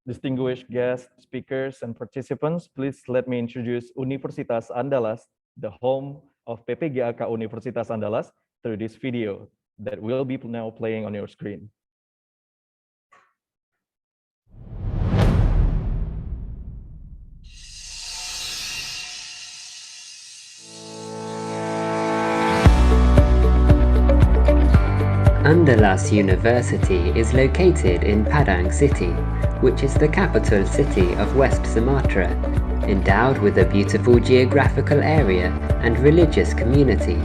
Distinguished guests, speakers, and participants, please let me introduce Universitas Andalas, the home of PPGAK Universitas Andalas, through this video that will be now playing on your screen. Andalas University is located in Padang City, which is the capital city of West Sumatra, endowed with a beautiful geographical area and religious community.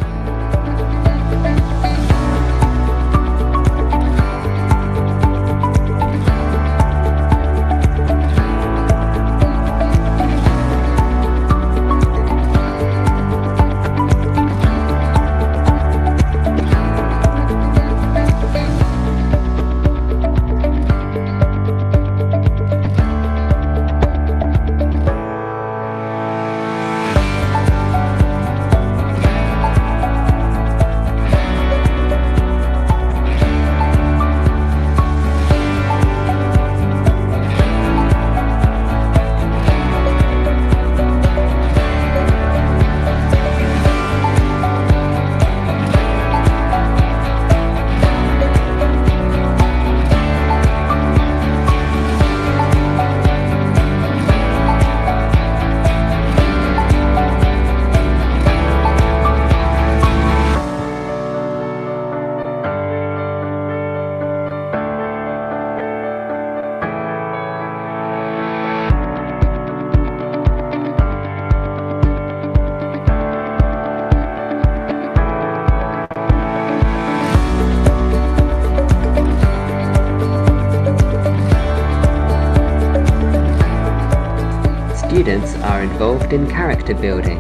Students are involved in character building,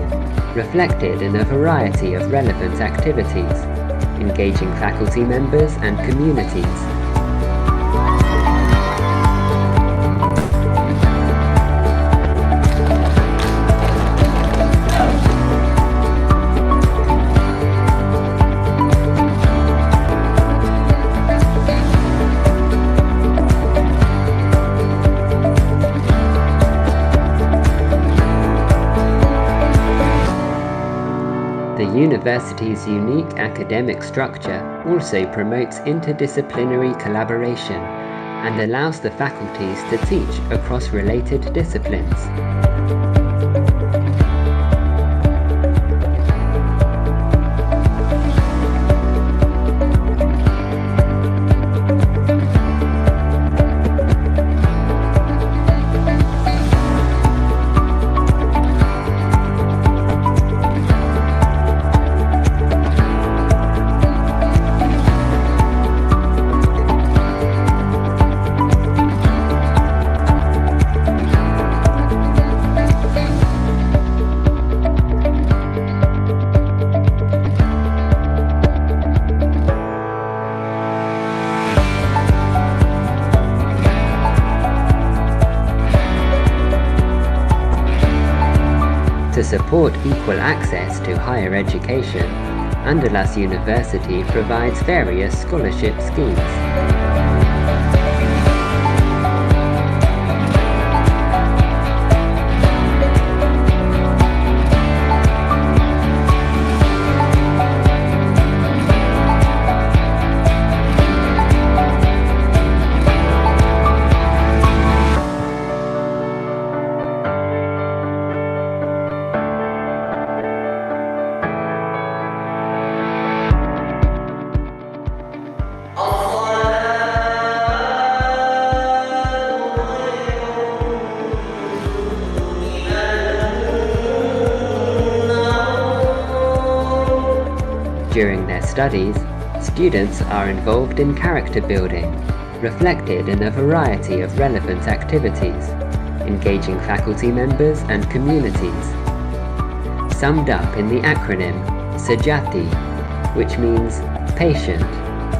reflected in a variety of relevant activities, engaging faculty members and communities. The university's unique academic structure also promotes interdisciplinary collaboration and allows the faculties to teach across related disciplines. To support equal access to higher education, Andalas University provides various scholarship schemes. During their studies, students are involved in character building, reflected in a variety of relevant activities, engaging faculty members and communities. Summed up in the acronym SEJATI, which means patient,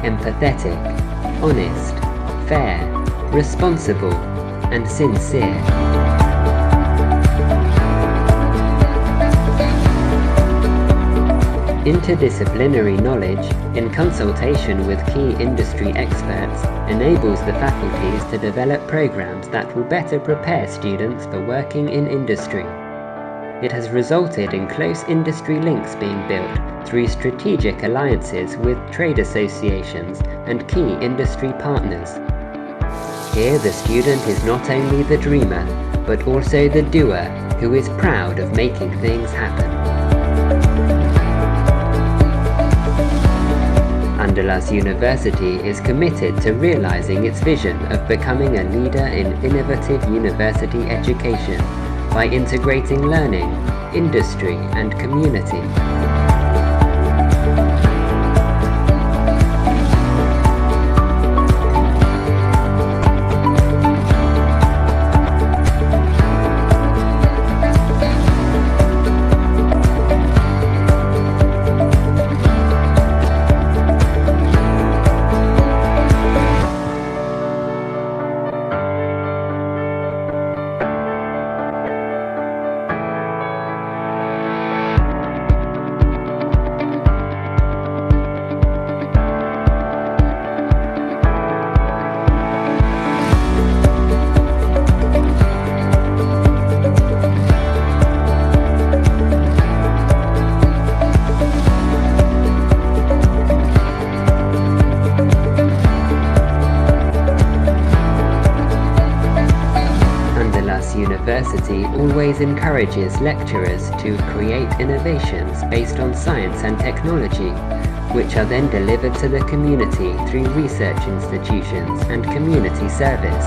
empathetic, honest, fair, responsible, and sincere. Interdisciplinary knowledge, in consultation with key industry experts, enables the faculties to develop programs that will better prepare students for working in industry. It has resulted in close industry links being built through strategic alliances with trade associations and key industry partners. Here the student is not only the dreamer, but also the doer who is proud of making things happen. Andalas University is committed to realizing its vision of becoming a leader in innovative university education by integrating learning, industry, and community. University always encourages lecturers to create innovations based on science and technology, which are then delivered to the community through research institutions and community service.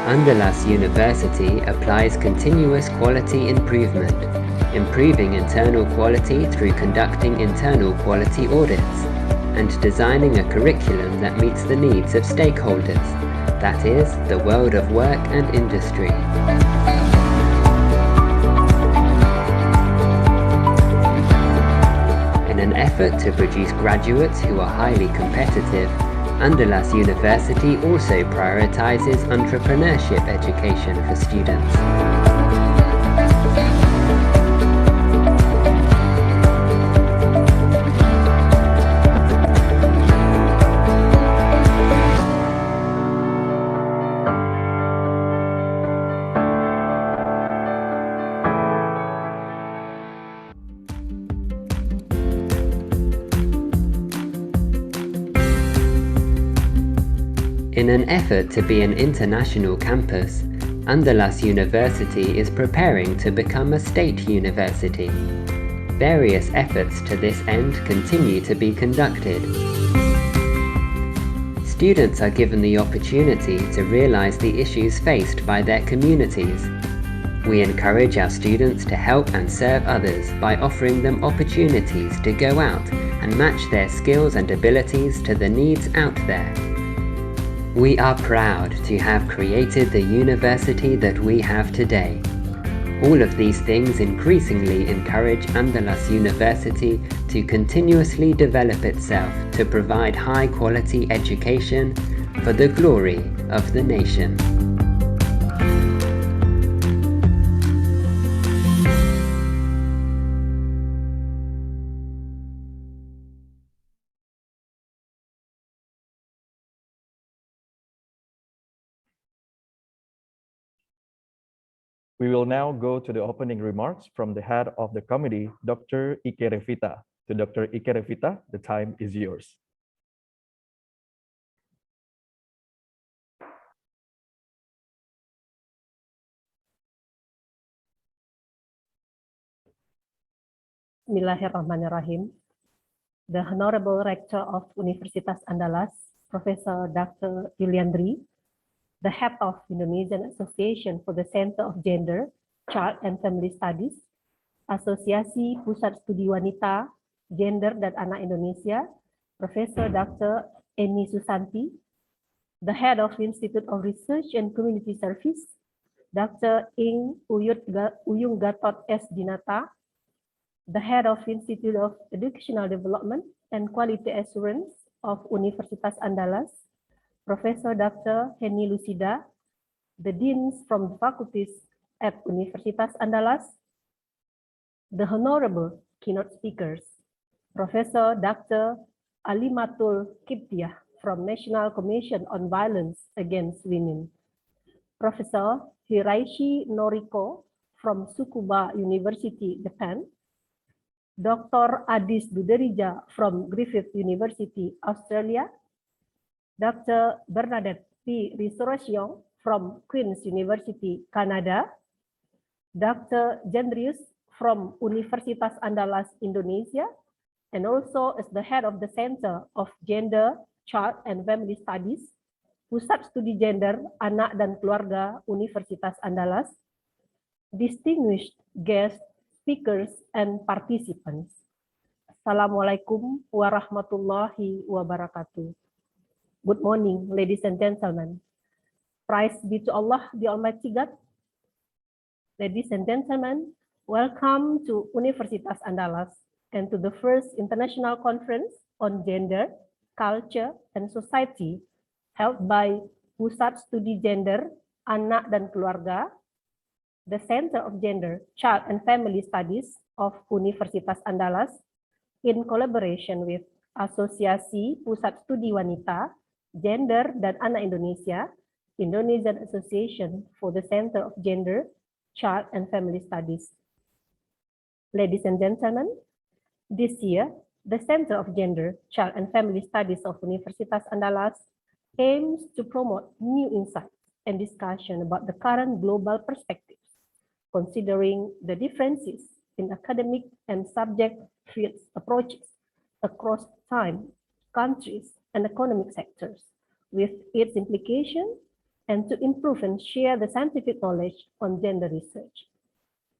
Andalas University applies continuous quality improvement, improving internal quality through conducting internal quality audits, and designing a curriculum that meets the needs of stakeholders, that is, the world of work and industry. In an effort to produce graduates who are highly competitive, Andalas University also prioritizes entrepreneurship education for students. In an effort to be an international campus, Andalas University is preparing to become a state university. Various efforts to this end continue to be conducted. Students are given the opportunity to realize the issues faced by their communities. We encourage our students to help and serve others by offering them opportunities to go out and match their skills and abilities to the needs out there. We are proud to have created the university that we have today. All of these things increasingly encourage Andalas University to continuously develop itself to provide high-quality education for the glory of the nation. We will now go to the opening remarks from the head of the committee, Dr. Ike Revita. To Dr. Ike Revita, the time is yours. Bismillahirrahmanirrahim. The Honorable Rector of Universitas Andalas, Professor Dr. Yuliandri, the head of Indonesian Association for the Center of Gender, Child and Family Studies, Asosiasi Pusat Studi Wanita, Gender dan Anak Indonesia, Professor Dr. Eni Susanti, the head of Institute of Research and Community Service, Dr. Uyung Gatot S. Dinata, the Head of Institute of Educational Development and Quality Assurance of Universitas Andalas, Professor Dr. Henny Lucida, the Deans from the faculties at Universitas Andalas, the Honorable keynote speakers, Professor Dr. Alimatul Kiptiah from National Commission on Violence Against Women, Professor Hiraishi Noriko from Tsukuba University, Japan, Dr. Adis Duderija from Griffith University, Australia, Dr. Bernadette P. Restoration from Queen's University, Canada, Dr. Jendrius from Universitas Andalas, Indonesia, and also as the head of the Center of Gender, Child, and Family Studies, Pusat Studi Gender, Anak dan Keluarga, Universitas Andalas, distinguished guests, speakers, and participants. Assalamualaikum warahmatullahi wabarakatuh. Good morning, ladies and gentlemen. Praise be to Allah, the Almighty God. Ladies and gentlemen, welcome to Universitas Andalas and to the first international conference on gender, culture, and society held by Pusat Studi Gender, Anak dan Keluarga, the Center of Gender, Child, and Family Studies of Universitas Andalas, in collaboration with Asosiasi Pusat Studi Wanita, Gender, dan Anak Indonesia, Indonesian Association for the Center of Gender, Child, and Family Studies. Ladies and gentlemen, this year, the Center of Gender, Child, and Family Studies of Universitas Andalas aims to promote new insights and discussion about the current global perspectives, considering the differences in academic and subject fields approaches across time, countries, and economic sectors, with its implication, and to improve and share the scientific knowledge on gender research.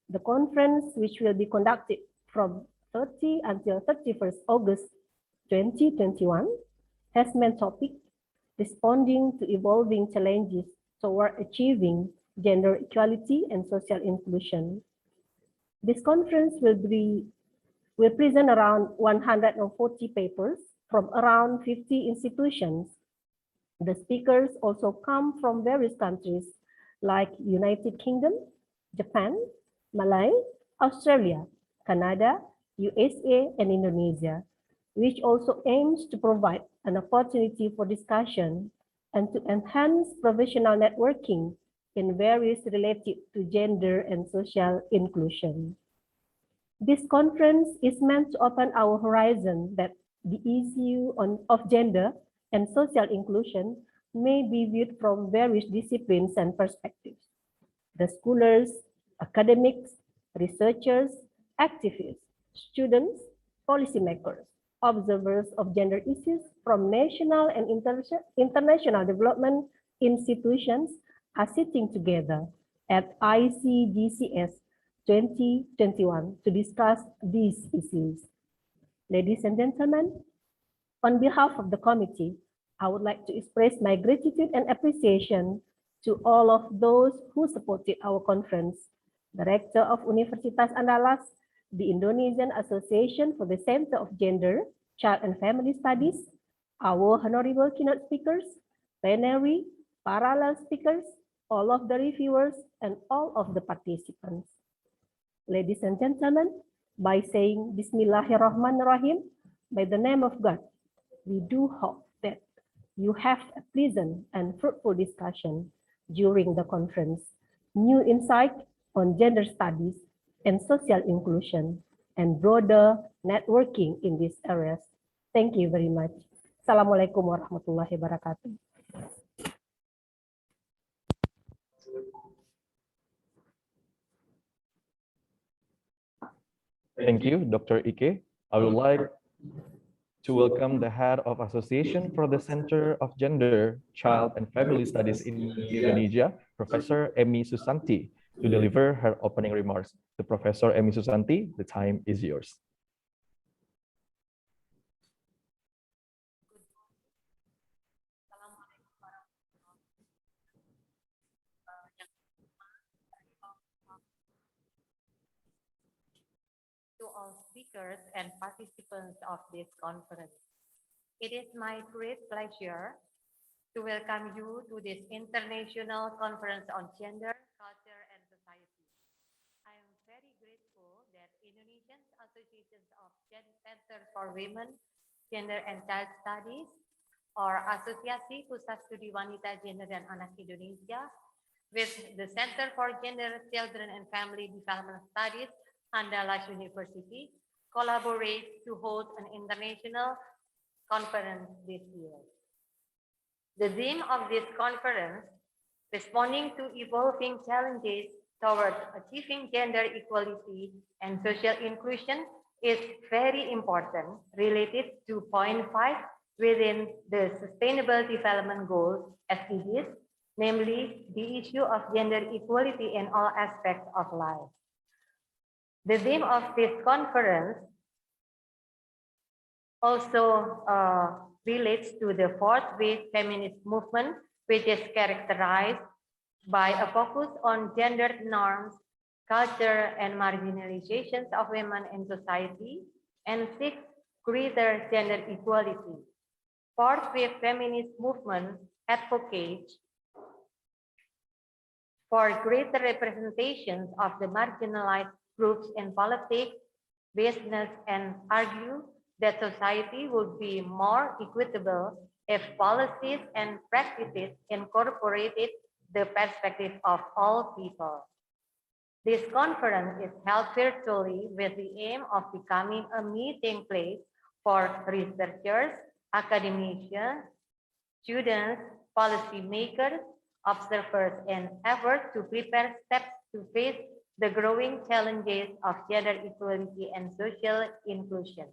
The conference, which will be conducted from 30 until 31st August 2021, has main topic responding to evolving challenges toward achieving gender equality and social inclusion. This conference will present around 140 papers from around 50 institutions. The speakers also come from various countries like United Kingdom, Japan, Malay, Australia, Canada, USA, and Indonesia, which also aims to provide an opportunity for discussion and to enhance professional networking in various related to gender and social inclusion. This conference is meant to open our horizon that the issue of gender and social inclusion may be viewed from various disciplines and perspectives. The scholars, academics, researchers, activists, students, policymakers, observers of gender issues from national and international development institutions are sitting together at ICGCS 2021 to discuss these issues. Ladies and gentlemen, on behalf of the committee, I would like to express my gratitude and appreciation to all of those who supported our conference, Director of Universitas Andalas, the Indonesian Association for the Center of Gender, Child, and Family Studies, our honorable keynote speakers, plenary, parallel speakers, all of the reviewers, and all of the participants. Ladies and gentlemen, by saying Bismillahirrahmanirrahim, by the name of God, we do hope that you have a pleasant and fruitful discussion during the conference, new insight on gender studies and social inclusion, and broader networking in these areas. Thank you very much. Assalamualaikum warahmatullahi wabarakatuh. Thank you, Dr. Ike. I would like to welcome the head of Association for the Center of Gender, Child, and Family Studies in Indonesia, Professor Emi Susanti, to deliver her opening remarks. To Professor Emi Susanti, the time is yours. all speakers and participants of this conference. It is my great pleasure to welcome you to this International Conference on Gender, Culture, and Society. I am very grateful that Indonesian Associations of Center for Women, Gender and Child Studies, or Asosiasi Pusat Studi Wanita Gender dan Anak Indonesia, with the Center for Gender, Children and Family Development Studies, Andalas University, collaborate to hold an international conference this year. The theme of this conference, responding to evolving challenges towards achieving gender equality and social inclusion, is very important, related to point 5 within the Sustainable Development Goals, SDGs, namely the issue of gender equality in all aspects of life. The theme of this conference also relates to the fourth wave feminist movement, which is characterized by a focus on gender norms, culture, and marginalizations of women in society, and seeks greater gender equality. Fourth wave feminist movement advocates for greater representations of the marginalized groups in politics, business, and argue that society would be more equitable if policies and practices incorporated the perspective of all people. This conference is held virtually with the aim of becoming a meeting place for researchers, academicians, students, policymakers, observers, and efforts to prepare steps to face the growing challenges of gender equality and social inclusion.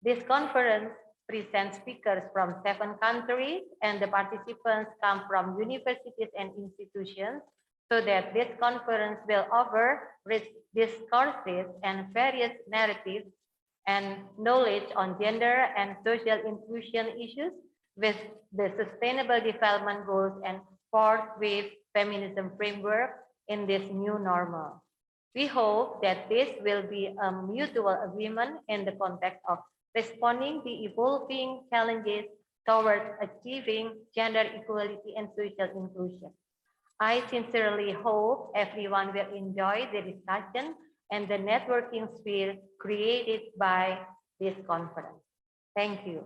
This conference presents speakers from 7 countries, and the participants come from universities and institutions, so that this conference will offer rich discourses and various narratives and knowledge on gender and social inclusion issues with the Sustainable Development Goals and fourth wave feminism framework in this new normal. We hope that this will be a mutual agreement in the context of responding to evolving challenges towards achieving gender equality and social inclusion. I sincerely hope everyone will enjoy the discussion and the networking sphere created by this conference. Thank you.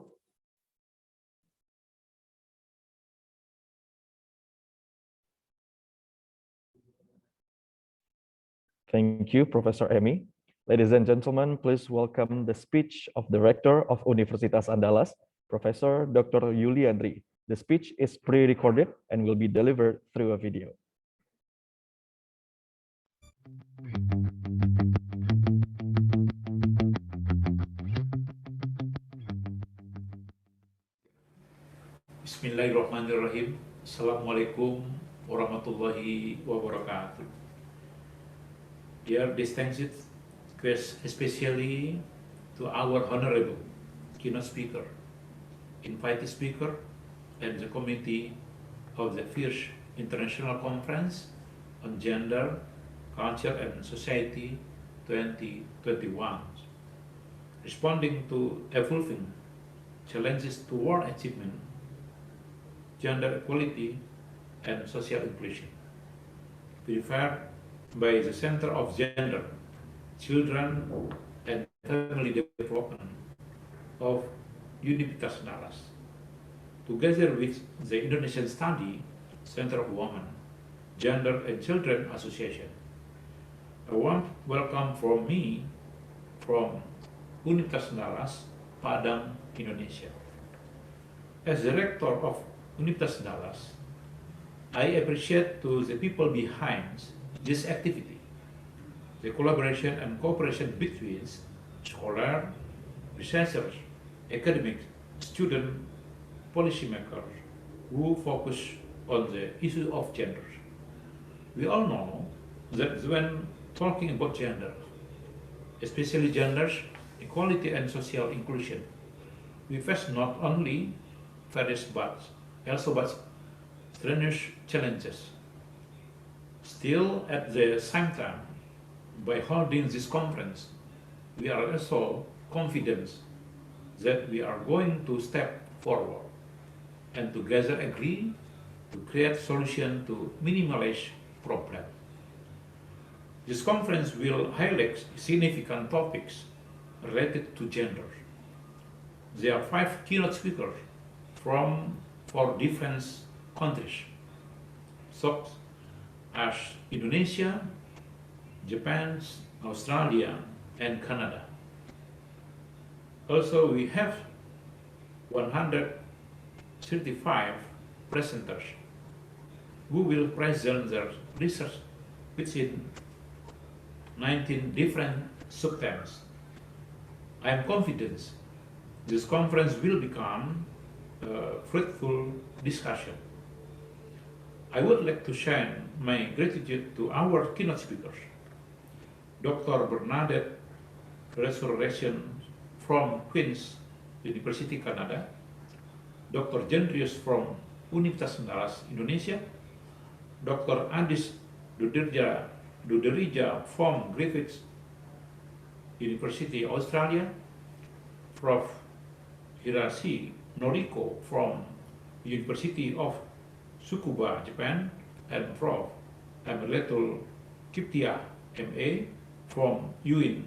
Thank you, Professor Emi. Ladies and gentlemen, please welcome the speech of the Rector of Universitas Andalas, Professor Dr. Yuliandri. The speech is pre-recorded and will be delivered through a video. Bismillahirrahmanirrahim. Assalamualaikum warahmatullahi wabarakatuh. Dear distinguished guests, especially to our honorable keynote speaker, invited speaker, and the committee of the First International Conference on Gender, Culture, and Society 2021. Responding to evolving challenges toward achievement, gender equality, and social inclusion. Prepared by the Center of Gender, Children, and Family Development of Universitas Andalas, together with the Indonesian Study Center of Women, Gender, and Children Association. A warm welcome from me from Universitas Andalas, Padang, Indonesia. As the rector of Universitas Andalas, I appreciate to the people behind this activity, the collaboration and cooperation between scholars, researchers, academics, students, policymakers who focus on the issue of gender. We all know that when talking about gender, especially gender equality and social inclusion, we face not only various but also strenuous challenges. Still, at the same time, by holding this conference, we are also confident that we are going to step forward and together agree to create solutions to minimize problems. This conference will highlight significant topics related to gender. There are 5 keynote speakers from 4 different countries, such as Indonesia, Japan, Australia, and Canada. Also, we have 135 presenters who will present their research within 19 different subthemes. I am confident this conference will become a fruitful discussion. I would like to share my gratitude to our keynote speakers, Dr. Bernadette Resurrection from Queen's University, Canada, Dr. Jendrius from Universitas Andalas, Indonesia, Dr. Adis Duderija from Griffith University, Australia, Prof. Hirashi Noriko from University of Tsukuba, Japan, and Prof. Amerletul Kiptia, MA, from UIN,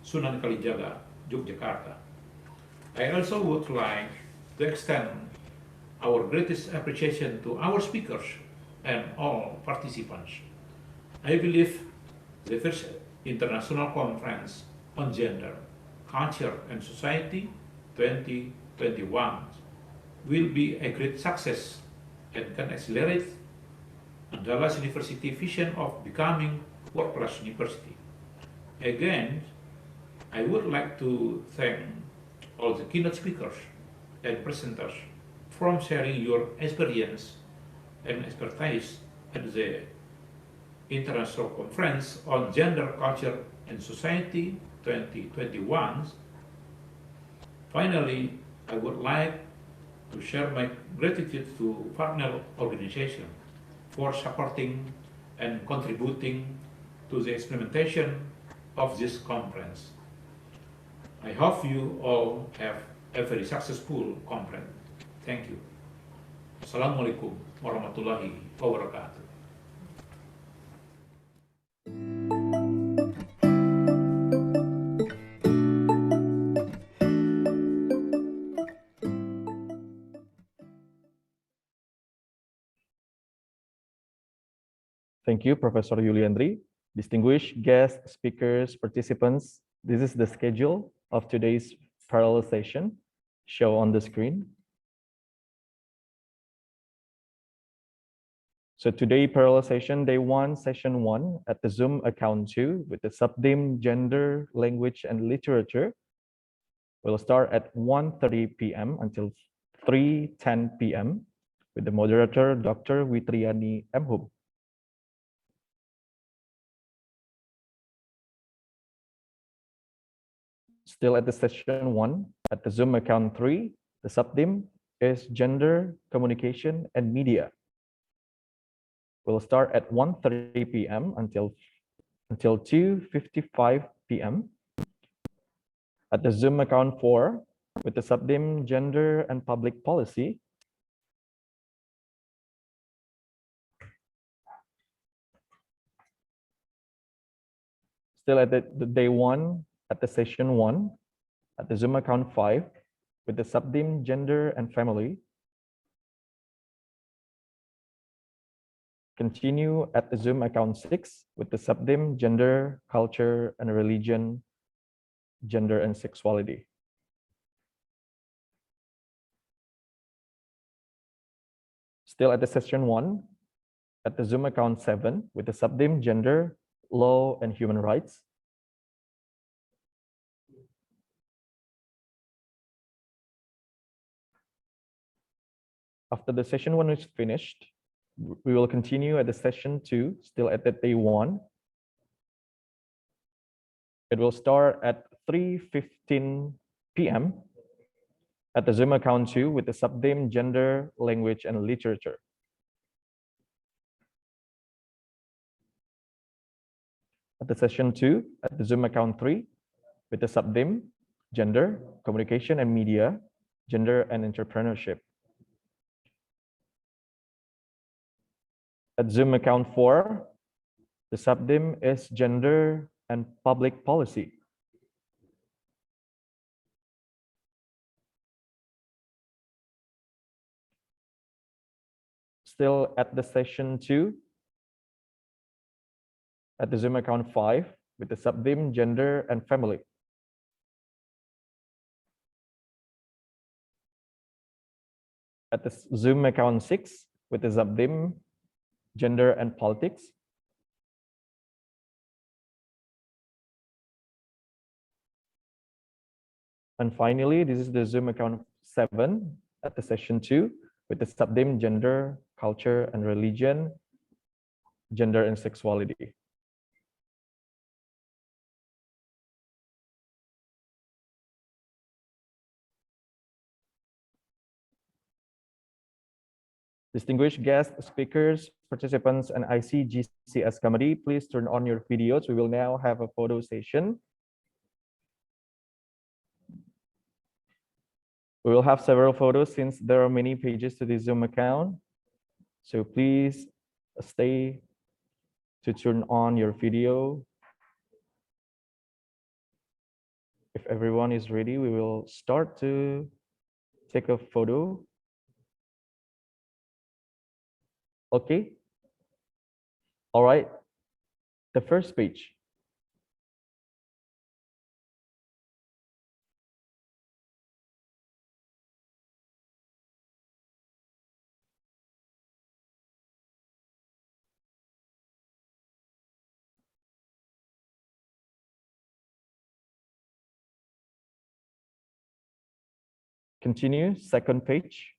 Sunan Kalijaga, Yogyakarta. I also would like to extend our greatest appreciation to our speakers and all participants. I believe the first International Conference on Gender, Culture and Society 2021 will be a great success and can accelerate Andalas University vision of becoming world-class university. Again, I would like to thank all the keynote speakers and presenters from sharing your experience and expertise at the International Conference on Gender, Culture and Society 2021. Finally, I would like to share my gratitude to partner organizations for supporting and contributing to the implementation of this conference. I hope you all have a very successful conference. Thank you. Assalamualaikum warahmatullahi wabarakatuh. Thank you, Professor Yuliandri. Distinguished guest speakers, participants, this is the schedule of today's parallel session shown on the screen. So today, parallel session, day 1, session 1 at the Zoom account 2 with the subtheme Gender, Language, and Literature. We'll start at 1:30 p.m. until 3:10 p.m. with the moderator, Dr. Witriani M. Still at the session 1 at the Zoom account 3, the subtheme is Gender, Communication, and Media. We'll start at 1:30 p.m. until 2:55 p.m. At the Zoom account 4 with the subtheme Gender and Public Policy. Still at the day 1 at the session 1 at the Zoom account 5 with the subtheme Gender and Family. Continue at the Zoom account 6 with the subtheme Gender, Culture, and Religion, Gender and Sexuality. Still at the session 1 at the Zoom account 7 with the subtheme Gender, Law, and Human Rights. After the session 1 is finished, we will continue at the session 2, still at the day 1. It will start at 3:15 p.m. at the Zoom account 2 with the subtheme Gender, Language, and Literature. At the session 2 at the Zoom account 3 with the subtheme Gender, Communication and Media, Gender and Entrepreneurship. At Zoom account 4, the subtheme is Gender and Public Policy. Still at the session 2, at the Zoom account 5, with the subtheme Gender and Family. At the Zoom account 6, with the subtheme Gender and Politics. And finally, this is the Zoom account 7 at the session 2, with the subtheme Gender, Culture and Religion, Gender and Sexuality. Distinguished guest speakers, participants, and ICGCS committee, please turn on your videos. We will now have a photo session. We will have several photos since there are many pages to the Zoom account. So please stay to turn on your video. If everyone is ready, we will start to take a photo. Okay. All right. The first page. Continue, second page.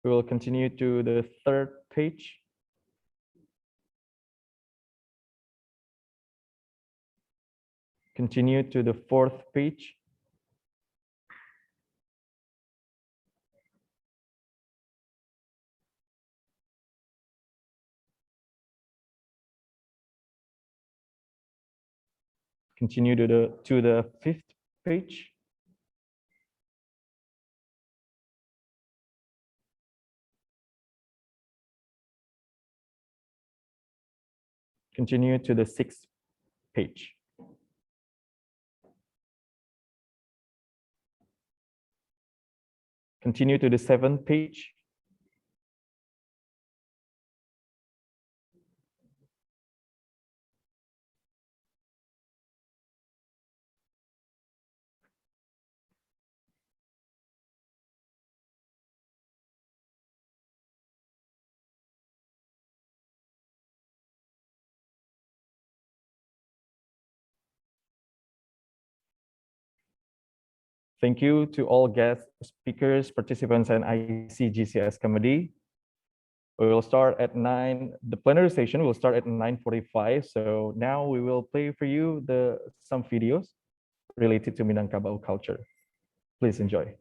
We will continue to the third page. Continue to the fourth page. Continue to the fifth page. Continue to the sixth page. Continue to the seventh page. Thank you to all guest speakers, participants, and ICGCS committee. We will start at 9. The plenary session will start at 9:45. So now we will play for you some videos related to Minangkabau culture. Please enjoy.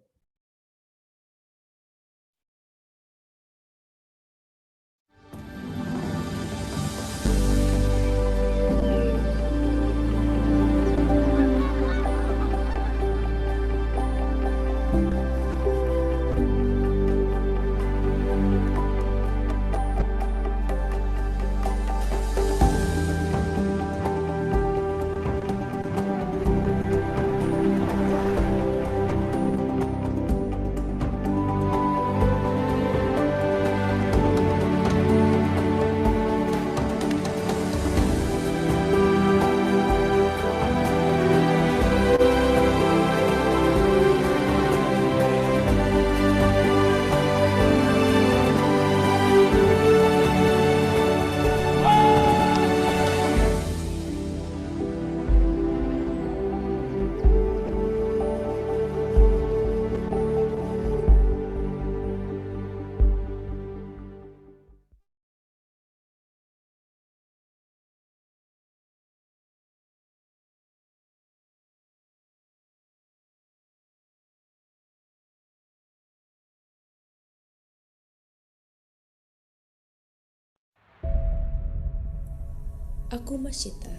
Aku Masyita.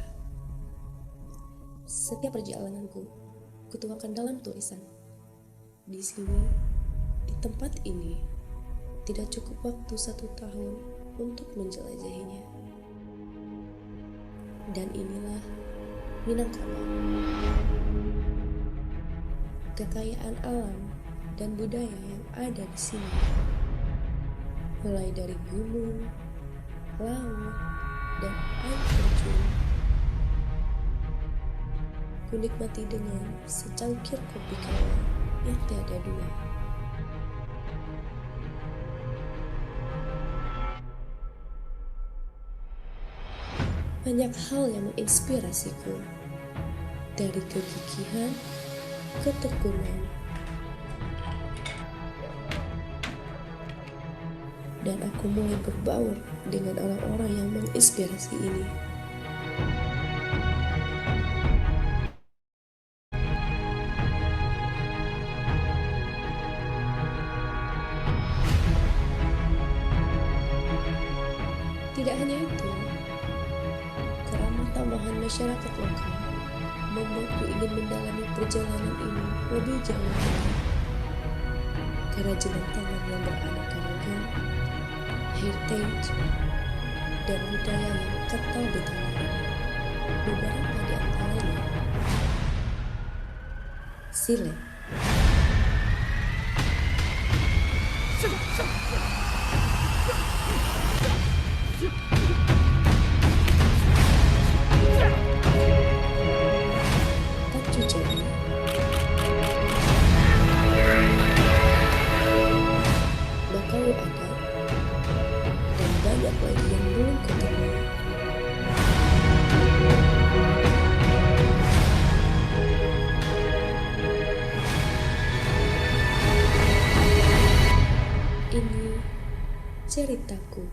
Setiap perjalananku, kutuangkan dalam tulisan. Di sini, di tempat ini, tidak cukup waktu 1 tahun untuk menjelajahinya. Dan inilah Minangkabau. Kekayaan alam dan budaya yang ada di sini. Mulai dari gunung, laut, dan air terjun. Kunikmati dengan secangkir kopi kawa yang tiada dua. Banyak hal yang menginspirasiku, dari kegigihan, ketekunan, dan aku mulai berbaur dengan orang-orang yang menginspirasi ini. Tidak hanya itu, keramah tamahan masyarakat lokal membuatku ingin mendalami perjalanan ini lebih jauh lagi. Kerajinan tangan yang beraneka ragam, heritage, dan budaya yang kental di tanah ini. Beberapa di antaranya silet, pacu jawi, bakau adat, dan banyak lagi yang belum kutemui. Ini ceritaku.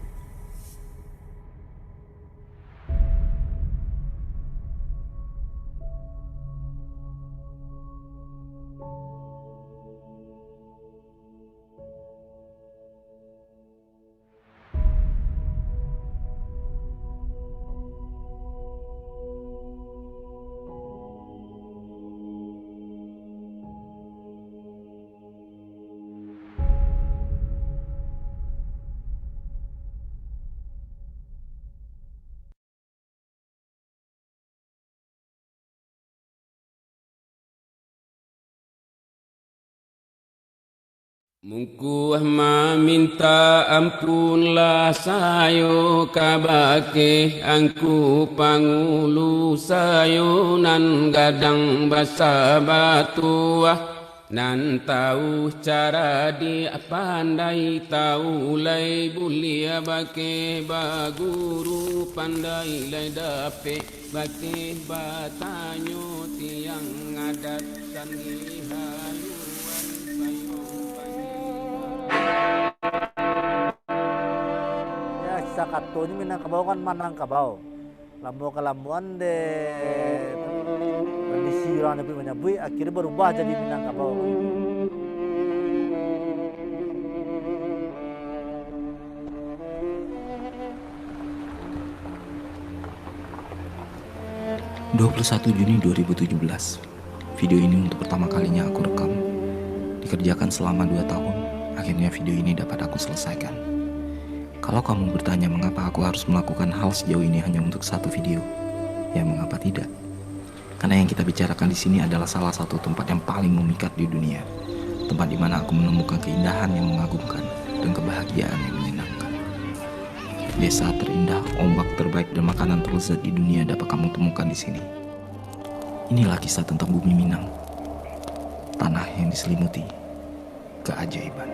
Mungkuah minta ampunlah sayo kabake angku pangulu sayo nan gadang basa batuah nan tahu cara dia pandai tahu lay bulia bake baguru pandai lay dape bake batanyo tiang adat sangihaluan payung. Ya sakato ni Minangkabau kan Manangkabau. Lambo kalamuan de tradisi orang yang menyebut akhirnya berubah jadi Minangkabau. Juni 2017. Video ini untuk pertama kalinya aku rekam. Dikerjakan selama 2 tahun, akhirnya video ini dapat aku selesaikan. Kalau kamu bertanya mengapa aku harus melakukan hal sejauh ini hanya untuk 1 video, ya mengapa tidak? Karena yang kita bicarakan di sini adalah salah satu tempat yang paling memikat di dunia. Tempat di mana aku menemukan keindahan yang mengagumkan dan kebahagiaan yang menyenangkan. Desa terindah, ombak terbaik dan makanan terlezat di dunia dapat kamu temukan di sini. Inilah kisah tentang bumi Minang. Tanah yang diselimuti keajaiban.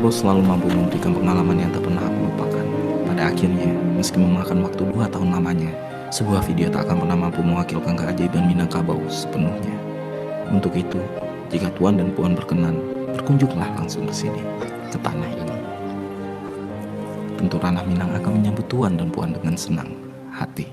Minangkabau selalu mampu memberikan pengalaman yang tak pernah aku lupakan. Pada akhirnya, meski memakan waktu 2 tahun lamanya, sebuah video tak akan pernah mampu mewakilkan keajaiban Minangkabau sepenuhnya. Untuk itu, jika Tuan dan Puan berkenan, berkunjunglah langsung ke sini, ke tanah ini. Tentu ranah Minang akan menyambut Tuan dan Puan dengan senang hati.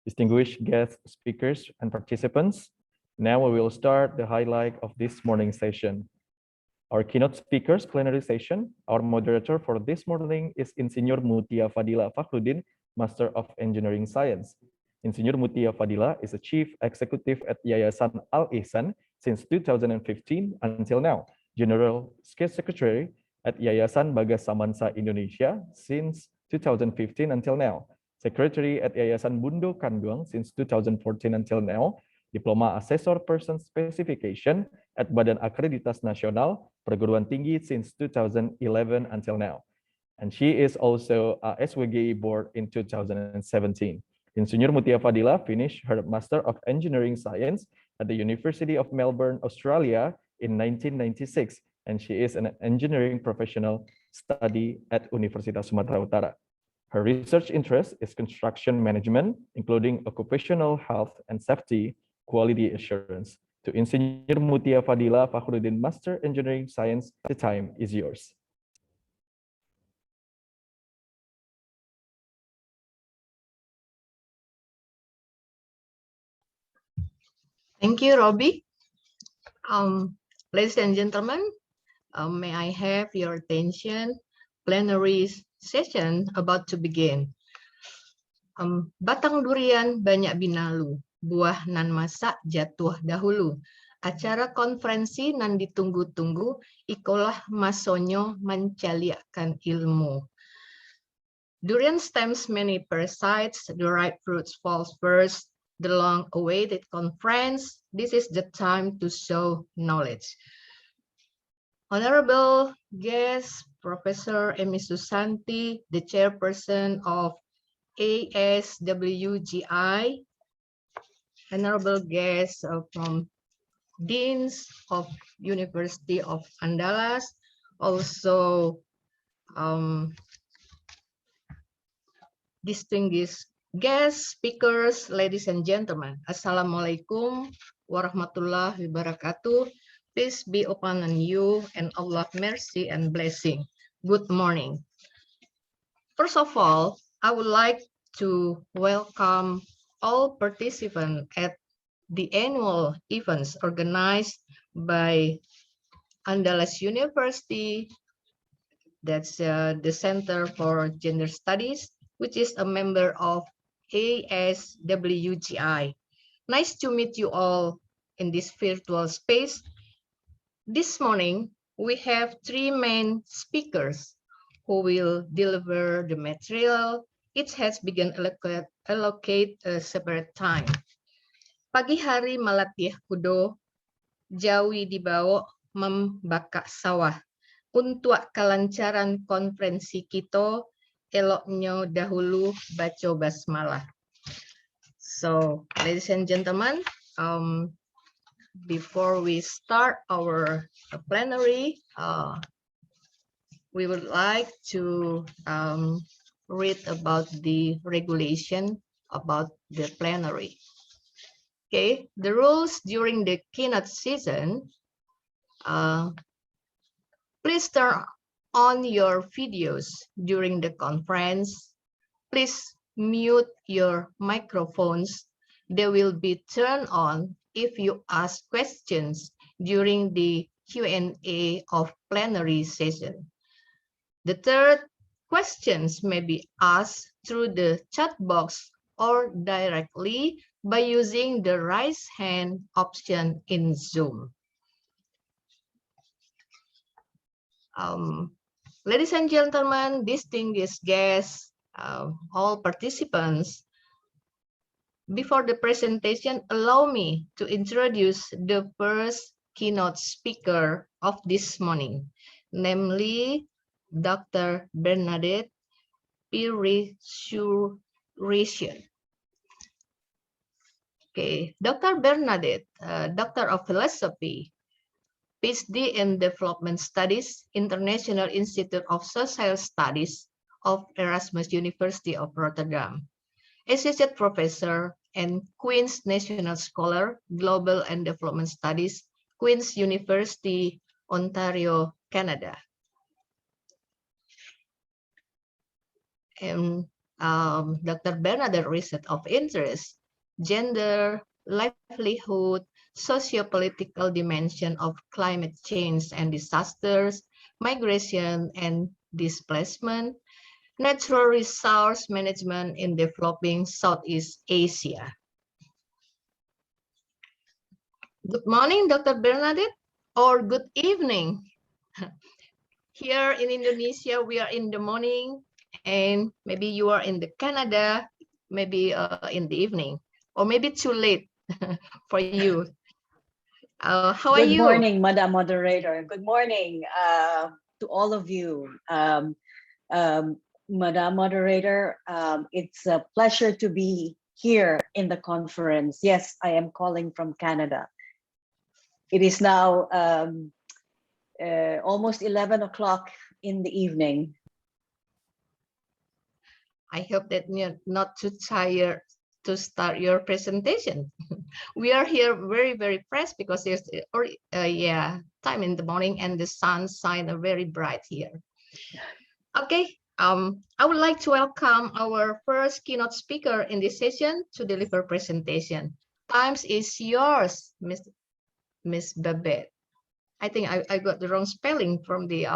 Distinguished guest speakers and participants, now we will start the highlight of this morning's session. Our keynote speakers plenary session. Our moderator for this morning is Insinyur Mutia Fadila Fakhrudin, Master of Engineering Science. Insinyur Mutia Fadila is a Chief Executive at Yayasan Al-Ihsan since 2015 until now, General Secretary at Yayasan Bagas Samansa Indonesia since 2015 until now, Secretary at Yayasan Bundo Kanduang since 2014 until now, Diploma Assessor Person Specification at Badan Akreditas Nasional Perguruan Tinggi since 2011 until now. And she is also a SWGI board in 2017. Insinyur Mutia Fadila finished her Master of Engineering Science at the University of Melbourne, Australia in 1996, and she is an engineering professional study at Universitas Sumatera Utara. Her research interest is construction management, including occupational health and safety, quality assurance. To Insinyur Mutia Fadila Fakhrudin, Master Engineering Science, the time is yours. Thank you, Robbie. Ladies and gentlemen, may I have your attention? Plenary session about to begin. Batang durian banyak binalu, buah nan masak jatuh dahulu. Acara konferensi nan ditunggu-tunggu, ikolah masonyo mencaliakan ilmu. Durian stems many parasites, the ripe fruits falls first. The long-awaited conference, this is the time to show knowledge. Honorable guest, Professor Emi Susanti, the chairperson of ASWGI, honorable guests from Deans of University of Andalas, also distinguished guest speakers, ladies and gentlemen, Assalamualaikum warahmatullahi wabarakatuh. Peace be upon you and Allah mercy and blessing. Good morning. First of all, I would like to welcome all participants at the annual events organized by Andalas University, that's the Center for Gender Studies, which is a member of ASWGI. Nice to meet you all in this virtual space. This morning, we have 3 main speakers who will deliver the material. Each has begun allocate a separate time. Pagi hari malatih kudo, jawi dibawa membakak sawah. Untuk kelancaran konferensi kita, eloknya dahulu baca basmalah. So, ladies and gentlemen, before we start our plenary, we would like to read about the regulation about the plenary. Okay, the rules during the keynote season. Please turn on your videos during the conference. Please mute your microphones. They will be turned on if you ask questions during the Q&A of plenary session. The third, questions may be asked through the chat box or directly by using the raise hand option in Zoom. Ladies and gentlemen, distinguished guests, all participants, before the presentation, allow me to introduce the first keynote speaker of this morning, namely Dr. Bernadette Pirisurian. Okay, Dr. Bernadette, Doctor of Philosophy, PhD in Development Studies, International Institute of Social Studies of Erasmus University of Rotterdam, Associate Professor and Queen's National Scholar, Global and Development Studies, Queen's University, Ontario, Canada. And Dr. Bernadette research of interest, gender, livelihood, socio-political dimension of climate change and disasters, migration and displacement, natural resource management in developing Southeast Asia. Good morning, Dr. Bernadette, or good evening. Here in Indonesia, we are in the morning, and maybe you are in the Canada, maybe in the evening, or maybe too late for you. How are you? Good morning, Madam Moderator. Good morning to all of you. Madam Moderator, it's a pleasure to be here in the conference. Yes, I am calling from Canada. It is now almost 11 o'clock in the evening. I hope that you're not too tired to start your presentation. We are here very, very fresh because there's time in the morning and the sun shines very bright here. Okay, I would like to welcome our first keynote speaker in this session to deliver presentation. Times is yours, Miss Babette. I think I got the wrong spelling from the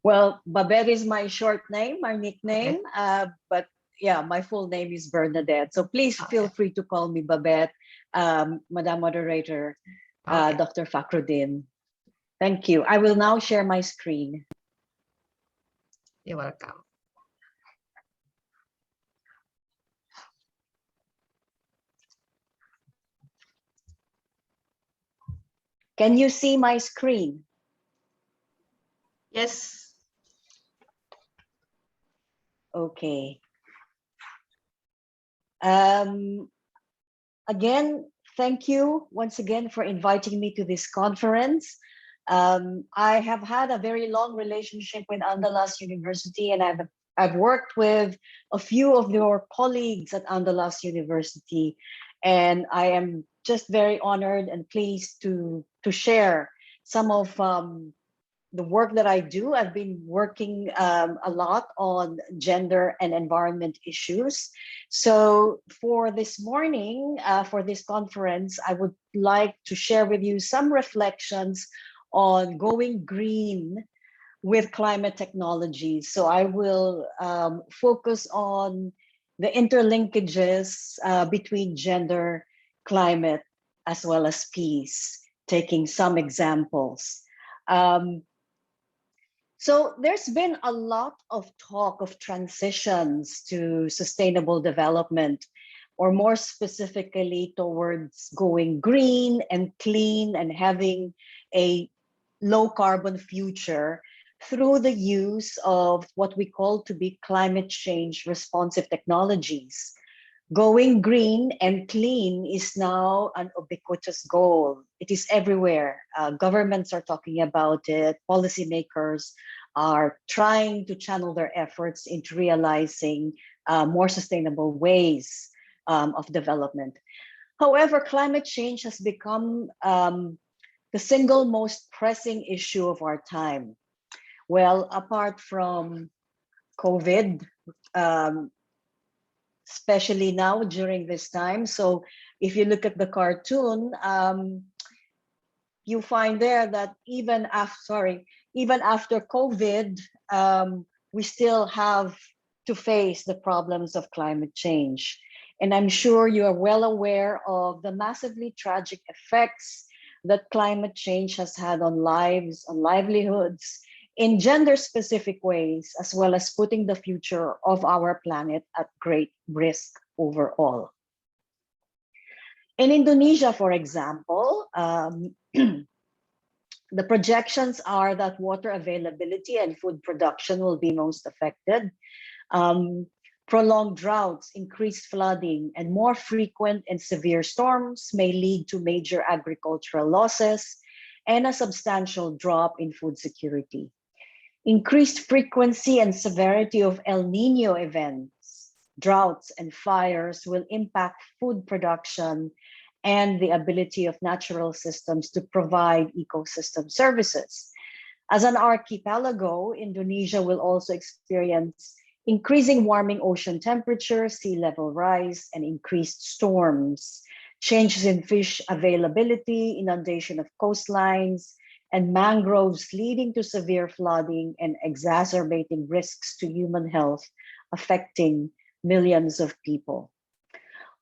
Well, Babette is my short name, my nickname, okay. But yeah, my full name is Bernadette. So please feel free to call me Babette, Madam Moderator, Dr. Fakhruddin. Thank you. I will now share my screen. You're welcome. Can you see my screen? Yes. Okay. Again, thank you once again for inviting me to this conference. I have had a very long relationship with Andalas University, and I've worked with a few of your colleagues at Andalas University, and I am just very honored and pleased to share some of the work that I do. I've been working a lot on gender and environment issues. So for this morning, for this conference, I would like to share with you some reflections on going green with climate technology. So I will focus on the interlinkages between gender, climate, as well as peace, taking some examples. So there's been a lot of talk of transitions to sustainable development, or more specifically towards going green and clean and having a low carbon future through the use of what we call to be climate change responsive technologies. Going green and clean is now an ubiquitous goal. It is everywhere. Governments are talking about it. Policymakers are trying to channel their efforts into realizing more sustainable ways of development. However, climate change has become the single most pressing issue of our time. Well, apart from COVID, especially now during this time. So if you look at the cartoon, you find there that even after COVID, we still have to face the problems of climate change. And I'm sure you are well aware of the massively tragic effects that climate change has had on lives, on livelihoods, in gender-specific ways, as well as putting the future of our planet at great risk overall. In Indonesia, for example, the projections are that water availability and food production will be most affected. Prolonged droughts, increased flooding, and more frequent and severe storms may lead to major agricultural losses and a substantial drop in food security. Increased frequency and severity of El Niño events, droughts, and fires will impact food production and the ability of natural systems to provide ecosystem services. As an archipelago, Indonesia will also experience increasing warming ocean temperature, sea level rise, and increased storms, changes in fish availability, inundation of coastlines, and mangroves leading to severe flooding and exacerbating risks to human health, affecting millions of people.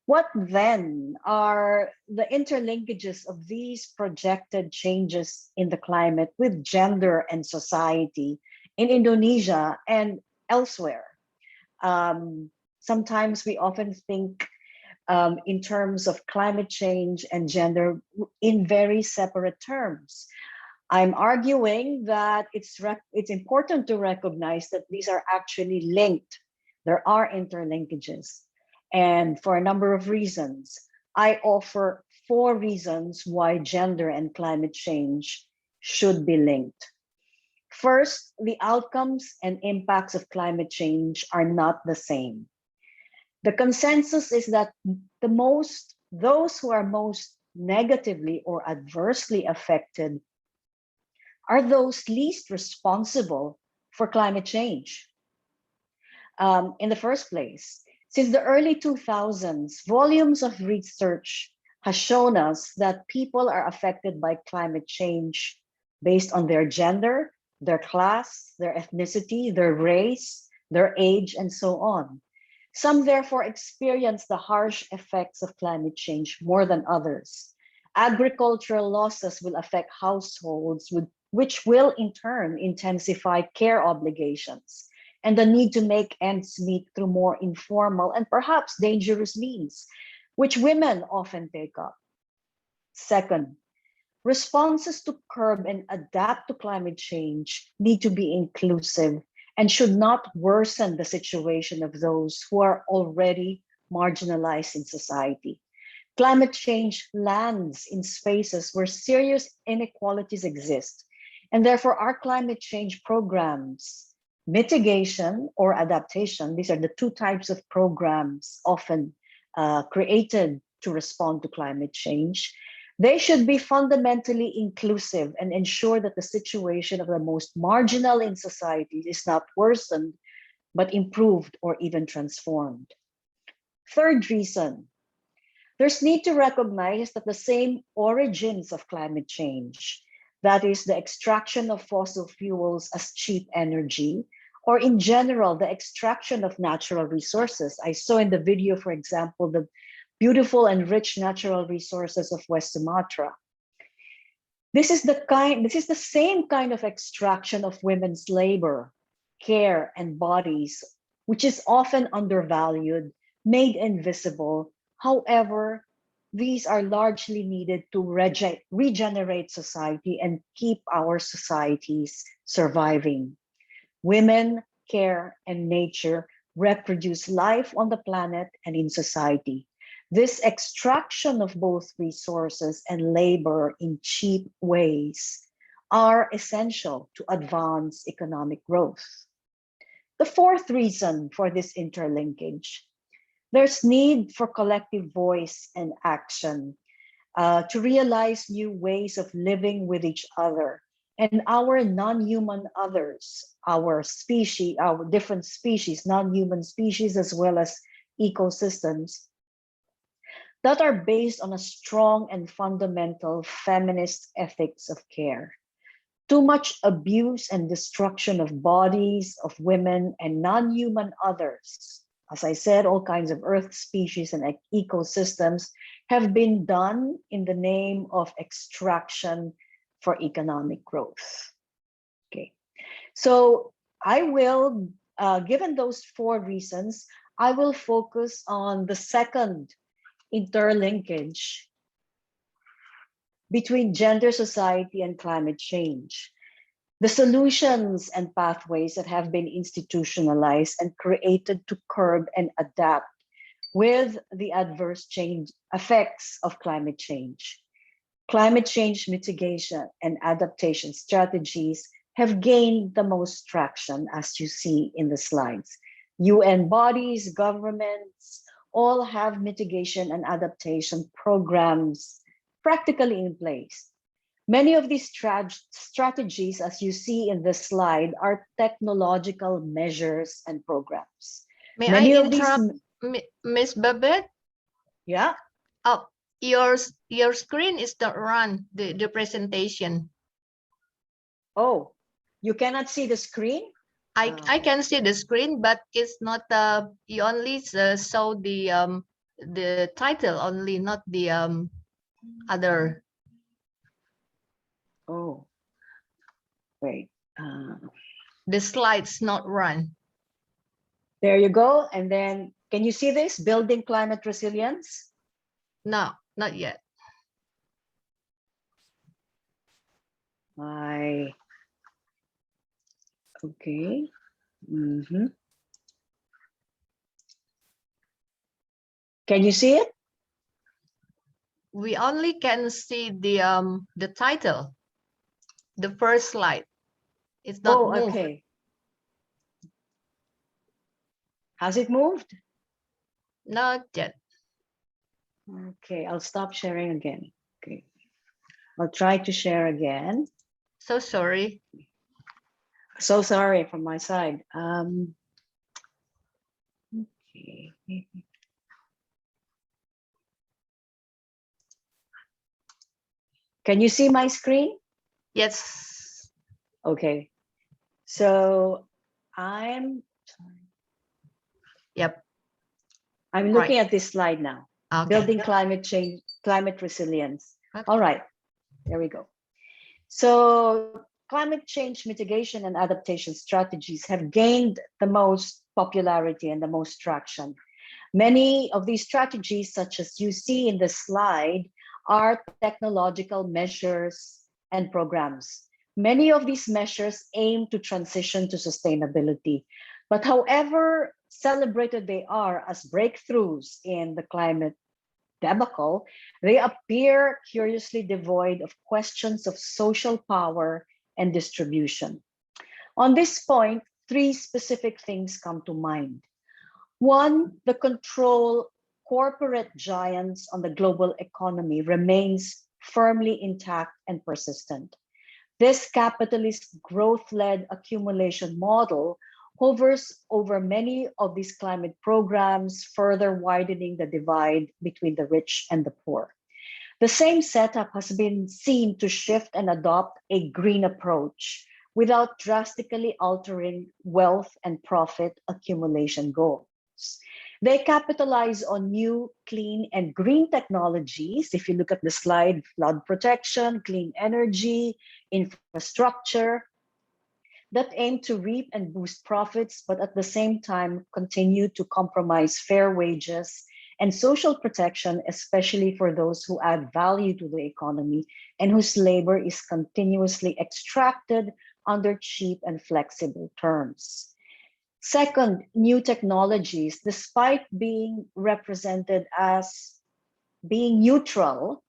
What then are the interlinkages of these projected changes in the climate with gender and society in Indonesia and elsewhere? Sometimes we often think in terms of climate change and gender in very separate terms. I'm arguing that it's important to recognize that these are actually linked. There are interlinkages. And for a number of reasons, I offer 4 reasons why gender and climate change should be linked. First, the outcomes and impacts of climate change are not the same. The consensus is that those who are most negatively or adversely affected are those least responsible for climate change. In the first place, since the early 2000s, volumes of research has shown us that people are affected by climate change based on their gender, their class, their ethnicity, their race, their age, and so on. Some therefore experience the harsh effects of climate change more than others. Agricultural losses will affect households, which will in turn intensify care obligations and the need to make ends meet through more informal and perhaps dangerous means, which women often take up. Second, responses to curb and adapt to climate change need to be inclusive and should not worsen the situation of those who are already marginalized in society. Climate change lands in spaces where serious inequalities exist, and therefore our climate change programs, mitigation or adaptation, these are the 2 types of programs often created to respond to climate change. They should be fundamentally inclusive and ensure that the situation of the most marginal in society is not worsened, but improved or even transformed. Third reason, there's need to recognize that the same origins of climate change, that is the extraction of fossil fuels as cheap energy, or in general, the extraction of natural resources. I saw in the video, for example, the beautiful and rich natural resources of West Sumatra. This is the same kind of extraction of women's labor, care, and bodies, which is often undervalued, made invisible. However, these are largely needed to regenerate society and keep our societies surviving. Women, care, and nature reproduce life on the planet and in society. This extraction of both resources and labor in cheap ways are essential to advance economic growth. The fourth reason for this interlinkage, there's need for collective voice and action to realize new ways of living with each other and our non-human others, our species, our different species, non-human species, as well as ecosystems that are based on a strong and fundamental feminist ethics of care. Too much abuse and destruction of bodies, of women, and non-human others, as I said, all kinds of earth species and ecosystems have been done in the name of extraction for economic growth. Okay, so I will, given those 4 reasons, I will focus on the second interlinkage between gender, society, and climate change. The solutions and pathways that have been institutionalized and created to curb and adapt with the adverse change effects of climate change. Climate change mitigation and adaptation strategies have gained the most traction, as you see in the slides. UN bodies, governments, all have mitigation and adaptation programs practically in place. Many of these strategies, as you see in this slide, are technological measures and programs. May Many I of these, interrupt, Miss Babette? yeah. Oh, your screen is not run, the presentation. Oh, you cannot see the screen? I can see the screen, but it's not you only show the title only, not the other. Oh, wait. The slides not run. There you go. And then, can you see this? Building climate resilience? No, not yet. Okay. Can you see it? We only can see the title, the first slide. It's not moved. Okay. Has it moved? Not yet. Okay, I'll stop sharing again. Okay. I'll try to share again. So sorry. So sorry from my side. Okay. Can you see my screen? Yes. Okay. So Yep. I'm looking at this slide now. Okay. Building climate change, climate resilience. Okay. All right, there we go. So climate change mitigation and adaptation strategies have gained the most popularity and the most traction. Many of these strategies, such as you see in the slide, are technological measures and programs. Many of these measures aim to transition to sustainability. But however celebrated they are as breakthroughs in the climate debacle, they appear curiously devoid of questions of social power and distribution. On this point, three specific things come to mind. One, the control corporate giants on the global economy remains firmly intact and persistent. This capitalist growth-led accumulation model hovers over many of these climate programs, further widening the divide between the rich and the poor. The same setup has been seen to shift and adopt a green approach without drastically altering wealth and profit accumulation goals. They capitalize on new, clean, and green technologies. If you look at the slide, flood protection, clean energy, infrastructure, that aim to reap and boost profits, but at the same time continue to compromise fair wages and social protection, especially for those who add value to the economy and whose labor is continuously extracted under cheap and flexible terms. Second, new technologies, despite being represented as being neutral,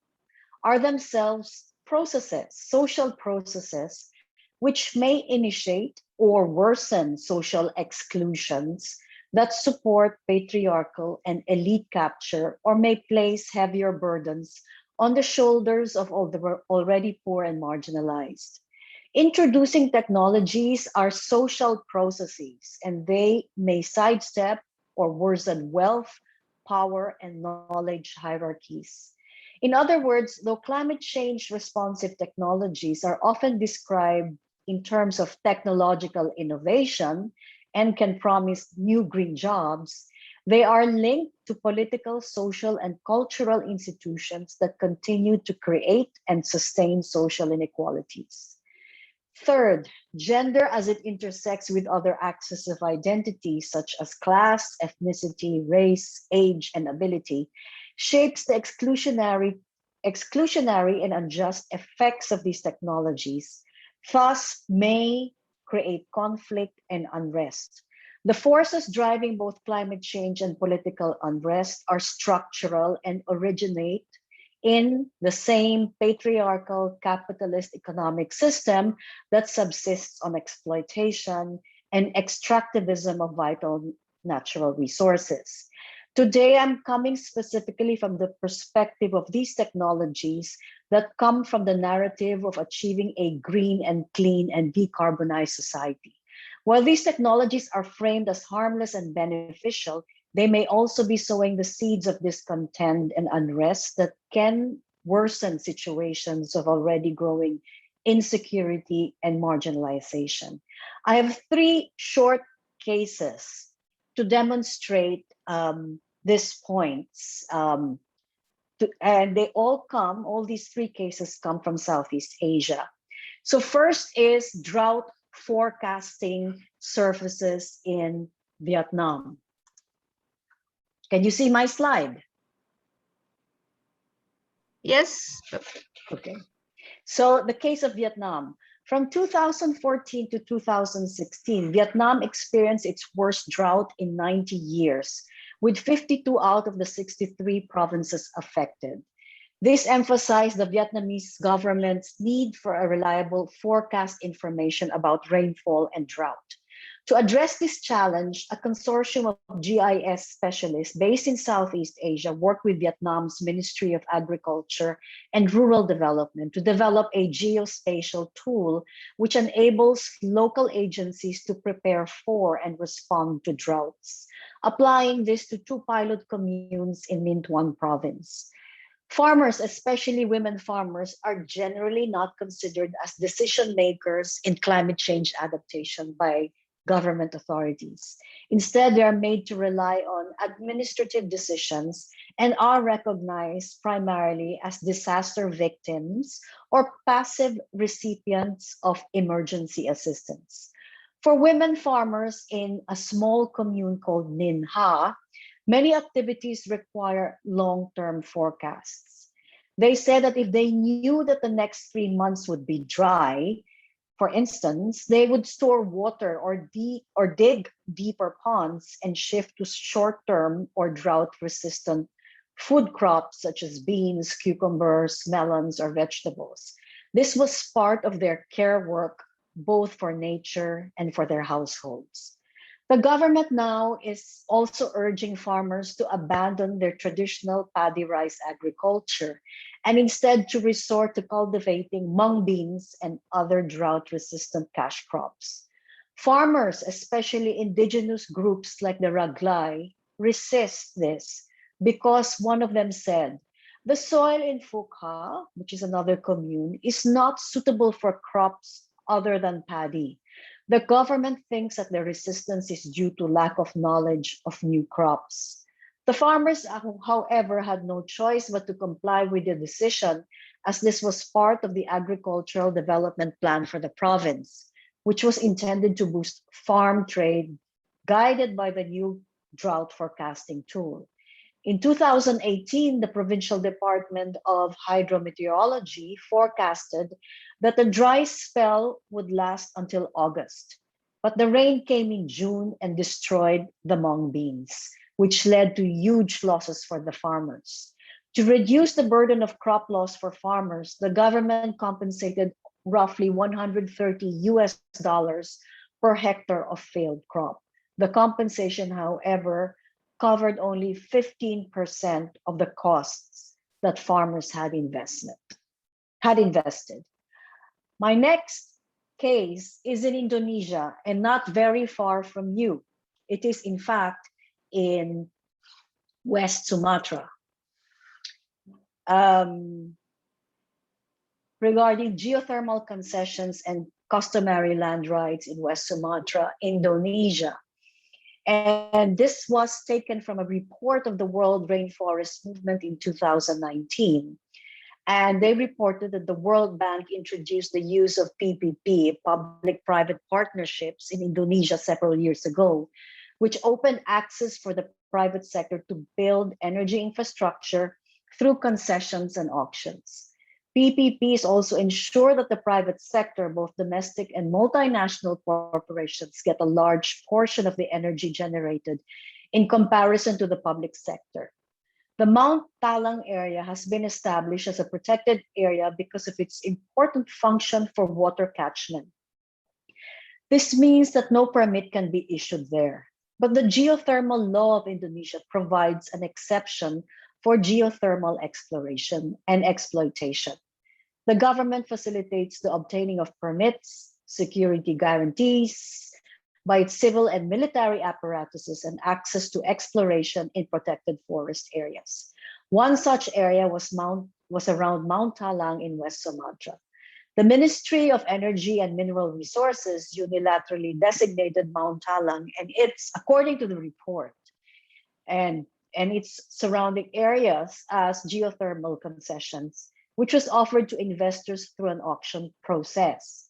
are themselves processes, social processes, which may initiate or worsen social exclusions that support patriarchal and elite capture, or may place heavier burdens on the shoulders of all the already poor and marginalized. Introducing technologies are social processes, and they may sidestep or worsen wealth, power, and knowledge hierarchies. In other words, though climate change responsive technologies are often described in terms of technological innovation and can promise new green jobs, they are linked to political, social, and cultural institutions that continue to create and sustain social inequalities. Third, gender as it intersects with other axes of identity, such as class, ethnicity, race, age, and ability, shapes the exclusionary and unjust effects of these technologies, thus may create conflict and unrest. The forces driving both climate change and political unrest are structural and originate in the same patriarchal capitalist economic system that subsists on exploitation and extractivism of vital natural resources. Today, I'm coming specifically from the perspective of these technologies that come from the narrative of achieving a green and clean and decarbonized society. While these technologies are framed as harmless and beneficial, they may also be sowing the seeds of discontent and unrest that can worsen situations of already growing insecurity and marginalization. I have three short cases to demonstrate these points. And they all these three cases come from Southeast Asia. So first is drought forecasting services in Vietnam. Can you see my slide? Yes. Okay. So the case of Vietnam. From 2014 to 2016, Vietnam experienced its worst drought in 90 years, with 52 out of the 63 provinces affected. This emphasized the Vietnamese government's need for a reliable forecast information about rainfall and drought. To address this challenge, a consortium of GIS specialists based in Southeast Asia worked with Vietnam's Ministry of Agriculture and Rural Development to develop a geospatial tool which enables local agencies to prepare for and respond to droughts, applying this to 2 pilot communes in Minh Thuan province. Farmers, especially women farmers, are generally not considered as decision makers in climate change adaptation by government authorities. Instead, they are made to rely on administrative decisions and are recognized primarily as disaster victims or passive recipients of emergency assistance. For women farmers in a small commune called Ninh Ha, many activities require long-term forecasts. They said that if they knew that the next 3 months would be dry, for instance, they would store water or dig deeper ponds and shift to short-term or drought-resistant food crops such as beans, cucumbers, melons, or vegetables. This was part of their care work, both for nature and for their households. The government now is also urging farmers to abandon their traditional paddy rice agriculture and instead to resort to cultivating mung beans and other drought-resistant cash crops. Farmers, especially indigenous groups like the Raglay, resist this because one of them said, the soil in Phuc Ha, which is another commune, is not suitable for crops other than paddy. The government thinks that the resistance is due to lack of knowledge of new crops. The farmers, however, had no choice but to comply with the decision, as this was part of the agricultural development plan for the province, which was intended to boost farm trade, guided by the new drought forecasting tool. In 2018, the Provincial Department of Hydrometeorology forecasted that the dry spell would last until August, but the rain came in June and destroyed the mung beans, which led to huge losses for the farmers. To reduce the burden of crop loss for farmers, the government compensated roughly $130 per hectare of failed crop. The compensation, however, covered only 15% of the costs that farmers had invested. My next case is in Indonesia and not very far from you. It is in fact in West Sumatra. Regarding geothermal concessions and customary land rights in West Sumatra, Indonesia. And this was taken from a report of the World Rainforest Movement in 2019. And they reported that the World Bank introduced the use of PPP, public-private partnerships, in Indonesia several years ago. which opened access for the private sector to build energy infrastructure through concessions and auctions. PPPs also ensure that the private sector, both domestic and multinational corporations, get a large portion of the energy generated in comparison to the public sector. The Mount Talang area has been established as a protected area because of its important function for water catchment. This means that no permit can be issued there. But the geothermal law of Indonesia provides an exception for geothermal exploration and exploitation. The government facilitates the obtaining of permits, security guarantees by its civil and military apparatuses, and access to exploration in protected forest areas. One such area was around Mount Talang in West Sumatra. The Ministry of Energy and Mineral Resources unilaterally designated Mount Talang and its, according to the report, and its surrounding areas as geothermal concessions, which was offered to investors through an auction process.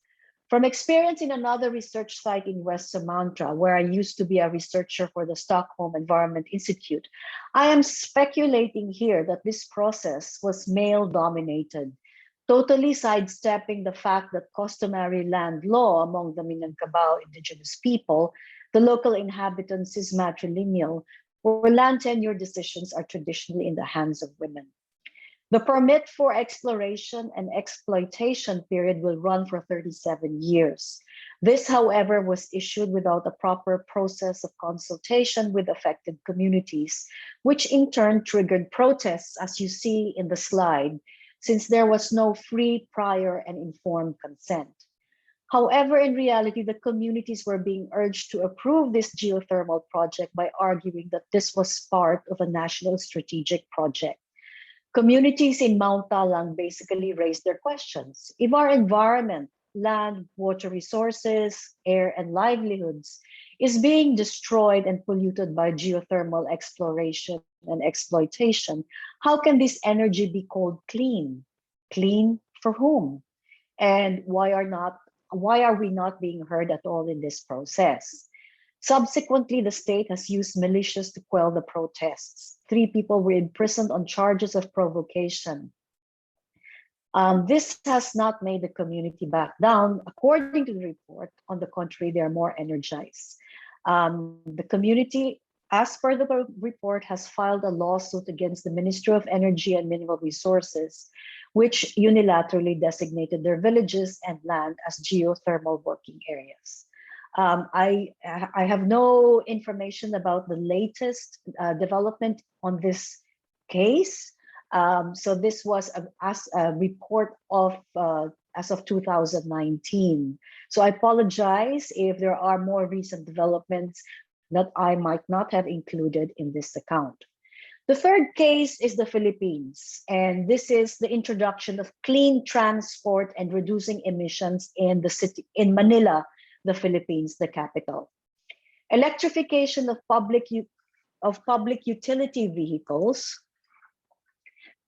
From experience in another research site in West Sumatra, where I used to be a researcher for the Stockholm Environment Institute, I am speculating here that this process was male-dominated, totally sidestepping the fact that customary land law among the Minangkabau indigenous people, the local inhabitants, is matrilineal, where land tenure decisions are traditionally in the hands of women. The permit for exploration and exploitation period will run for 37 years. This, however, was issued without a proper process of consultation with affected communities, which in turn triggered protests, as you see in the slide, since there was no free, prior, and informed consent. However, in reality, the communities were being urged to approve this geothermal project by arguing that this was part of a national strategic project. Communities in Mount Talang basically raised their questions. If our environment, land, water resources, air, and livelihoods is being destroyed and polluted by geothermal exploration and exploitation, how can this energy be called clean? Clean for whom? And why are we not being heard at all in this process? Subsequently, the state has used militias to quell the protests. 3 people were imprisoned on charges of provocation. This has not made the community back down. According to the report, on the contrary, they are more energized. The community, as per the report, has filed a lawsuit against the Ministry of Energy and Mineral Resources, which unilaterally designated their villages and land as geothermal working areas. I have no information about the latest development on this case. So this was a report of as of 2019. So I apologize if there are more recent developments that I might not have included in this account. The third case is the Philippines, and this is the introduction of clean transport and reducing emissions in the city, in Manila, the Philippines, the capital. Electrification of public utility vehicles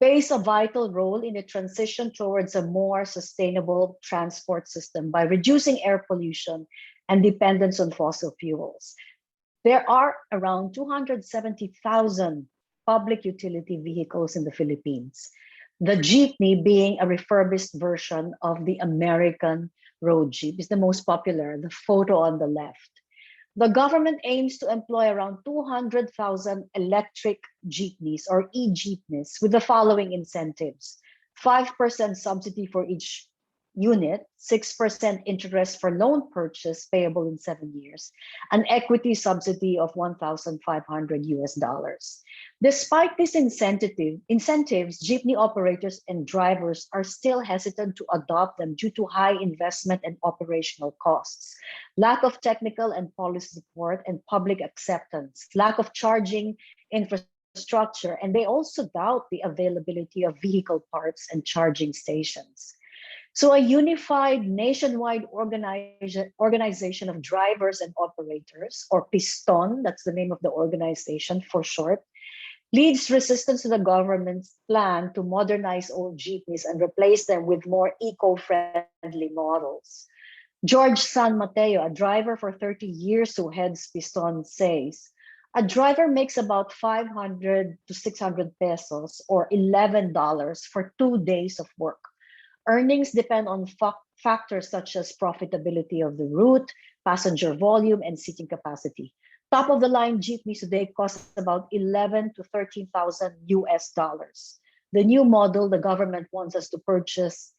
plays a vital role in the transition towards a more sustainable transport system by reducing air pollution and dependence on fossil fuels. There are around 270,000 public utility vehicles in the Philippines, the jeepney being a refurbished version of the American road jeep is the most popular, the photo on the left. The government aims to employ around 200,000 electric jeepneys or e-jeepneys with the following incentives: 5% subsidy for each unit, 6% interest for loan purchase payable in 7 years, an equity subsidy of $1,500. Despite these incentives, jeepney operators and drivers are still hesitant to adopt them due to high investment and operational costs, lack of technical and policy support and public acceptance, lack of charging infrastructure, and they also doubt the availability of vehicle parts and charging stations. So a unified nationwide organization of drivers and operators, or PISTON, that's the name of the organization for short, leads resistance to the government's plan to modernize old jeepneys and replace them with more eco-friendly models. George San Mateo, a driver for 30 years who heads Piston, says, a driver makes about 500 to 600 pesos or $11 for 2 days of work. Earnings depend on factors such as profitability of the route, passenger volume, and seating capacity. Top of the line jeepneys today cost about 11 to 13,000 US dollars. The new model the government wants us to purchase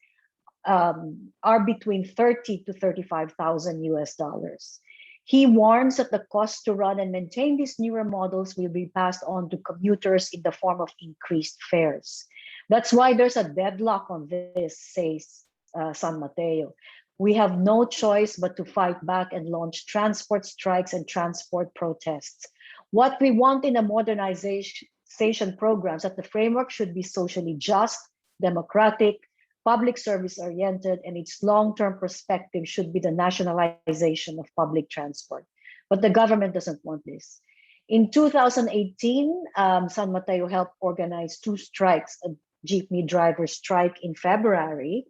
are between 30 to 35,000 US dollars. He warns that the cost to run and maintain these newer models will be passed on to commuters in the form of increased fares. That's why there's a deadlock on this, says San Mateo. We have no choice but to fight back and launch transport strikes and transport protests. What we want in a modernization program is that the framework should be socially just, democratic, public service oriented, and its long-term perspective should be the nationalization of public transport. But the government doesn't want this. In 2018, San Mateo helped organize 2 strikes, a jeepney driver strike in February.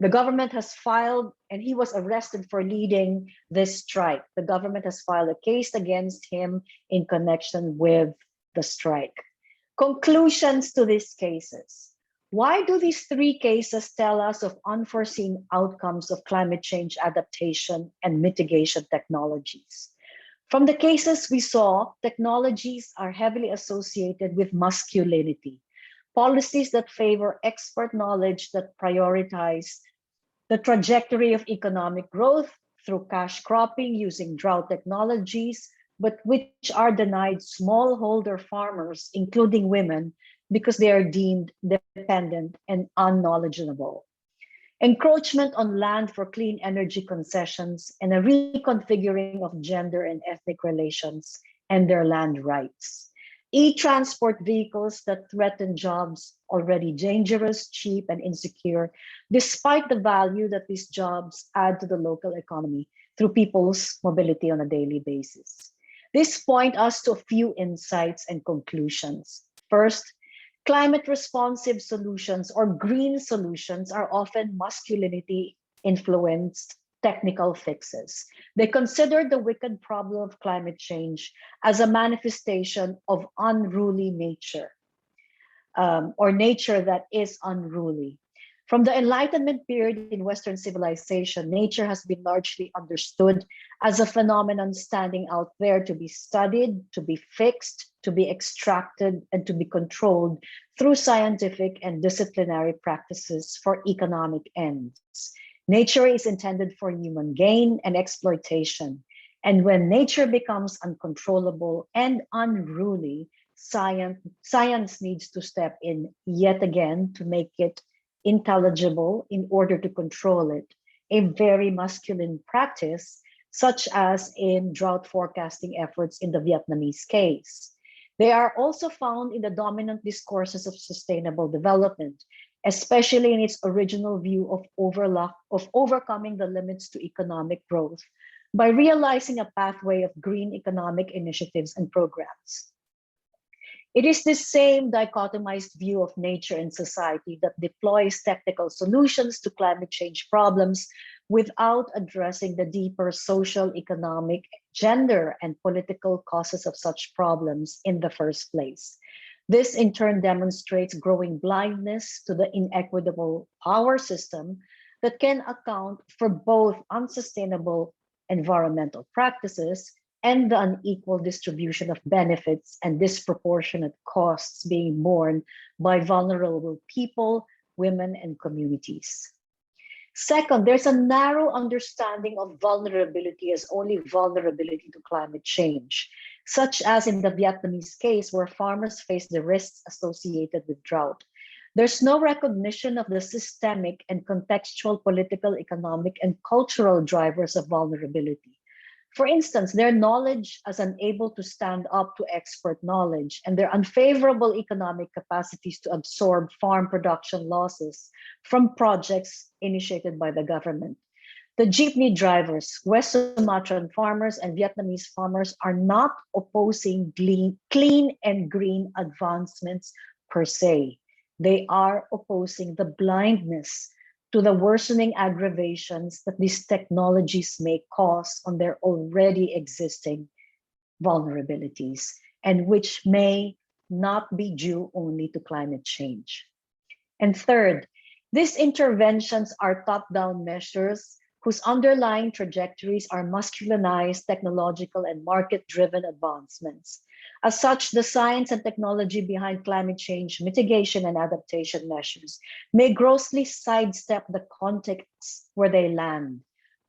The government has filed, and he was arrested for leading this strike. The government has filed a case against him in connection with the strike. Conclusions to these cases. Why do these 3 cases tell us of unforeseen outcomes of climate change adaptation and mitigation technologies? From the cases we saw, technologies are heavily associated with masculinity. Policies that favor expert knowledge that prioritize the trajectory of economic growth through cash cropping using drought technologies, but which are denied smallholder farmers, including women, because they are deemed dependent and unknowledgeable. Encroachment on land for clean energy concessions and a reconfiguring of gender and ethnic relations and their land rights. E-transport vehicles that threaten jobs already dangerous, cheap, and insecure, despite the value that these jobs add to the local economy through people's mobility on a daily basis. This point us to a few insights and conclusions. First, climate responsive solutions or green solutions are often masculinity influenced technical fixes. They consider the wicked problem of climate change as a manifestation of unruly nature, or nature that is unruly. From the Enlightenment period in Western civilization, nature has been largely understood as a phenomenon standing out there to be studied, to be fixed, to be extracted, and to be controlled through scientific and disciplinary practices for economic ends. Nature is intended for human gain and exploitation. And when nature becomes uncontrollable and unruly, science needs to step in yet again to make it intelligible in order to control it, a very masculine practice, such as in drought forecasting efforts in the Vietnamese case. They are also found in the dominant discourses of sustainable development, especially in its original view of overcoming the limits to economic growth by realizing a pathway of green economic initiatives and programs. It is this same dichotomized view of nature and society that deploys technical solutions to climate change problems without addressing the deeper social, economic, gender, and political causes of such problems in the first place. This in turn demonstrates growing blindness to the inequitable power system that can account for both unsustainable environmental practices and the unequal distribution of benefits and disproportionate costs being borne by vulnerable people, women, and communities. Second, there's a narrow understanding of vulnerability as only vulnerability to climate change, such as in the Vietnamese case where farmers face the risks associated with drought. There's no recognition of the systemic and contextual political, economic, and cultural drivers of vulnerability. For instance, their knowledge as unable to stand up to expert knowledge and their unfavorable economic capacities to absorb farm production losses from projects initiated by the government. The jeepney drivers, West Sumatran farmers, and Vietnamese farmers are not opposing clean and green advancements per se. They are opposing the blindness to the worsening aggravations that these technologies may cause on their already existing vulnerabilities, and which may not be due only to climate change. And third, these interventions are top-down measures whose underlying trajectories are masculinized technological and market-driven advancements. As such, the science and technology behind climate change mitigation and adaptation measures may grossly sidestep the context where they land,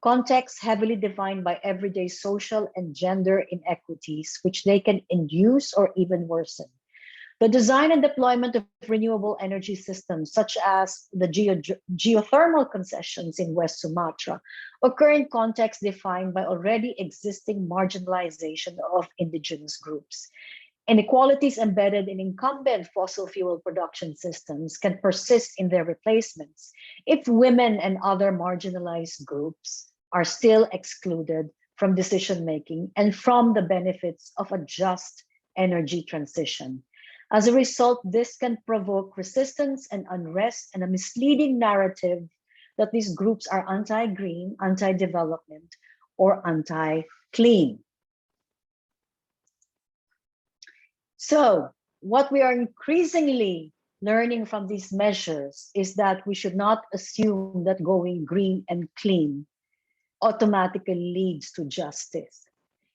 contexts heavily defined by everyday social and gender inequities, which they can induce or even worsen. The design and deployment of renewable energy systems, such as the geothermal concessions in West Sumatra, occur in contexts defined by already existing marginalization of indigenous groups. Inequalities embedded in incumbent fossil fuel production systems can persist in their replacements if women and other marginalized groups are still excluded from decision-making and from the benefits of a just energy transition. As a result, this can provoke resistance and unrest and a misleading narrative that these groups are anti-green, anti-development, or anti-clean. So what we are increasingly learning from these measures is that we should not assume that going green and clean automatically leads to justice.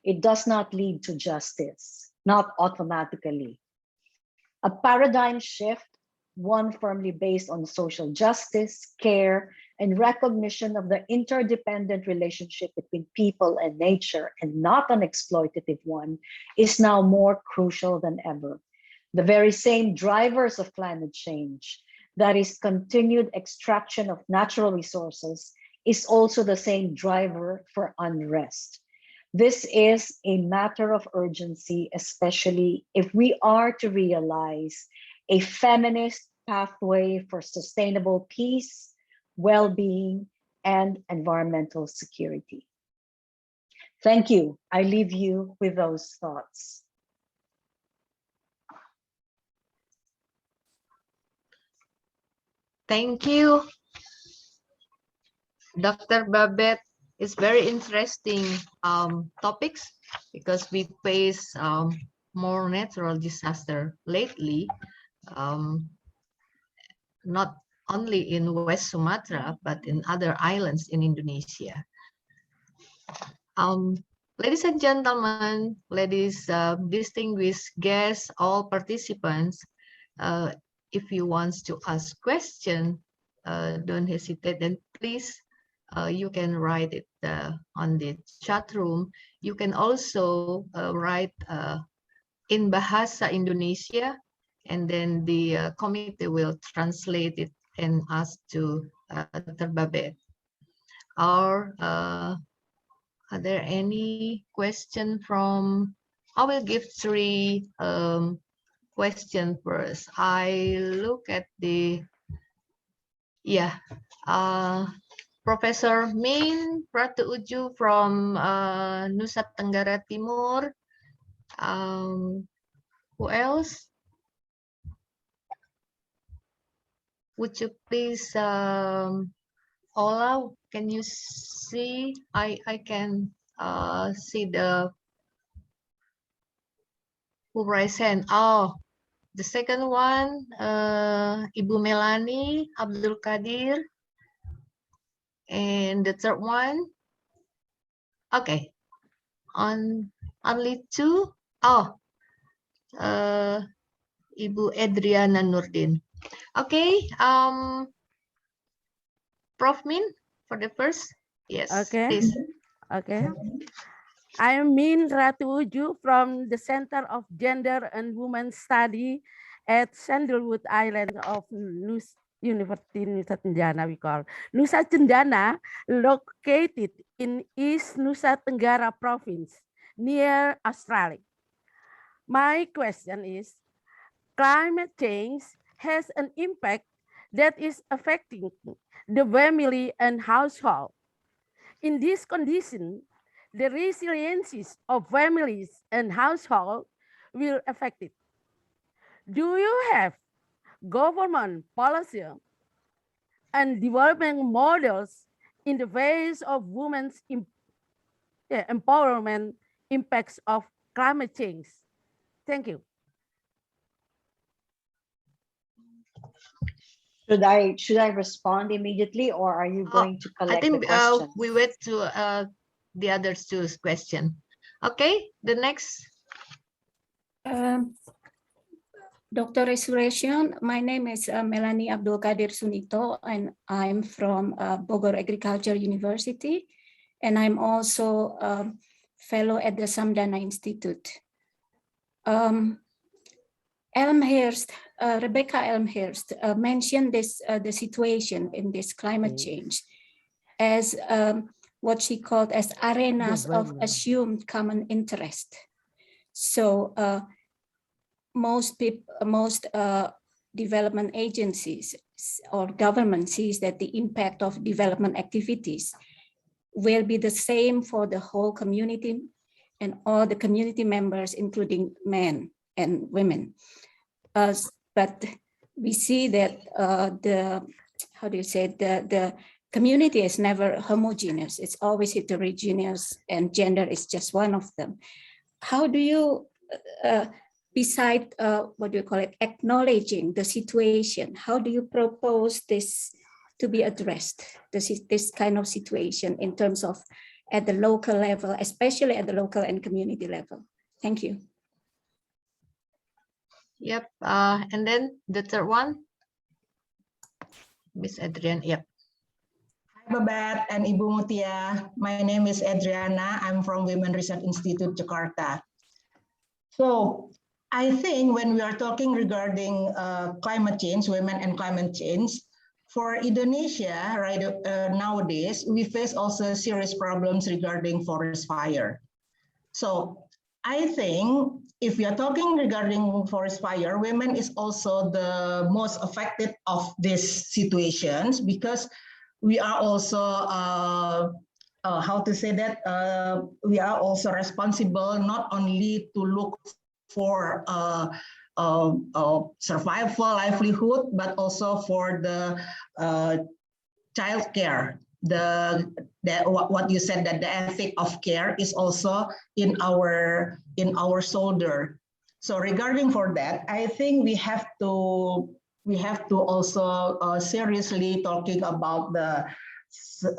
It does not lead to justice, not automatically. A paradigm shift, one firmly based on social justice, care, and recognition of the interdependent relationship between people and nature, and not an exploitative one, is now more crucial than ever. The very same drivers of climate change, that is continued extraction of natural resources, is also the same driver for unrest. This is a matter of urgency, especially if we are to realize a feminist pathway for sustainable peace, well-being, and environmental security. Thank you. I leave you with those thoughts. Thank you, Dr. Babette. It's very interesting topics because we face more natural disaster lately, not only in West Sumatra, but in other islands in Indonesia. Ladies and gentlemen, ladies, distinguished guests, all participants, if you want to ask question, don't hesitate, and please, you can write it on the chat room. You can also write in Bahasa Indonesia, and then the committee will translate it and ask to Dr. Babette. Or are there any question from, I will give three question first. I look at the, yeah, Professor Min Pratuuju from Nusa Tenggara Timur. Who else? Would you please, Ola, can you see? I can see the who raised hand. Oh, the second one, Ibu Melanie Abdul Qadir. And the third one, okay, only two. Oh, Ibu Adriana Nurdin. Okay, Prof Min for the first. Yes, okay. Please. Okay. I'm Min Ratuuju from the Center of Gender and Women Study at Sandalwood Island of University Nusa Tenggara, we call. Nusa Cendana, located in East Nusa Tenggara Province, near Australia. My question is, climate change has an impact that is affecting the family and household. In this condition, the resiliencies of families and household will affect it. Do you have government policy and developing models in the face of women's empowerment impacts of climate change. Thank you. Should I respond immediately, or are you going to collect I think the questions? we wait to the others choose question. Okay, the next. Dr. Restoration, my name is Melanie Abdul Qadir Sunito, and I'm from Bogor Agriculture University, and I'm also a fellow at the Samdana Institute. Rebecca Elmhirst mentioned this the situation in this climate change as what she called as arenas of assumed common interest. So most development agencies or government sees that the impact of development activities will be the same for the whole community and all the community members, including men and women. But we see that the community is never homogeneous. It's always heterogeneous, and gender is just one of them. How do you, beside acknowledging the situation, how do you propose this to be addressed, this kind of situation in terms of at the local level, especially at the local and community level? Thank you. Yep, and then the third one, Miss Adrian. Yep. Hi, Babette and Ibu Mutia. My name is Adriana. I'm from Women Research Institute, Jakarta. So I think when we are talking regarding climate change, women and climate change, for Indonesia, right nowadays, we face also serious problems regarding forest fire. So I think if we are talking regarding forest fire, women is also the most affected of these situations, because we are also, we are also responsible not only to look for survival, livelihood, but also for the child care. What you said, that the ethic of care is also in our shoulder. So regarding for that, I think we have to also seriously talking about the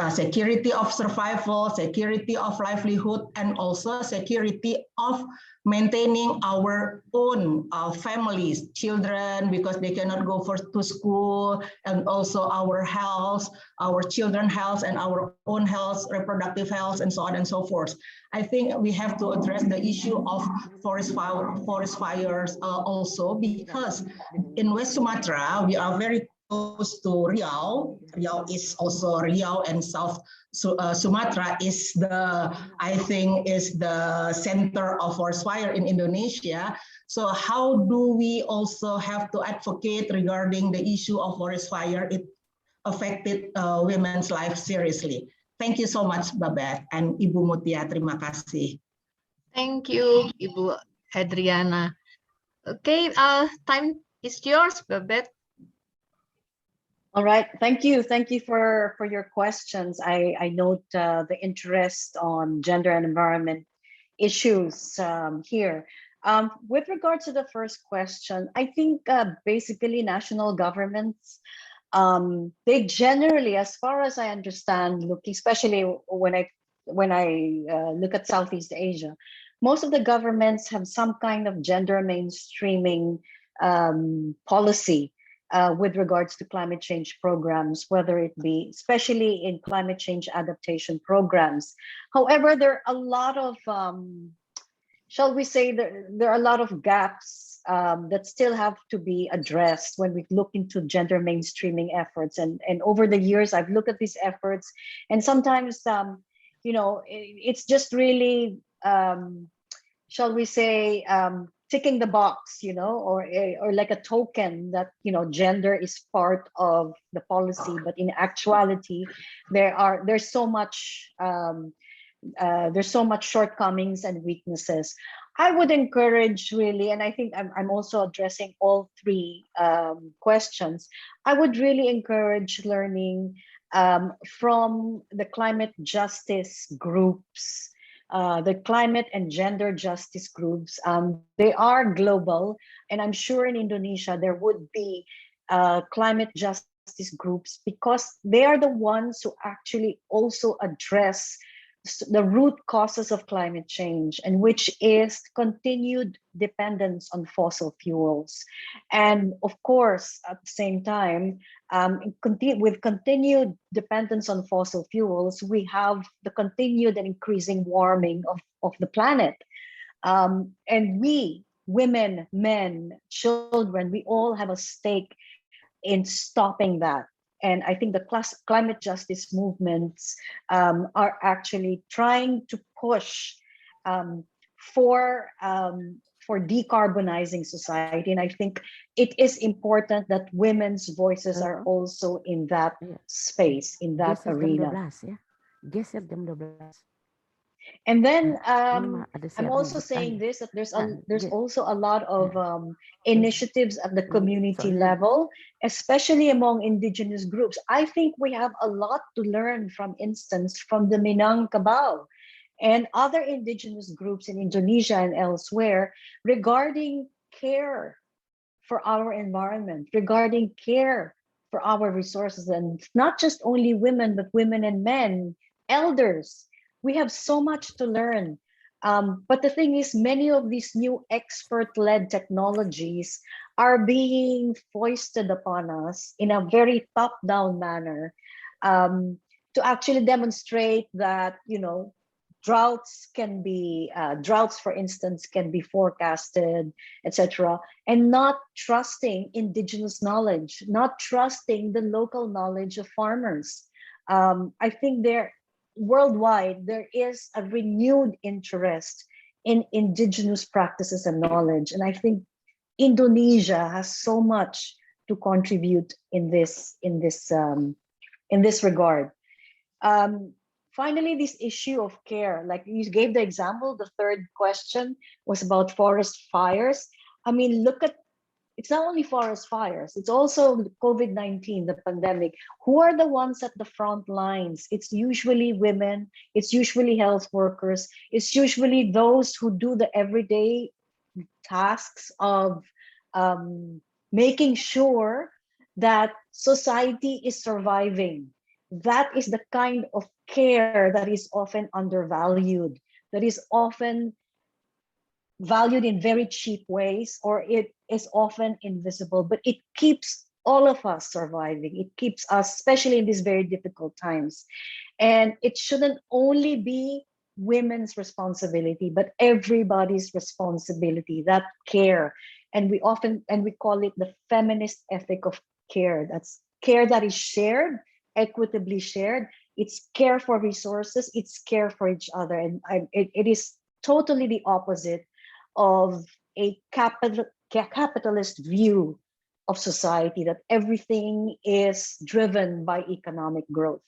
security of survival, security of livelihood, and also security of maintaining our own families, children, because they cannot go to school, and also our health, our children's health, and our own health, reproductive health, and so on and so forth. I think we have to address the issue of forest fires also, because in West Sumatra, we are very close to Riau. Riau is also Riau, and South Sumatra is I think is the center of forest fire in Indonesia. So how do we also have to advocate regarding the issue of forest fire? It affected women's life seriously. Thank you so much, Babette and Ibu Mutia. Terima kasih. Thank you, Ibu Adriana. Okay, time is yours, Babette. All right, thank you for your questions. I note the interest on gender and environment issues here. With regard to the first question, I think basically national governments, they generally, as far as I understand, especially when I look at Southeast Asia, most of the governments have some kind of gender mainstreaming policy with regards to climate change programs, whether it be especially in climate change adaptation programs. However, there are a lot of, shall we say, there are a lot of gaps that still have to be addressed when we look into gender mainstreaming efforts. And over the years, I've looked at these efforts, and sometimes, it's just really, shall we say, ticking the box, or like a token that, gender is part of the policy, but in actuality, there's so much there's so much shortcomings and weaknesses. I would encourage really, and I think I'm also addressing all three questions. I would really encourage learning from the climate justice groups, the climate and gender justice groups. They are global, and I'm sure in Indonesia there would be climate justice groups, because they are the ones who actually also address the root causes of climate change, and which is continued dependence on fossil fuels. And of course, at the same time, with continued dependence on fossil fuels, we have the continued and increasing warming of the planet. And we, women, men, children, we all have a stake in stopping that. And I think the climate justice movements are actually trying to push for decarbonizing society. And I think it is important that women's voices are also in that space, in that arena. Geser jam 12. And then Ada I'm also siaran saying bertanya. this, that there's also a lot of initiatives at the community Soalnya- level, especially among indigenous groups. I think we have a lot to learn from instance from the Minangkabau and other indigenous groups in Indonesia and elsewhere regarding care for our environment, regarding care for our resources, and not just only women, but women and men, elders. We have so much to learn. But the thing is, many of these new expert-led technologies are being foisted upon us in a very top-down manner to actually demonstrate that, droughts, for instance, can be forecasted, etc., and not trusting indigenous knowledge, not trusting the local knowledge of farmers. I think worldwide, there is a renewed interest in indigenous practices and knowledge. And I think Indonesia has so much to contribute in this regard. Finally, this issue of care, like you gave the example, the third question was about forest fires. I mean, it's not only forest fires, it's also COVID-19, the pandemic. Who are the ones at the front lines? It's usually women, it's usually health workers, it's usually those who do the everyday tasks of making sure that society is surviving. That is the kind of care that is often undervalued, that is often valued in very cheap ways, or it is often invisible, but it keeps all of us surviving. It keeps us, especially in these very difficult times. And it shouldn't only be women's responsibility, but everybody's responsibility, that care. And we call it the feminist ethic of care. That's care that is shared, equitably shared. It's care for resources, it's care for each other. And it is totally the opposite of a capitalist view of society, that everything is driven by economic growth.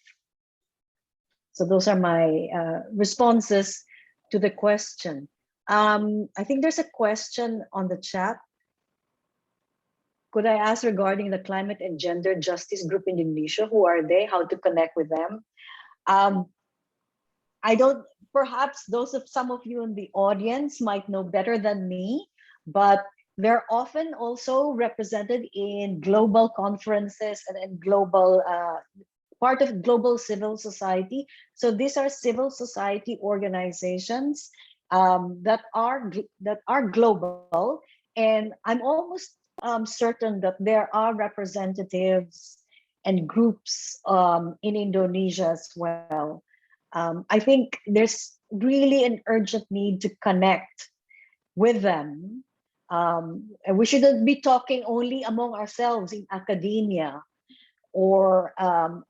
So those are my responses to the question. I think there's a question on the chat. Could I ask regarding the climate and gender justice group in Indonesia? Who are they? How to connect with them? Perhaps some of you in the audience might know better than me, but they're often also represented in global conferences and global part of global civil society. So these are civil society organizations that are global, and I'm almost certain that there are representatives and groups in Indonesia as well. I think there's really an urgent need to connect with them. And we shouldn't be talking only among ourselves in academia or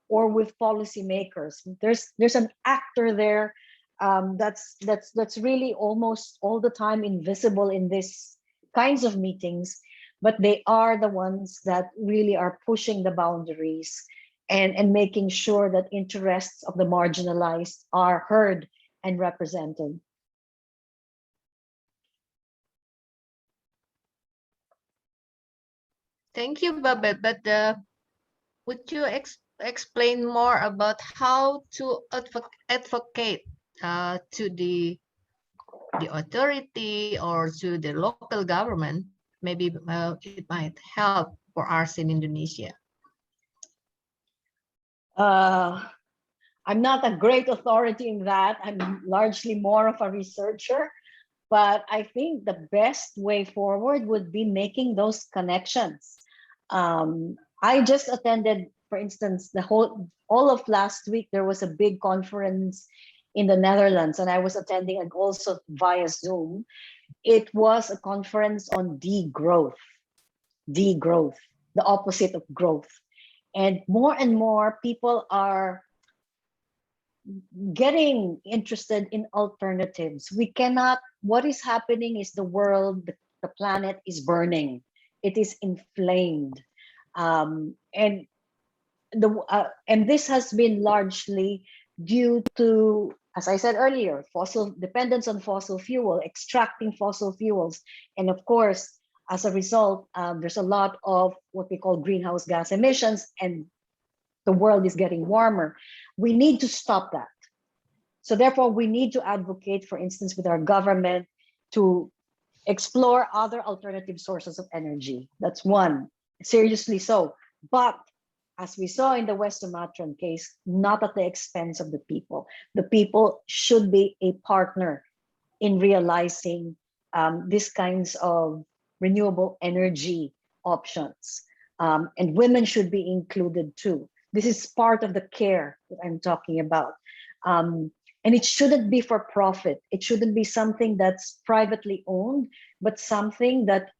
with policymakers. There's an actor there that's really almost all the time invisible in these kinds of meetings, but they are the ones that really are pushing the boundaries and making sure that interests of the marginalized are heard and represented. Thank you, Babette. But would you explain more about how to advocate to the authority or to the local government? Maybe it might help for us in Indonesia. I'm not a great authority in that. I'm largely more of a researcher, but I think the best way forward would be making those connections. I just attended, for instance, all of last week, there was a big conference in the Netherlands, and I was attending and also via Zoom. It was a conference on degrowth, the opposite of growth. And more people are getting interested in alternatives. What is happening is the world, the planet is burning. It is inflamed. And this has been largely due to, as I said earlier, dependence on fossil fuel, extracting fossil fuels. And of course, as a result, there's a lot of what we call greenhouse gas emissions, and the world is getting warmer. We need to stop that. So therefore, we need to advocate, for instance, with our government to explore other alternative sources of energy. That's one, seriously so. But as we saw in the West Sumatran case, not at the expense of the people. The people should be a partner in realizing these kinds of renewable energy options. And women should be included too. This is part of the care that I'm talking about. And it shouldn't be for profit. It shouldn't be something that's privately owned, but something that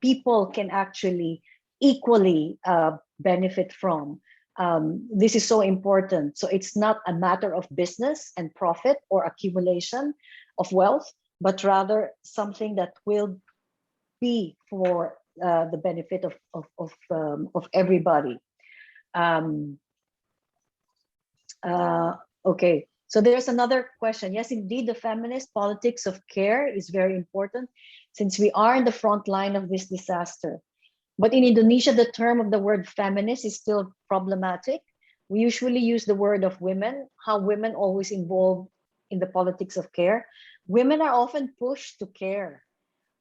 people can actually equally benefit from. This is so important. So it's not a matter of business and profit or accumulation of wealth, but rather something that will be for the benefit of everybody. Okay, so there's another question. Yes, indeed, the feminist politics of care is very important since we are in the front line of this disaster. But in Indonesia, the term of the word feminist is still problematic. We usually use the word of women, how women always involved in the politics of care. Women are often pushed to care.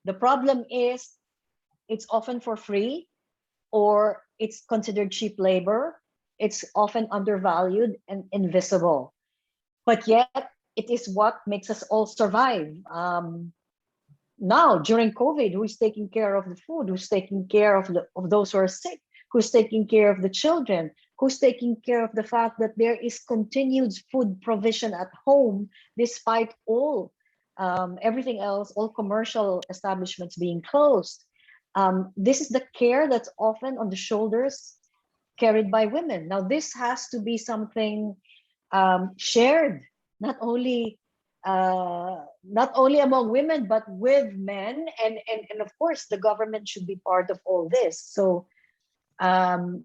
The problem is it's often for free, or it's considered cheap labor. It's often undervalued and invisible. But yet, it is what makes us all survive. Now, during COVID, who's taking care of the food? Who's taking care of those who are sick? Who's taking care of the children? Who's taking care of the fact that there is continued food provision at home, despite all everything else, all commercial establishments being closed? This is the care that's often on the shoulders carried by women. Now, this has to be something shared, not only among women, but with men, and of course, the government should be part of all this. So, the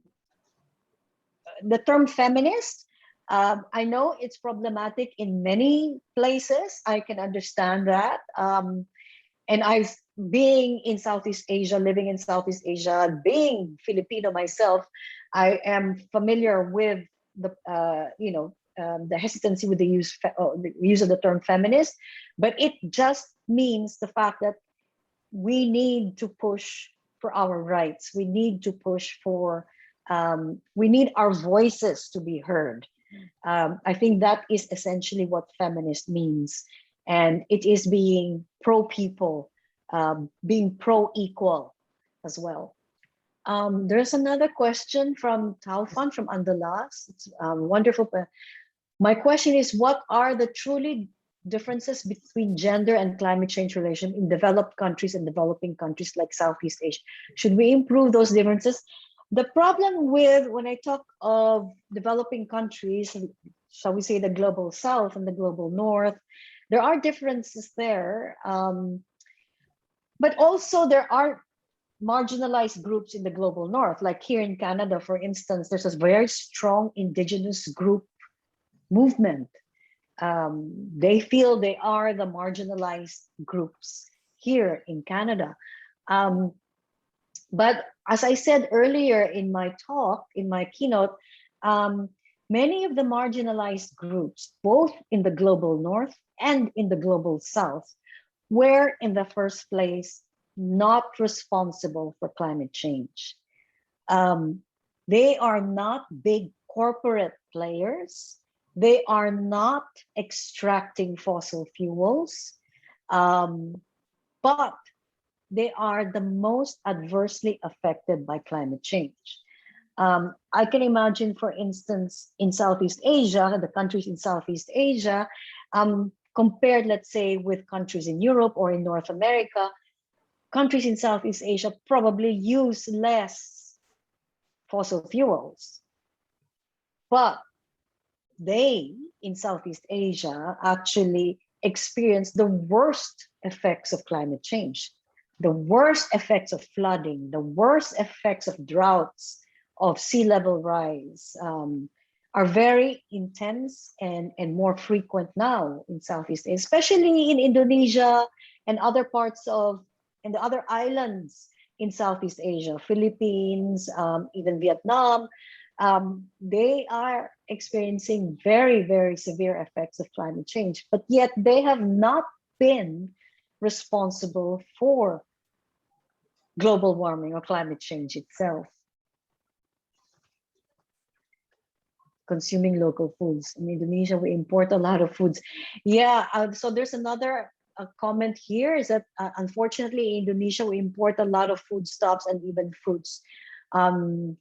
term feminist, I know it's problematic in many places. I can understand that, and being in Southeast Asia, living in Southeast Asia, being Filipino myself, I am familiar with the hesitancy with the use of the term feminist, but it just means the fact that we need to push for our rights. We need to push for, we need our voices to be heard. I think that is essentially what feminist means. And it is being pro-people, being pro-equal as well. There's another question from Taufan from Andalas. It's wonderful. My question is, what are the truly differences between gender and climate change relation in developed countries and developing countries like Southeast Asia? Should we improve those differences? The problem with, when I talk of developing countries, shall we say the global South and the global North, there are differences there. But also there are marginalized groups in the global North, like here in Canada, for instance, there's a very strong indigenous group movement. They feel they are the marginalized groups here in Canada. But as I said earlier in my talk, in my keynote, many of the marginalized groups, both in the global north and in the global south, were in the first place not responsible for climate change. They are not big corporate players. They are not extracting fossil fuels, but they are the most adversely affected by climate change. I can imagine, for instance, in Southeast Asia, the countries in Southeast Asia, compared, let's say, with countries in Europe or in North America, countries in Southeast Asia probably use less fossil fuels. But they, in Southeast Asia, actually experience the worst effects of climate change, the worst effects of flooding, the worst effects of droughts, of sea level rise, are very intense and more frequent now in Southeast Asia, especially in Indonesia and other parts of, and the other islands in Southeast Asia, Philippines, even Vietnam. They are experiencing very, very severe effects of climate change, but yet they have not been responsible for global warming or climate change itself. Consuming local foods. In Indonesia, we import a lot of foods. Yeah, so there's another comment here is that unfortunately in Indonesia, we import a lot of foodstuffs and even fruits. You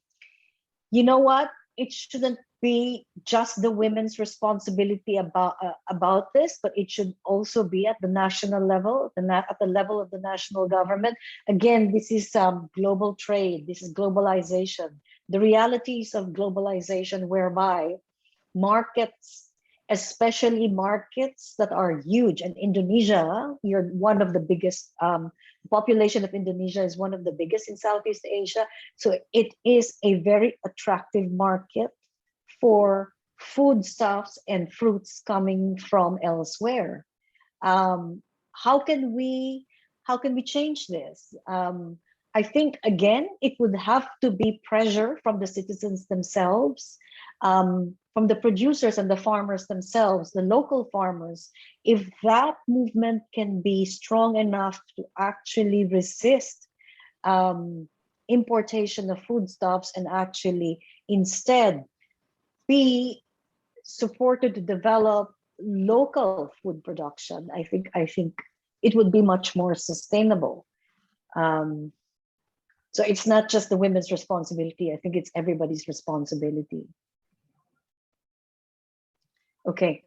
know what? It shouldn't be just the women's responsibility about this, but it should also be at the national level, at the level of the national government. Again, this is global trade. This is globalization. The realities of globalization, whereby markets, especially markets that are huge, and Indonesia, you're one of the biggest, population of Indonesia is one of the biggest in Southeast Asia. So it is a very attractive market for foodstuffs and fruits coming from elsewhere. How can we change this? I think, again, it would have to be pressure from the citizens themselves, from the producers and the farmers themselves, the local farmers. If that movement can be strong enough to actually resist importation of foodstuffs and actually instead be supported to develop local food production, I think it would be much more sustainable. So it's not just the women's responsibility. I think it's everybody's responsibility. Okay.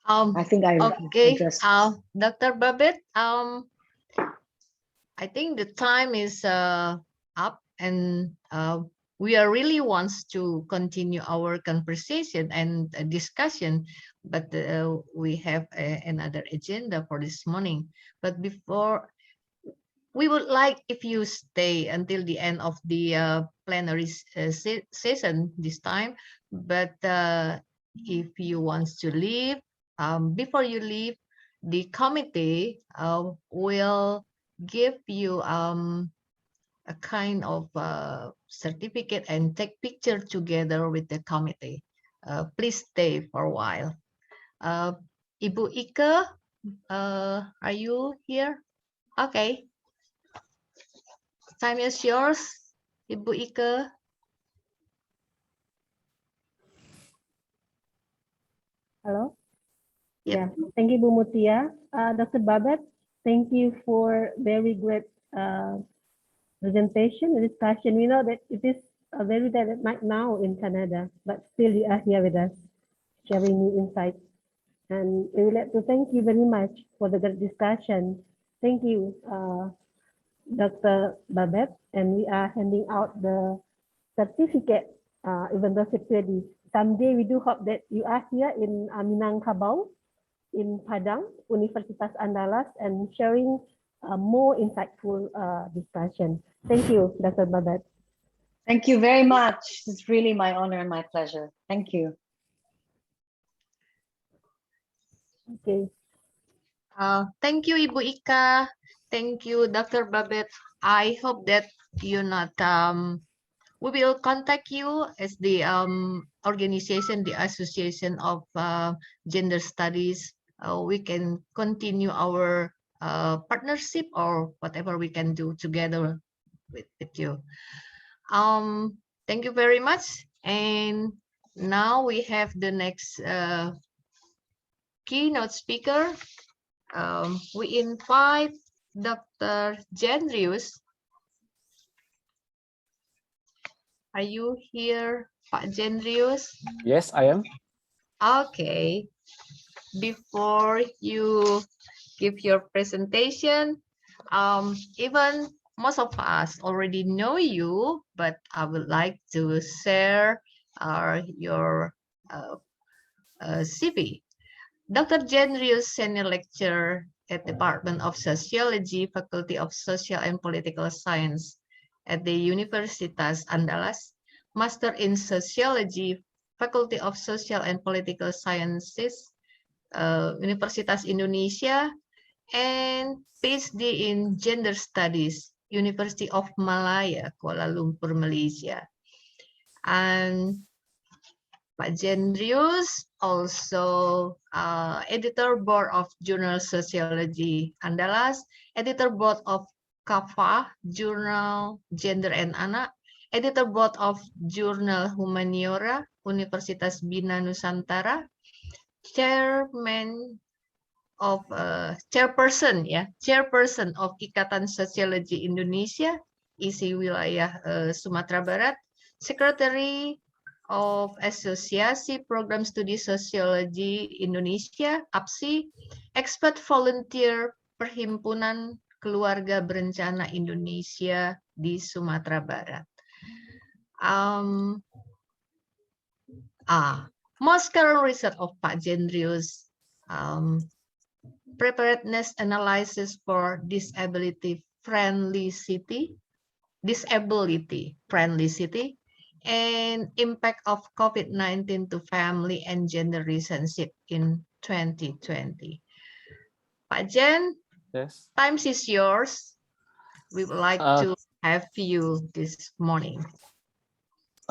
I think I addressed. Dr. Babette, I think the time is up, and we are really wants to continue our conversation and discussion, but we have another agenda for this morning. But before, we would like if you stay until the end of the plenary session this time. But if you want to leave, before you leave, the committee will give you a kind of certificate and take picture together with the committee. Please stay for a while. Ibu Ike, are you here? Okay. Time is yours, Ibu Ike. Hello. Yep. Yeah, thank you, Bu Mutia. Dr. Babette, thank you for very great presentation and discussion. We know that it is a very late at night now in Canada, but still you are here with us, sharing new insights. And we would like to thank you very much for the great discussion. Thank you, Dr. Babette. And we are handing out the certificate, even though it's ready. Someday we do hope that you are here in Minangkabau, in Padang, Universitas Andalas, and sharing more insightful discussion. Thank you, Dr. Babette. Thank you very much. It's really my honor and my pleasure. Thank you. Okay. Thank you, Ibu Ika. Thank you, Dr. Babette. I hope that you not we will contact you as the organization, the Association of Gender Studies. We can continue our partnership or whatever we can do together with you. Thank you very much. And now we have the next keynote speaker. We invite Dr. Jendrius. Are you here, Pak Jendrius? Yes, I am. Okay. Before you give your presentation, even most of us already know you, but I would like to share your CV. Dr. Jendrius, Senior Lecturer at Department of Sociology, Faculty of Social and Political Science at the Universitas Andalas, Master in Sociology, Faculty of Social and Political Sciences, Universitas Indonesia, and PhD in Gender Studies, University of Malaya, Kuala Lumpur, Malaysia. And Pak Jendrius also editor board of Journal Sociology Andalas, editor board of KAFA, Journal Gender and Anak, editor board of Journal Humaniora, Universitas Bina Nusantara, chairperson of Ikatan Sosiologi Indonesia, isi wilayah Sumatera Barat, secretary of Asosiasi Program Studi Sosiologi Indonesia, APSI, expert volunteer Perhimpunan Keluarga Berencana Indonesia di Sumatera Barat. Most current research of Pak Jendrius, preparedness analysis for disability friendly city, and impact of COVID-19 to family and gender relationship in 2020. Pak Jen, yes. Time is yours. We would like to have you this morning.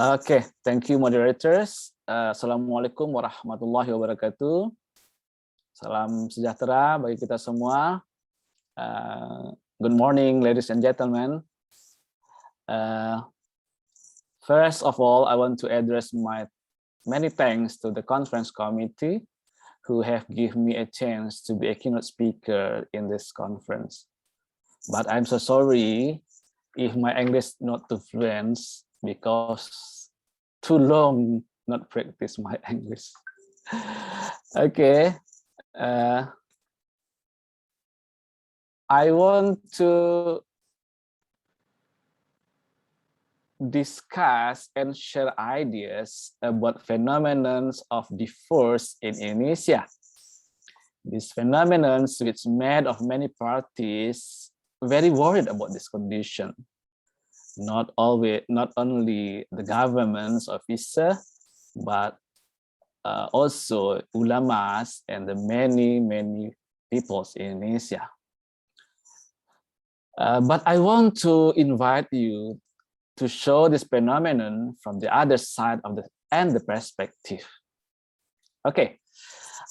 Okay, thank you moderators. Assalamualaikum warahmatullahi wabarakatuh. Salam sejahtera bagi kita semua. Good morning, ladies and gentlemen. First of all, I want to address my many thanks to the conference committee who have given me a chance to be a keynote speaker in this conference. But I'm so sorry if my English not too fluent because too long not practice my English. Okay. I want to discuss and share ideas about phenomenon of divorce in Indonesia. These phenomenon which made of many parties very worried about this condition. Not only the government's officer, but also ulamas and the many peoples in Indonesia. But I want to invite you to show this phenomenon from the other side of the perspective. Okay,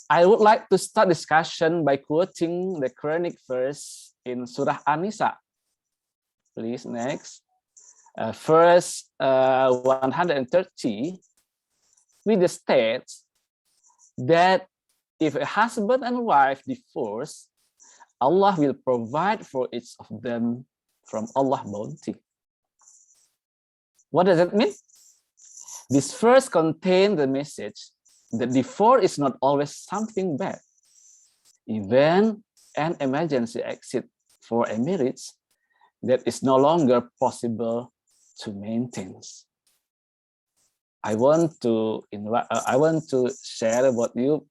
I would like to start discussion by quoting the Quranic verse in Surah An-Nisa. Please, next. Verse 130, with the states that if a husband and wife divorce, Allah will provide for each of them from Allah's bounty. What does it mean? This verse contains the message that divorce is not always something bad. Even an emergency exit for a marriage that is no longer possible to maintain. I want to share what you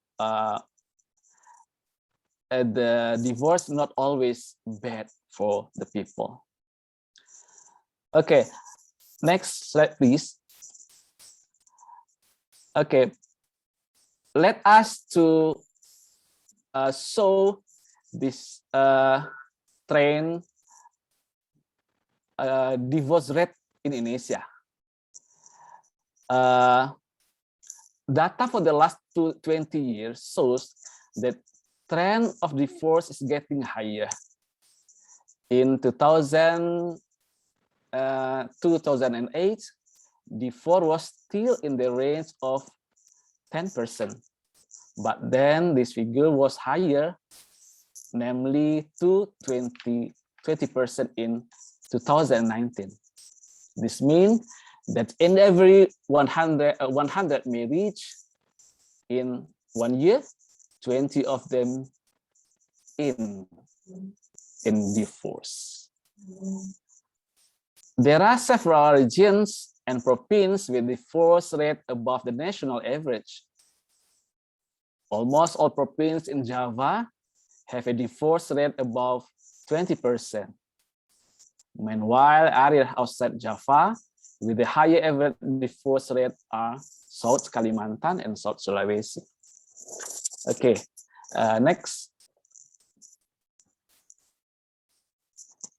the divorce not always bad for the people. Okay. Next slide, please. Okay, let us to show this trend divorce rate in Indonesia. Data for the last 20 years shows that trend of divorce is getting higher. In 2008, divorce was still in the range of 10%, but then this figure was higher, namely to 20% in 2019. This means that in every 100 marriage in 1 year, 20 of them in divorce. There are several regions and provinces with divorce rate above the national average. Almost all provinces in Java have a divorce rate above 20%. Meanwhile, areas outside Java with the higher average divorce rate are South Kalimantan and South Sulawesi. Okay, next.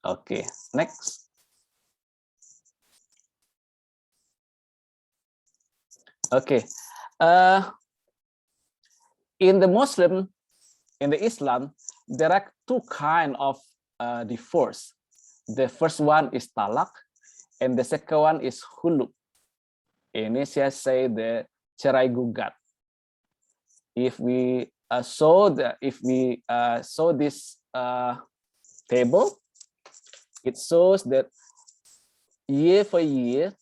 Okay, next. Okay, in the Islam, there are two kinds of divorce. The first one is talak, and the second one is hulu. In Indonesia, say the cerai gugat. If we saw this table, it shows that year for year,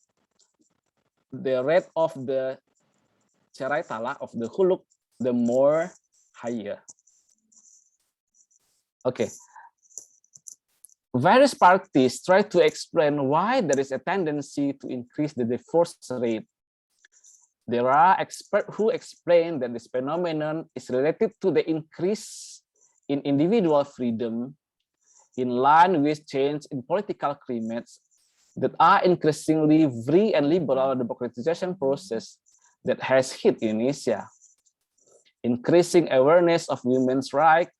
the rate of the cerai talak of the huluk, the more higher. Okay. Various parties try to explain why there is a tendency to increase the divorce rate. There are experts who explain that this phenomenon is related to the increase in individual freedom in line with change in political climates that are increasingly free and liberal democratization process that has hit Indonesia. Increasing awareness of women's rights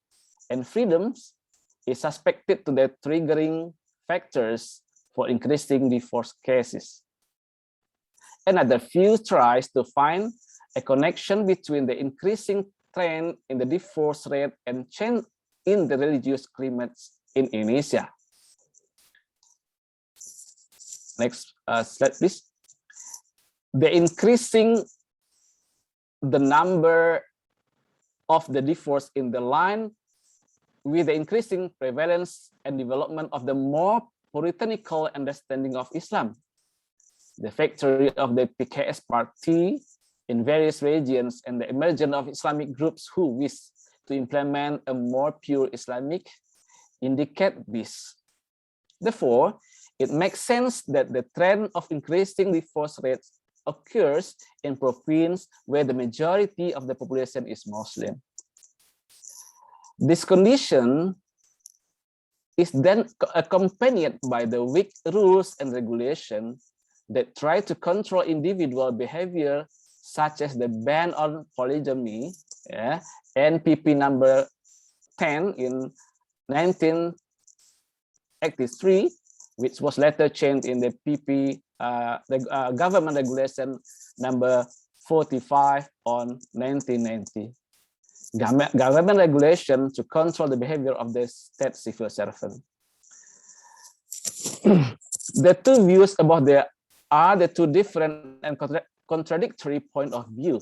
and freedoms is suspected to be triggering factors for increasing divorce cases. Another view tries to find a connection between the increasing trend in the divorce rate and change in the religious climates in Indonesia. Next slide, please. The number of the divorce in the line with the increasing prevalence and development of the more puritanical understanding of Islam. The victory of the PKS party in various regions and the emergence of Islamic groups who wish to implement a more pure Islamic indicate this. Therefore, it makes sense that the trend of increasing divorce rates occurs in provinces where the majority of the population is Muslim. This condition is then accompanied by the weak rules and regulations that try to control individual behavior, such as the ban on polygamy, NPP number 10 in 1983, which was later changed in the PP, government regulation number 45 on 1990. Government regulation to control the behavior of the state civil servant. The two views about the two different and contradictory point of view.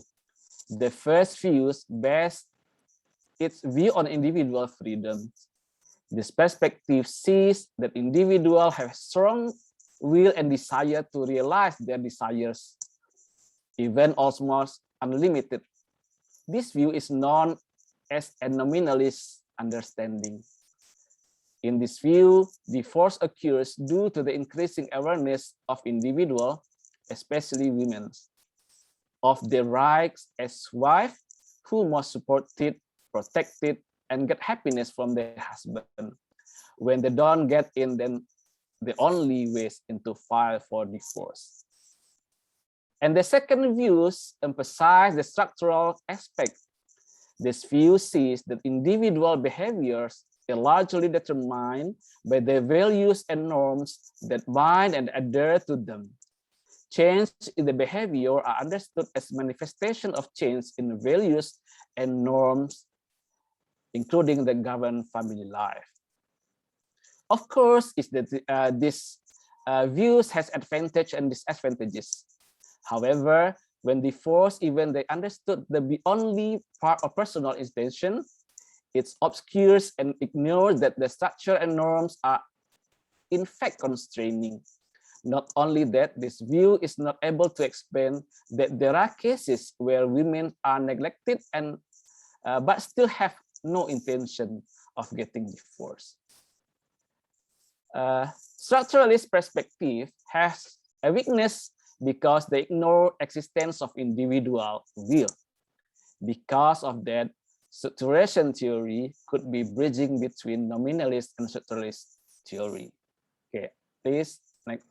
The first view based its view on individual freedom. This perspective sees that individuals have strong will and desire to realize their desires, even almost unlimited. This view is known as a nominalist understanding. In this view, divorce occurs due to the increasing awareness of individuals, especially women, of their rights as wives who must support it, protect it, and get happiness from their husband. When they don't get in, then the only way is to file for divorce. And the second views emphasize the structural aspect. This view sees that individual behaviors are largely determined by the values and norms that bind and adhere to them. Change in the behavior are understood as manifestation of change in values and norms, including the governed family life. Of course, is that this views has advantages and disadvantages. However, when divorce, even they understood the only part of personal intention, it obscures and ignores that the structure and norms are in fact constraining. Not only that, this view is not able to explain that there are cases where women are neglected and but still have no intention of getting divorced. Structuralist perspective has a weakness because they ignore existence of individual will. Because of that, structuration theory could be bridging between nominalist and structuralist theory. Okay, please next.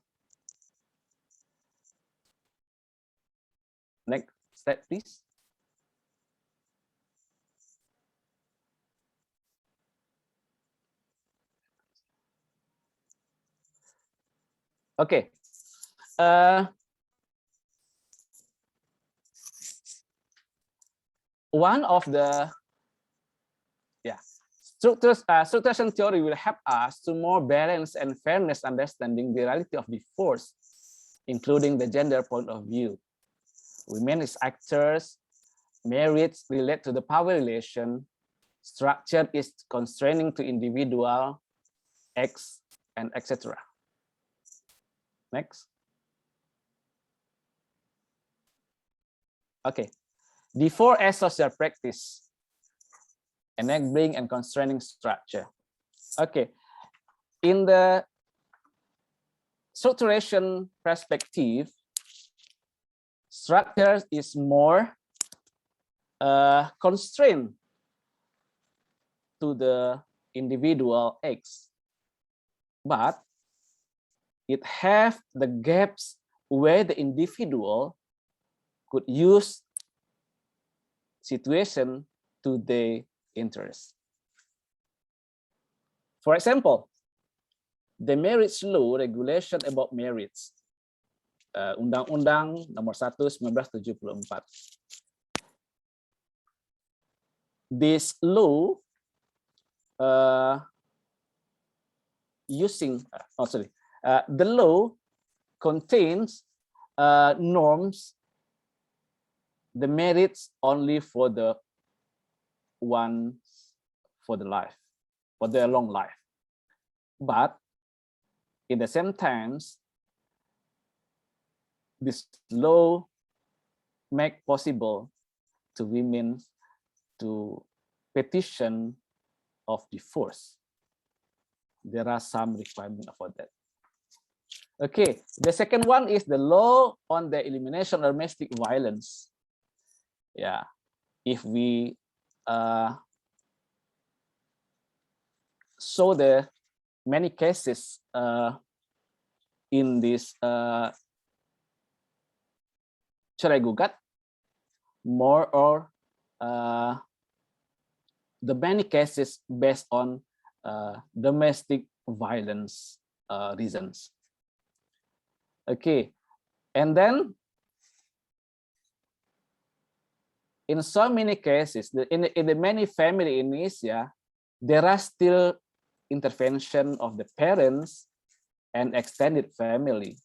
Next step, please. Okay. One of the structuration theory will help us to more balanced and fairness understanding the reality of divorce, including the gender point of view. Women as actors, marriage relate to the power relation, structure is constraining to individual, X, and etc. Next. Okay. Divorce as social practice, enabling and constraining structure. Okay. In the structuration perspective, structure is more constrained to the individual X, but it have the gaps where the individual could use situation to their interest. For example, the marriage law regulation about marriage, Undang-Undang Nomor 1 1974. This law the law contains norms, the merits only for the one for the life, for their long life. But in the same times, this law make possible to women to petition of divorce. There are some requirements for that. Okay, the second one is the law on the elimination of domestic violence. Yeah, if we saw the many cases in this cerai gugat, more or the many cases based on domestic violence reasons. Okay, and then in so many cases, in the many family in Indonesia, there are still intervention of the parents and extended family.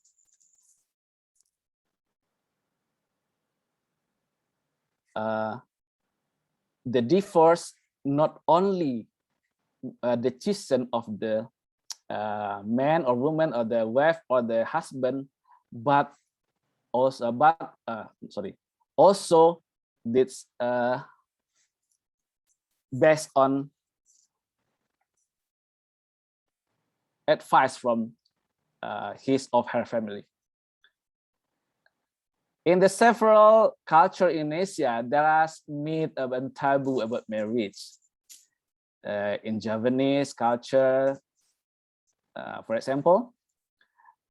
The divorce not only the decision of the man or woman or the wife or the husband, but also also this based on advice from his or her family. In the several cultures in Asia, there are myths and taboo about marriage. In Javanese culture, for example,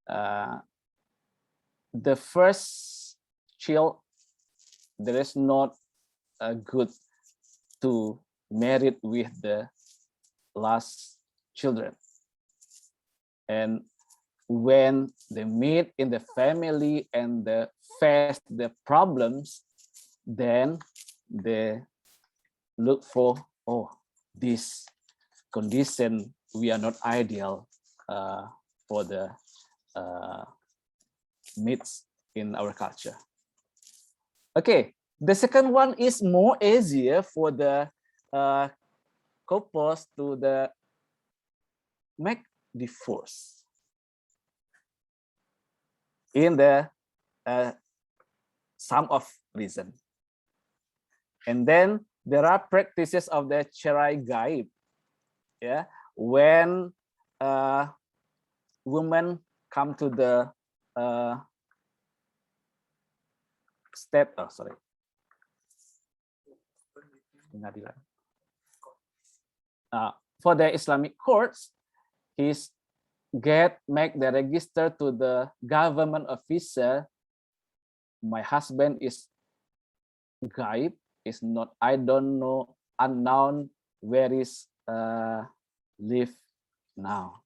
the first child, there is not a good to marry with the last children. And when they meet in the family and they face the problems, then they look for, oh, this condition, we are not ideal for the needs in our culture. Okay, the second one is more easier for the couples to make divorce in the some of reason. And then there are practices of the cerai gaib, yeah, when women come to the step, oh sorry, for the Islamic courts, he's make the register to the government officer. My husband is gaib, is not, I don't know, unknown, where is live now.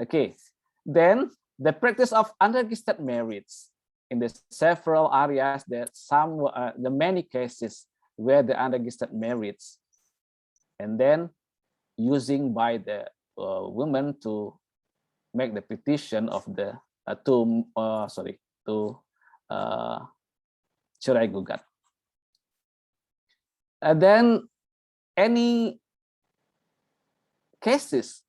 Okay, then the practice of unregistered marriage in the several areas, that some the many cases where the unregistered marriage, and then using by the women to make the petition of the to cerai gugat. And then any cases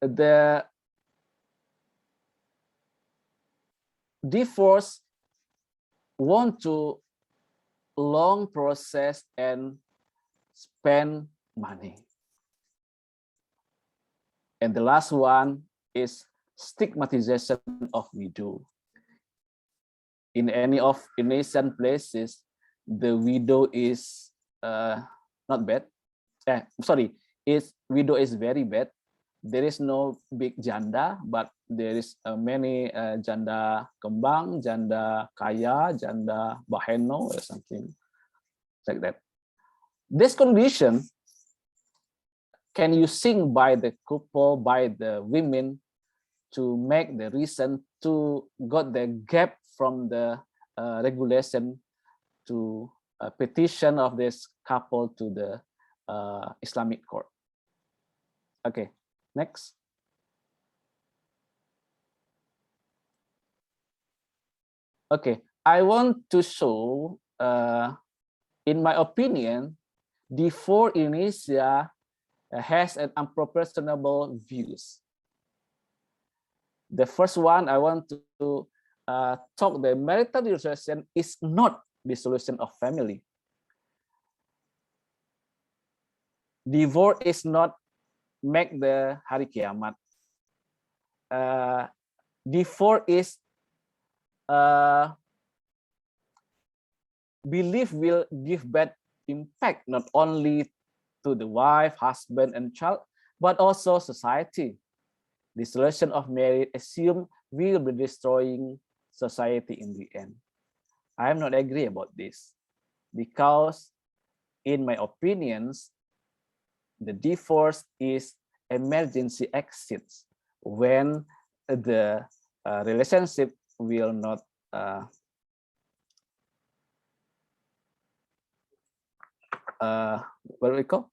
the divorce want to long process and spend money. And the last one is stigmatization of widow. In any of Indonesian places, the widow is not bad. Widow is very bad. There is no big janda, but there is many janda kembang, janda kaya, janda baheno, or something like that. This condition can you sing by the couple, by the women, to make the reason to got the gap from the regulation to a petition of this couple to the Islamic court. Okay, next. Okay, I want to show, in my opinion, divorce in Indonesia has an unproportionable views. The first one, I want to talk the marital dissolution is not dissolution of family. Divorce is not make the hari kiamat. Divorce is belief will give bad impact not only to the wife, husband, and child, but also society. Dissolution of marriage assume will be destroying society in the end. I am not agree about this because, in my opinions, the divorce is emergency exits when the relationship will not what do we call?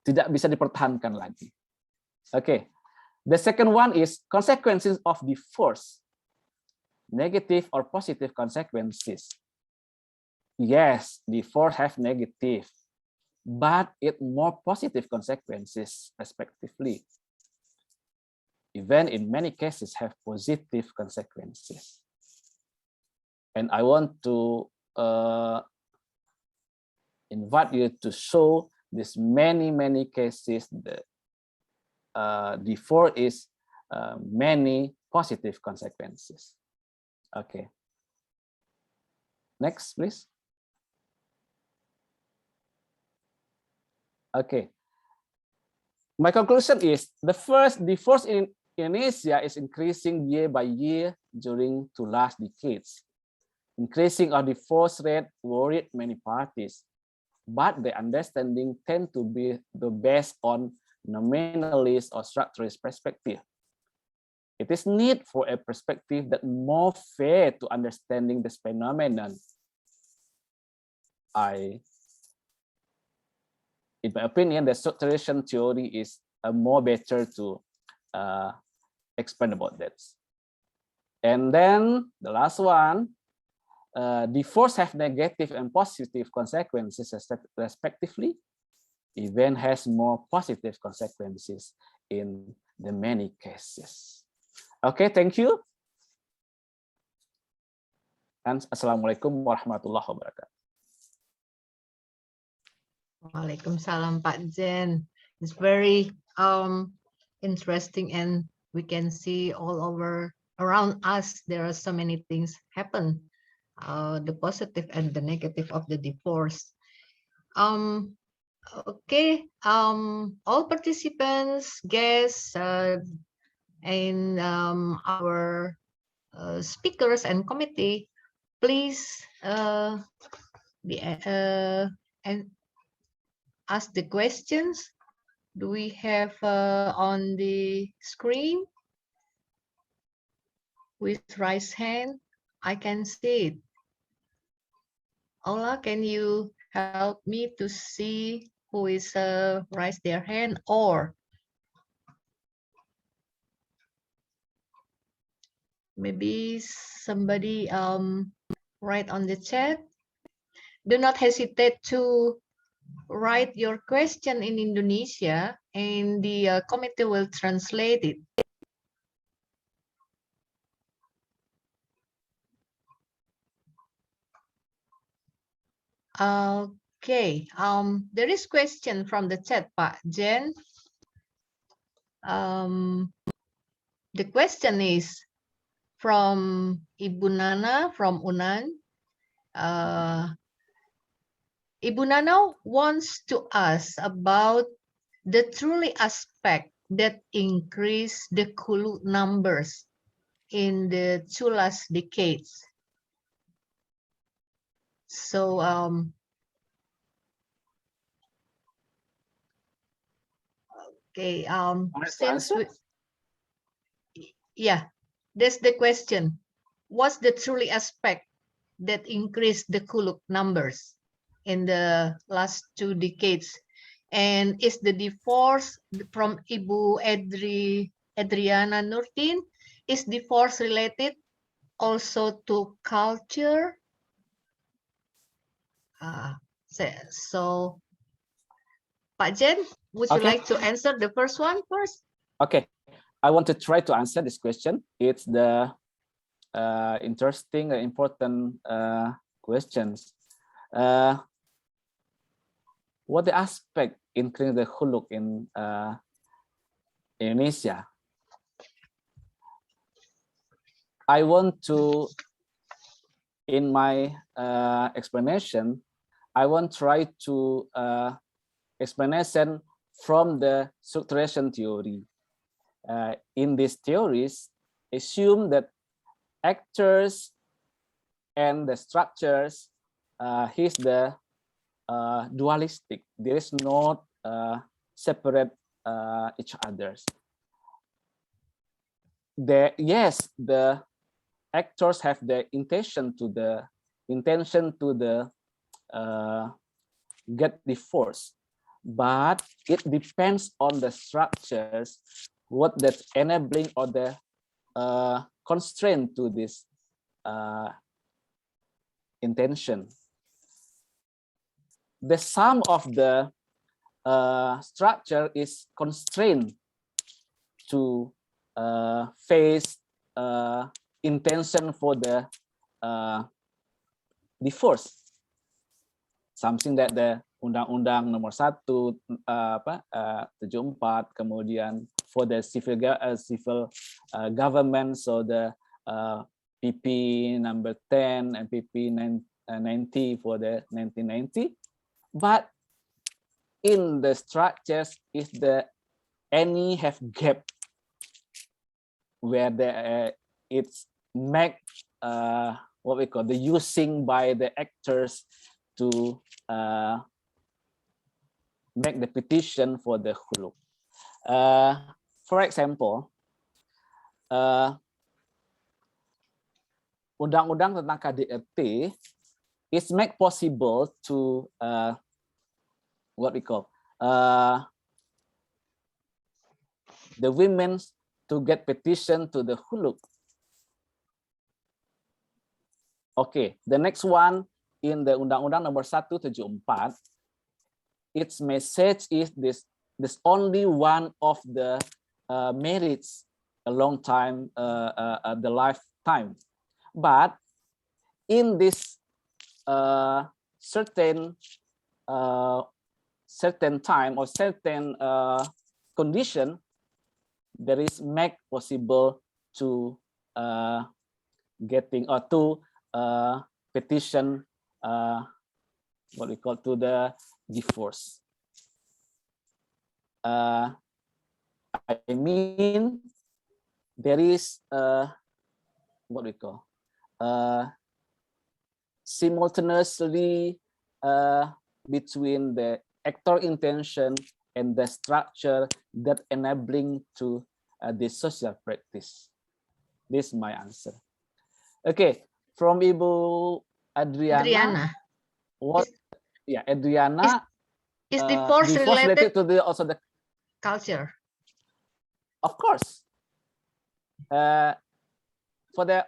Tidak bisa dipertahankan lagi. Okay, the second one is consequences of divorce, negative or positive consequences. Yes, divorce have negative, but it more positive consequences respectively. Even in many cases have positive consequences. And I want to invite you to show this many cases that divorce is many positive consequences. Okay. Next, please. Okay. My conclusion is the first divorce in Indonesia is increasing year by year during two last decades. Increasing of divorce rate worried many parties, but the understanding tend to be based on nominalist or structuralist perspective. It is need for a perspective that more fair to understanding this phenomenon. In my opinion, the structuration theory is more better to explain about that. And then the last one, divorce have negative and positive consequences respectively. Event has more positive consequences in the many cases. Okay, thank you. And Assalamualaikum warahmatullahi wabarakatuh. Waalaikumsalam, Pak Jen. It's very interesting, and we can see all over around us there are so many things happen, the positive and the negative of the divorce. Okay, all participants, guests, and our speakers and committee, please and ask the questions. Do we have on the screen with raised hand? I can see it. Ola, can you help me to see who is raised their hand, or maybe somebody write on the chat? Do not hesitate to write your question in Indonesia, and the committee will translate it. Okay, there is question from the chat, Pak Jen. The question is from Ibu Nana from Unan. Ibu Nana wants to ask about the truly aspect that increase the Kulu numbers in the two last decades. So okay, since yeah, that's the question. What's the truly aspect that increased the Kuluk numbers in the last 2 decades? And is the divorce from Ibu Adriana Nurdin, is divorce related also to culture? So, Pak Jen, would you like to answer the first one first? Okay, I want to try to answer this question. It's the interesting, important questions. What the aspect increasing the huluk in Indonesia? I want to, in my explanation, I want to try to explanation from the structuration theory. In these theories, assume that actors and the structures is the dualistic. There is not separate each others. Yes, the actors have the intention to get divorced, but it depends on the structures, what that enabling or the constraint to this intention. The sum of the structure is constrained to face intention for the divorce. Something that the Undang-Undang Nomor 1/74, kemudian for the civil government, so the PP number 10 and PP 90 for the 1990. But in the structures, is the any have gap where it's make what we call the using by the actors to make the petition for the huluk. For example, undang-undang tentang KDRT is make possible to what we call the women to get petition to the huluk. Okay, the next one in the Undang-Undang Nomor 174, its message is this only one of the merits a long time, the lifetime. But in this certain time or certain condition, there is make possible to getting or to petition what we call to the divorce. I mean, there is what we call simultaneously between the actor intention and the structure that enabling to the social practice. This is my answer. Okay, from Ibu Adriana. What? Yeah, Adriana. Is divorce related to the also the culture? Of course. For the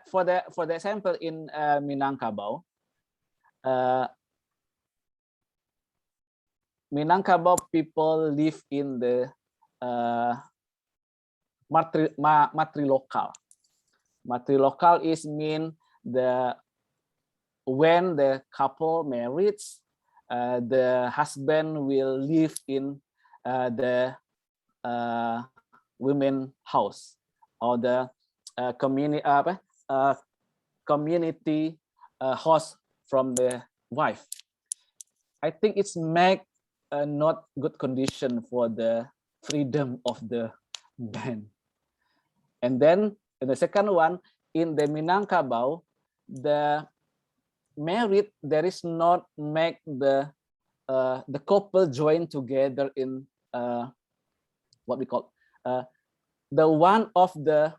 example in Minangkabau, Minangkabau people live in the matrilocal. Matrilocal is mean when the couple marries, the husband will live in the women house or the community house from the wife. I think it's make a not good condition for the freedom of the man. And then in the second one, in the Minangkabau, the married there is not make the couple join together in what we call the one of the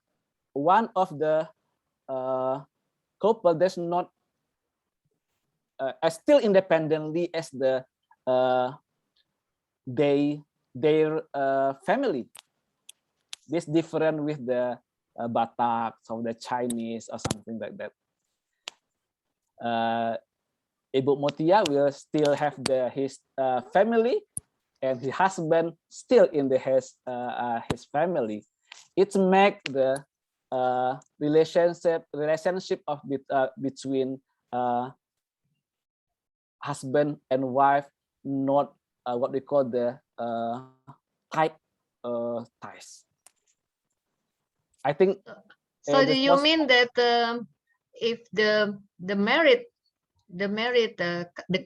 couple does not still independently as the their family. This different with the Batak or the Chinese or something like that. Ibu Mutia will still have his family, and his husband still in his family. It make the relationship of between husband and wife not what we call the tight ties. I think. So do you mean that if the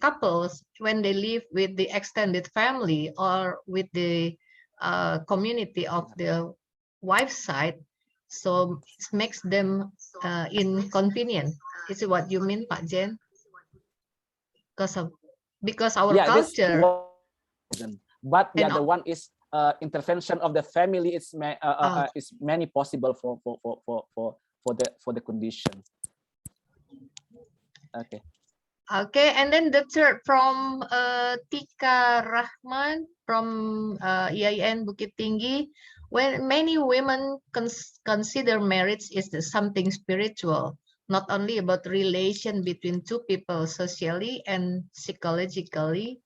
couples, when they live with the extended family or with the community of the wife's side, so it makes them inconvenient? Is it what you mean, Pak Jen? Because our culture. But the other one is intervention of the family. Is many possible for the condition. Okay. Okay, and then the third from Tika Rahman from IAIN Bukit Tinggi. When many women consider marriage is something spiritual, not only about relation between two people socially and psychologically.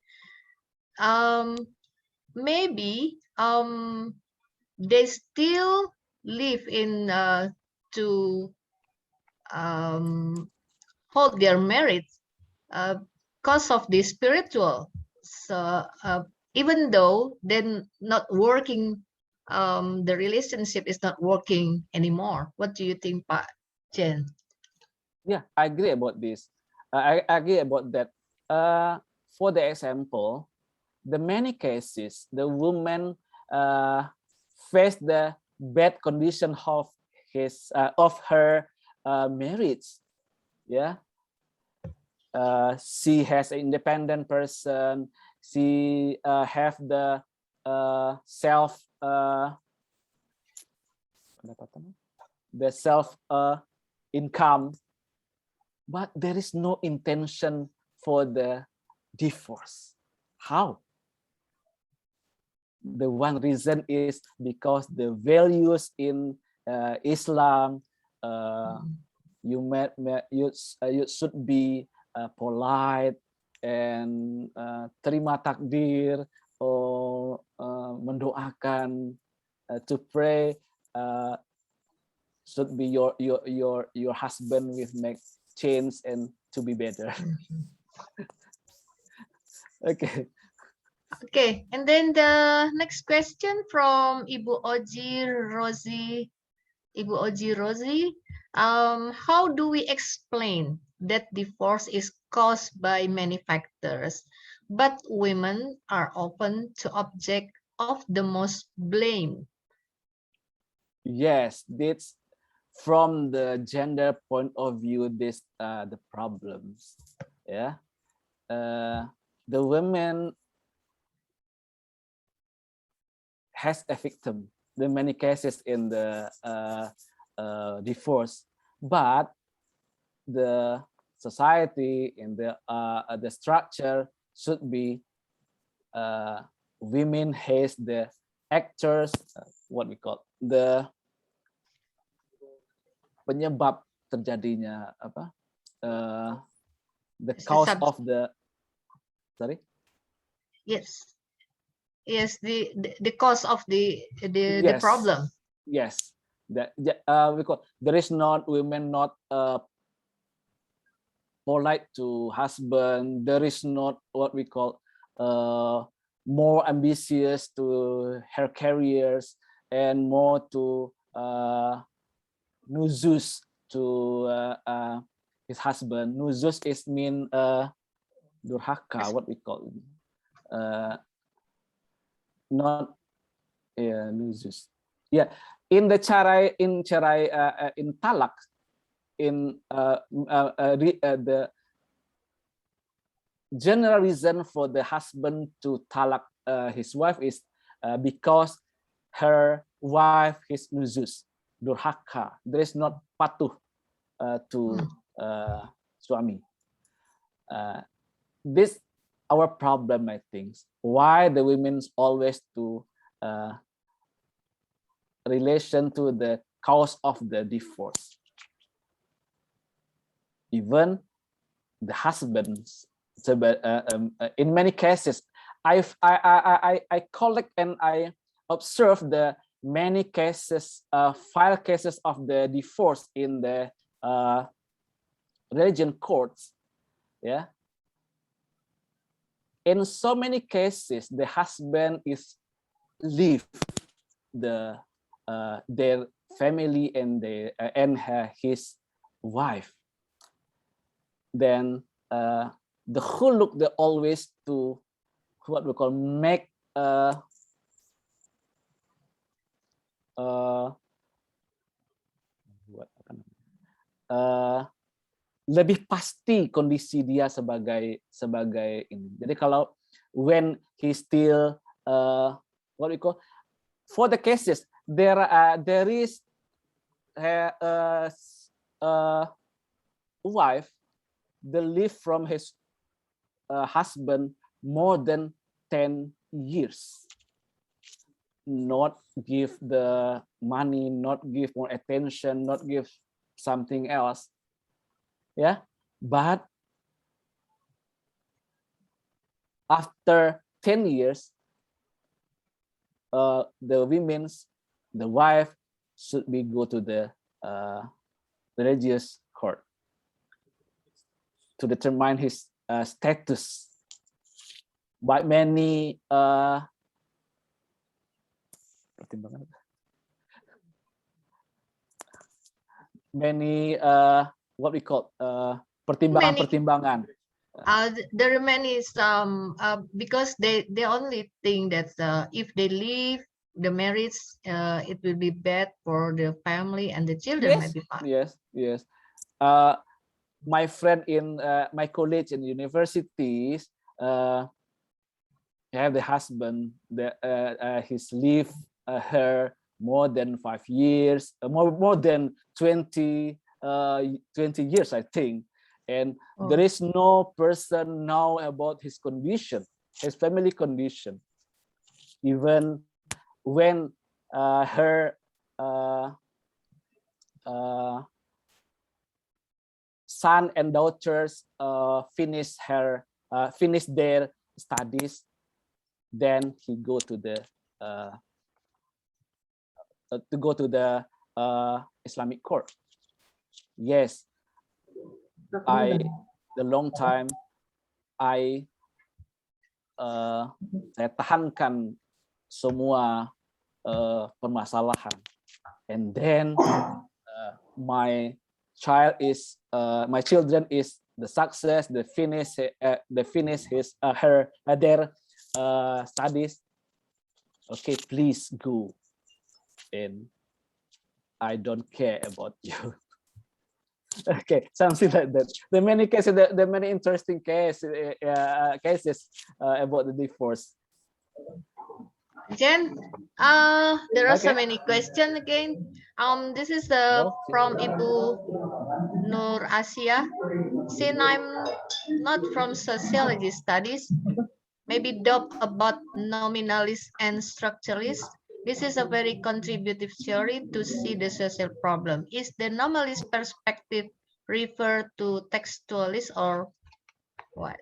Maybe they still live in to hold their marriage because of the spiritual. So even though they're not working, the relationship is not working anymore. What do you think, Pak Jen? Yeah, I agree about this. I agree about that. For the example, the many cases, the woman face the bad condition of her marriage. Yeah, she has an independent person. She have the self income, but there is no intention for the divorce. How? The one reason is because the values in Islam, you should be polite and terima takdir, or mendoakan, to pray, should be your husband will make change and to be better. Okay. Okay, and then the next question from Ibu Oji Rosie. Ibu Oji Rosie, how do we explain that divorce is caused by many factors, but women are often to object of the most blame? Yes, that's from the gender point of view. This the problems. Yeah, the women has a victim. There are many cases in the divorce, but the society in the structure should be women has the actors, what we call the penyebab terjadinya apa, the cause of the, sorry, yes, the cause of the yes, problem. Yes, that because there is not women not polite to husband. There is not what we call more ambitious to her careers and more to nuzus to his husband. Nuzus is mean durhaka, what we call not nuzus. Yeah, in the cerai in talak, in the general reason for the husband to talak his wife is because her wife is nuzus, durhaka. There is not patuh to suami. This our problem, I think. Why the women's always to relation to the cause of the divorce. Even the husbands, in many cases, I collect and I observe the many cases, file cases of the divorce in the religion courts. Yeah. In so many cases, the husband is leave the their family and his wife. Then the huluk they always to what we call make lebih pasti kondisi dia sebagai ini. Jadi kalau when he still what we call for the cases there is a wife that live from his husband more than 10 years, not give the money, not give more attention, not give something else. Yeah, but after 10 years, the wife should be go to the religious court to determine his status by many what we call pertimbangan. There are many because they only think that if they leave the marriage, it will be bad for the family and the children, Yes, maybe. yes. My friend in my college and universities have the husband that he's lived her more than 5 years, more than 20 years, I think. And there is no person know about his condition, his family condition. Even when her son and daughters finish their studies, then he go to the Islamic court. Yes, the long time saya tahankan semua permasalahan, and then my children is the success, they finish their studies. Okay, please go, and I don't care about you. Okay, something like that. There are many cases, there are many interesting cases about the divorce. Jen, there are so many questions again. This is from Ibu Nur Asia. Since I'm not from sociology studies, maybe doubt about nominalists and structuralists. This is a very contributive theory to see the social problem. Is the nominalist perspective refer to textualists or what?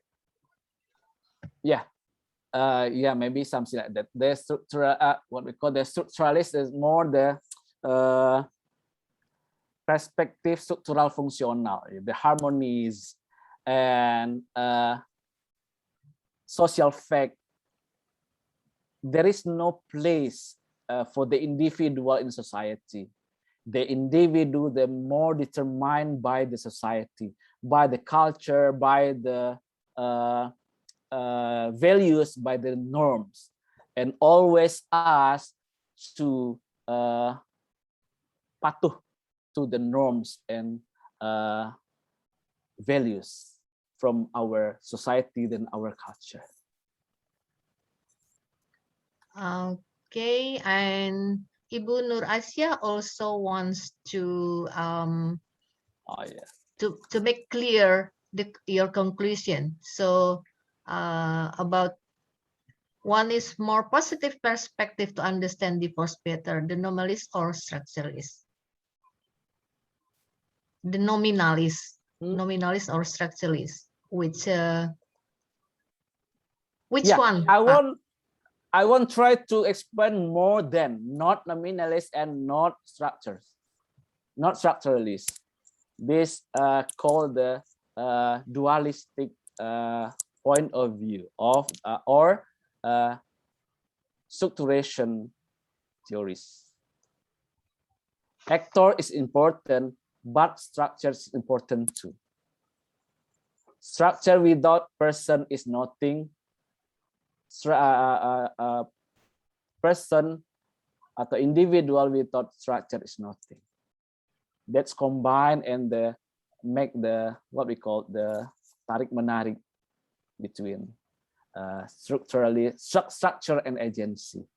Yeah, maybe something like that. The structural, what we call the structuralist is more the perspective structural functional, the harmonies and social fact. There is no place for the individual in society. The individual, they're more determined by the society, by the culture, by the values, by the norms, and always ask to patuh to the norms and values from our society and our culture. Okay, and Ibu Nur Asia also wants to to make clear your conclusion. So about one is more positive perspective to understand divorce better, the nominalist or structuralist? The nominalist or structuralist, which one? I won't try to explain more than not nominalist and not structures, not structuralist. This called the dualistic point of view of or structuration theories. Actor is important, but structure is important too. Structure without person is nothing. Person atau individual without structure is nothing. That's combined and make the what we call the tarik menarik between structure and agency.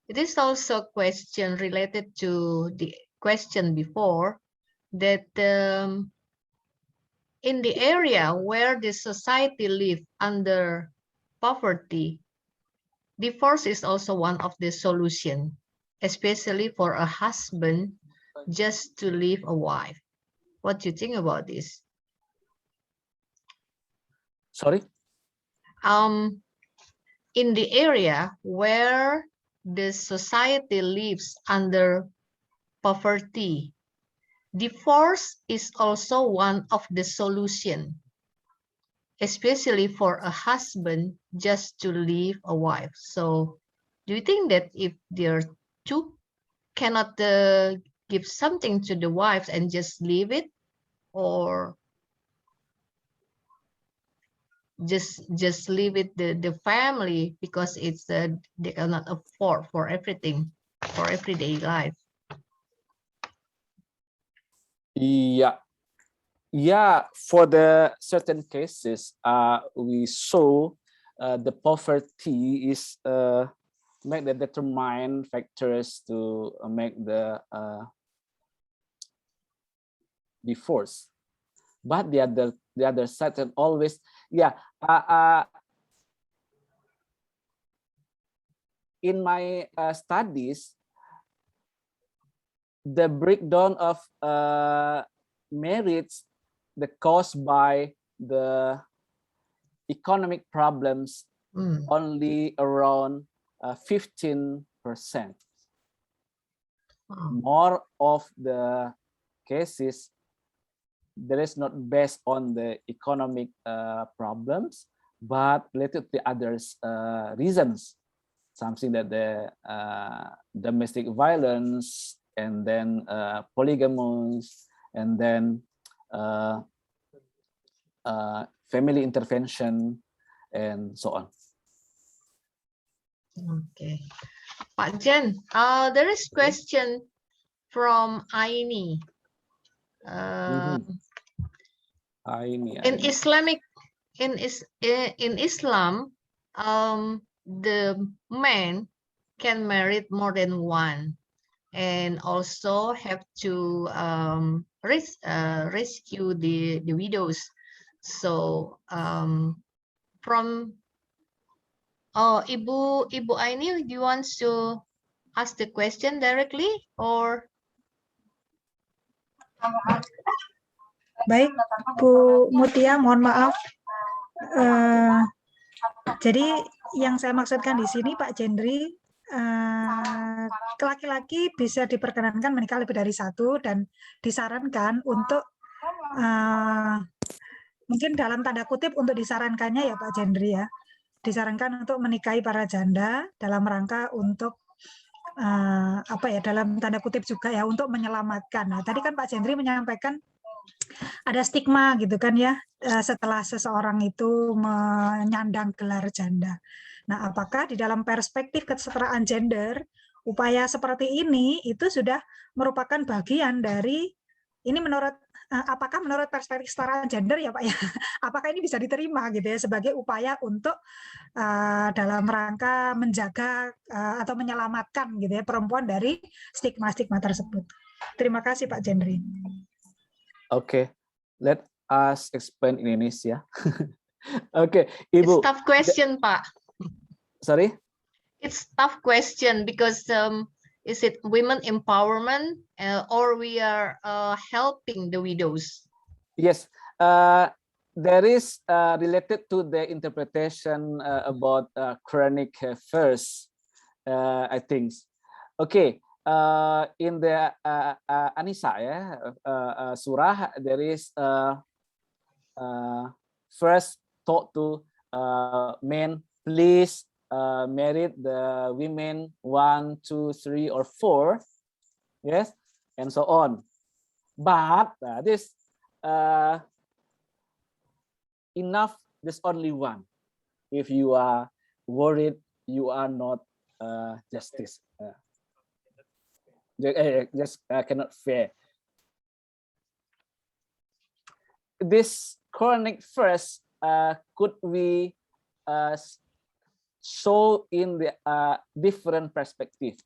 It is also a question related to the question before that in the area where the society live under poverty, divorce is also one of the solution, especially for a husband just to leave a wife. What do you think about this? Sorry? In the area where the society lives under poverty, divorce is also one of the solution, especially for a husband just to leave a wife. So do you think that if there two cannot give something to the wife and just leave it, or just leave it the family because it's they cannot afford for everything for everyday life. Yeah, for the certain cases, we saw the poverty is make the determine factors to make the divorce. But the other side and always, in my studies, the breakdown of marriage, the caused by the economic problems, only around 15%. More of the cases, there is not based on the economic problems, but related to others reasons, something that the domestic violence, and then polygamous, and then family intervention, and so on. Okay, Pak Jen, there is question from Aini. In Islam, the man can marry more than one, and also have to rescue the widows. So from Ibu Aini, do you want to ask the question directly or? Baik, Bu Mutia, mohon maaf. Jadi yang saya maksudkan di sini, Pak Jendri, laki-laki bisa diperkenankan menikah lebih dari satu dan disarankan untuk mungkin dalam tanda kutip untuk disarankannya ya Pak Jendri ya, disarankan untuk menikahi para janda dalam rangka untuk dalam tanda kutip juga ya untuk menyelamatkan. Nah, tadi kan Pak Jendri menyampaikan ada stigma gitu kan ya setelah seseorang itu menyandang gelar janda. Nah, apakah di dalam perspektif kesetaraan gender upaya seperti ini itu sudah merupakan bagian dari ini apakah menurut perspektif kesetaraan gender ya Pak ya? Apakah ini bisa diterima gitu ya sebagai upaya untuk dalam rangka menjaga atau menyelamatkan gitu ya perempuan dari stigma-stigma tersebut. Terima kasih Pak Jendri. Okay, let us explain in Indonesia. Okay, Ibu. It's tough question, Pak. Sorry? It's tough question because is it women empowerment or we are helping the widows? Yes, there is related to the interpretation about chronic first, I think. Okay. In the Anisa surah, there is first taught to men, please marry the women 1, 2, 3, or 4, yes, and so on. But this enough. There's only one. If you are worried, you are not justice. Just cannot fair. This chronic first could we show in the different perspective.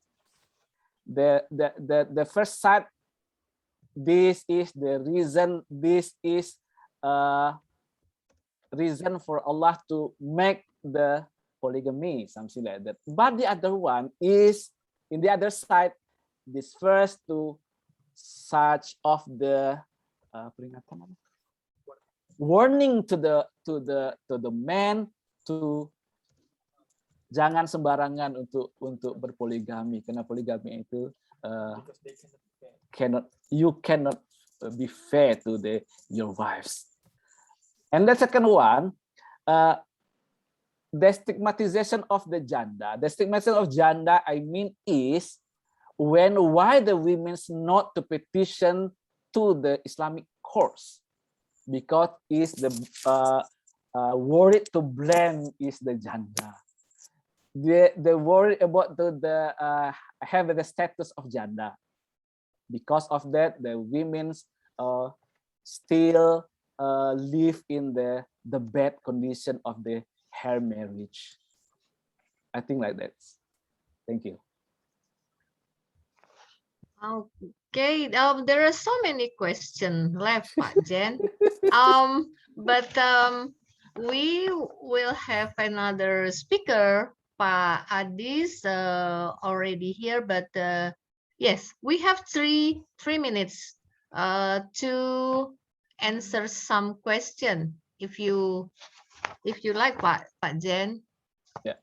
The first side, this is the reason. This is reason for Allah to make the polygamy, something like that. But the other one is in the other side. This first to such of the warning to the man to jangan sembarangan untuk berpoligami, karena poligami itu you cannot be fair to your wives. And the second one, the stigmatization of the janda. The stigmatization of janda, I mean, is why the women's not to petition to the Islamic courts, because is the worried to blame is the janda. They worry about the having the status of janda. Because of that, the women still live in the bad condition of the hair marriage. I think like that. Thank you. Okay, there are so many questions left, Pak Jen. But we will have another speaker, Pak Adis, already here. But yes, we have three minutes to answer some question. If you like, Pak Jen. Yeah.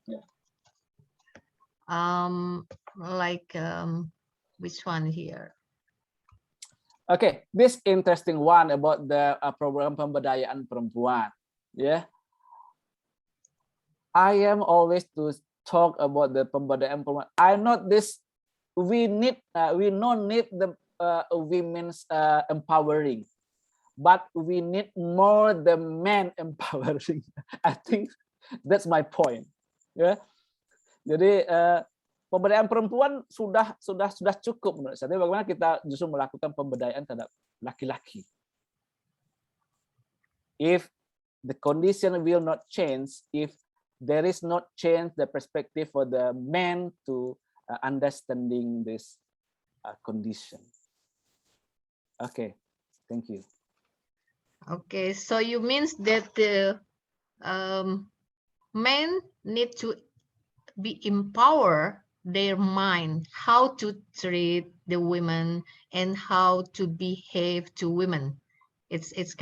Which one here? Okay, this interesting one about the program pemberdayaan perempuan. Yeah, I am always to talk about the pemberdayaan perempuan. I know this. We don't need the women's empowering, but we need more the men empowering. I think that's my point. Yeah. Jadi pemberdayaan perempuan sudah cukup menurut saya. Tapi bagaimana kita justru melakukan pemberdayaan terhadap laki-laki? If the condition will not change, if there is not change the perspective for the men to understanding this condition. Okay, thank you. Okay, so you means that the men need to be empower their mind, how to treat the women and how to behave to women. Is it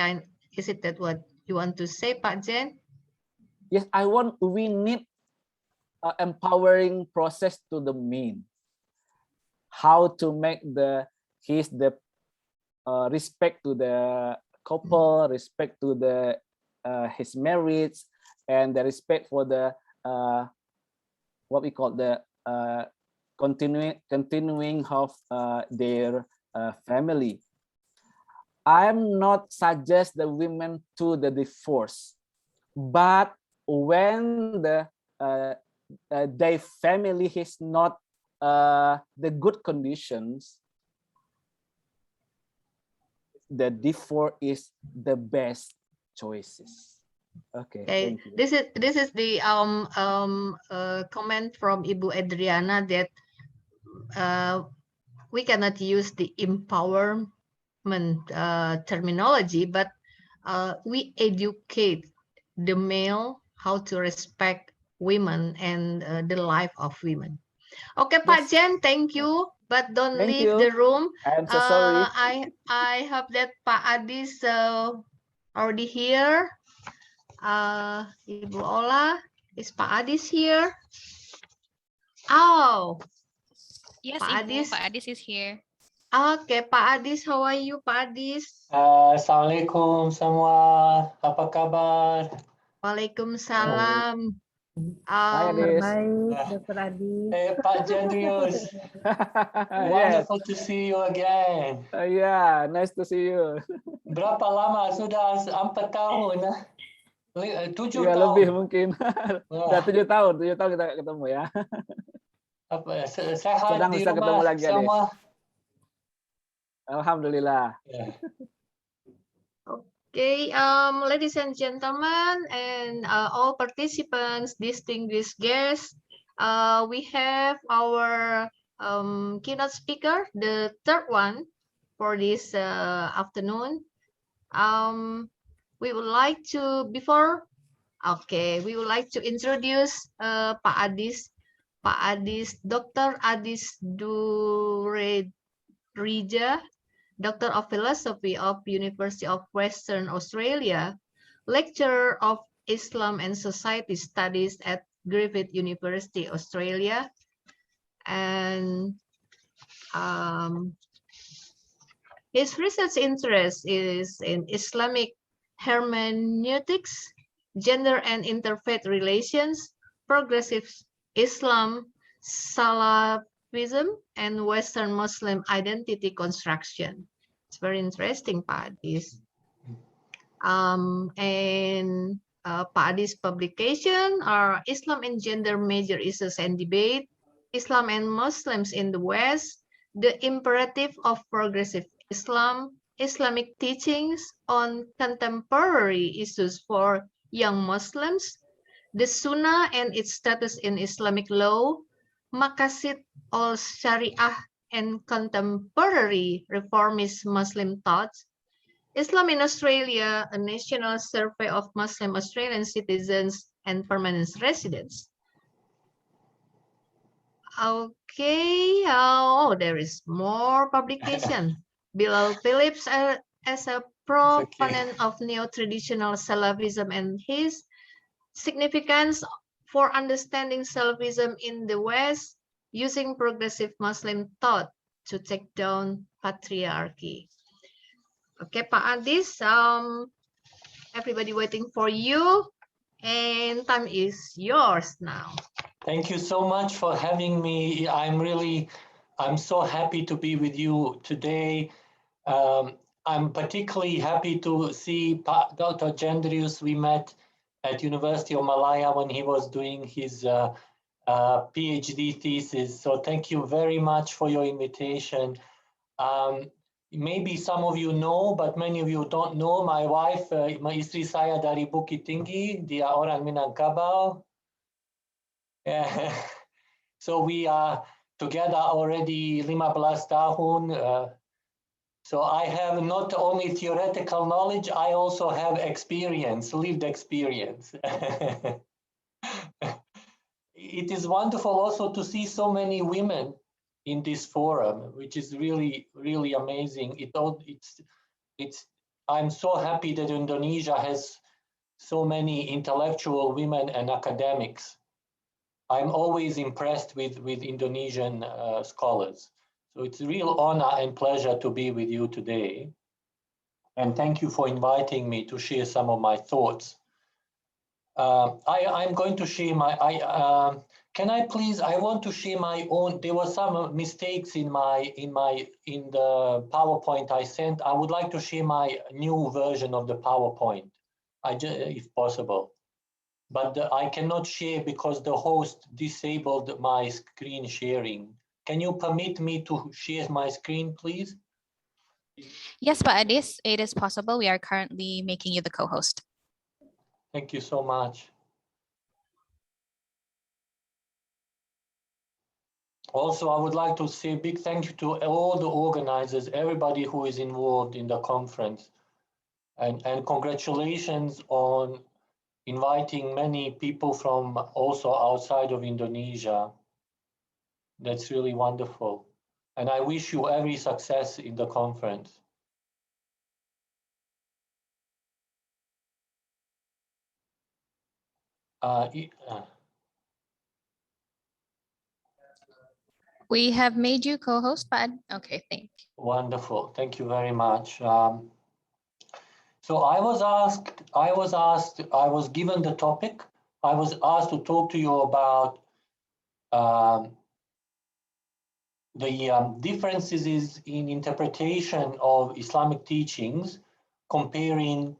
that what you want to say, Pak Jen? Yes, we need empowering process to the men. How to make his respect to the couple, respect to the his marriage, and the respect for the what we call the continuing of their family. I'm not suggest the women to the divorce, but when their family is not the good conditions, the divorce is the best choices. Okay. Thank you. This is the comment from Ibu Adriana that we cannot use the empowerment terminology, but we educate the male how to respect women and the life of women. Okay, Pak Jen, thank you, but don't leave the room. I'm so sorry. I hope that Pak Adis already here. Ibu Ola, is Pak Adis here? Oh, yes, Pak Ibu, Adis. Pak Adis is here. Okay, Pak Adis, how are you, Pak Adis? Assalamualaikum semua, apa kabar? Waalaikumsalam. Baik, Dr. Adis. Pak Jenius. Wonderful to see you again. Yeah, nice to see you. Berapa lama? Sudah 4 tahun. 7 ya, tahun. Lebih mungkin. Sudah 7 tahun kita ketemu ya. Sehat Sedang di bisa rumah ketemu lagi, semua. Alhamdulillah. Yeah. Okay, ladies and gentlemen, and all participants, distinguished guests, we have our keynote speaker, the third one for this afternoon. We would like to introduce Pak Adis, Dr. Adis Durerija, Doctor of Philosophy of University of Western Australia, Lecturer of Islam and Society Studies at Griffith University, Australia, and his research interest is in Islamic hermeneutics, gender and interfaith relations, progressive Islam, Salafism, and Western Muslim identity construction. It's very interesting, Pak Adis. And Pak Adi's publication are Islam and Gender, Major Issues and Debate, Islam and Muslims in the West, The Imperative of Progressive Islam, Islamic Teachings on Contemporary Issues for Young Muslims, The Sunnah and its Status in Islamic Law, Maqasid al-Shariah and Contemporary Reformist Muslim Thoughts, Islam in Australia, a national survey of Muslim Australian citizens and permanent residents. Okay, oh, there is more publication. Bilal Phillips as a proponent of neo-traditional Salafism and his significance for understanding Salafism in the West, using progressive Muslim thought to take down patriarchy. Okay, Pak Adis, everybody waiting for you, and time is yours now. Thank you so much for having me. I'm so happy to be with you today. I'm particularly happy to see Dr. Gendrius. We met at University of Malaya when he was doing his PhD thesis. So thank you very much for your invitation. Maybe some of you know, but many of you don't know, my wife, istri saya dari Bukit Tinggi, dia orang Minangkabau. So we are together already 15 tahun. So I have not only theoretical knowledge, I also have experience, lived experience. It is wonderful also to see so many women in this forum, which is really, really amazing. I'm so happy that Indonesia has so many intellectual women and academics. I'm always impressed with Indonesian scholars. So it's a real honor and pleasure to be with you today. And thank you for inviting me to share some of my thoughts. I'm going to share can I please, I want to share my own, there were some mistakes in the PowerPoint I sent. I would like to share my new version of the PowerPoint, if possible. But I cannot share because the host disabled my screen sharing. Can you permit me to share my screen, please? Yes, Pak Adis, it is possible. We are currently making you the co-host. Thank you so much. Also, I would like to say a big thank you to all the organizers, everybody who is involved in the conference. And congratulations on inviting many people from also outside of Indonesia. That's really wonderful. And I wish you every success in the conference. We have made you co-host, but okay, thank you. Wonderful, thank you very much. So I was given the topic. I was asked to talk to you about the differences in interpretation of Islamic teachings, comparing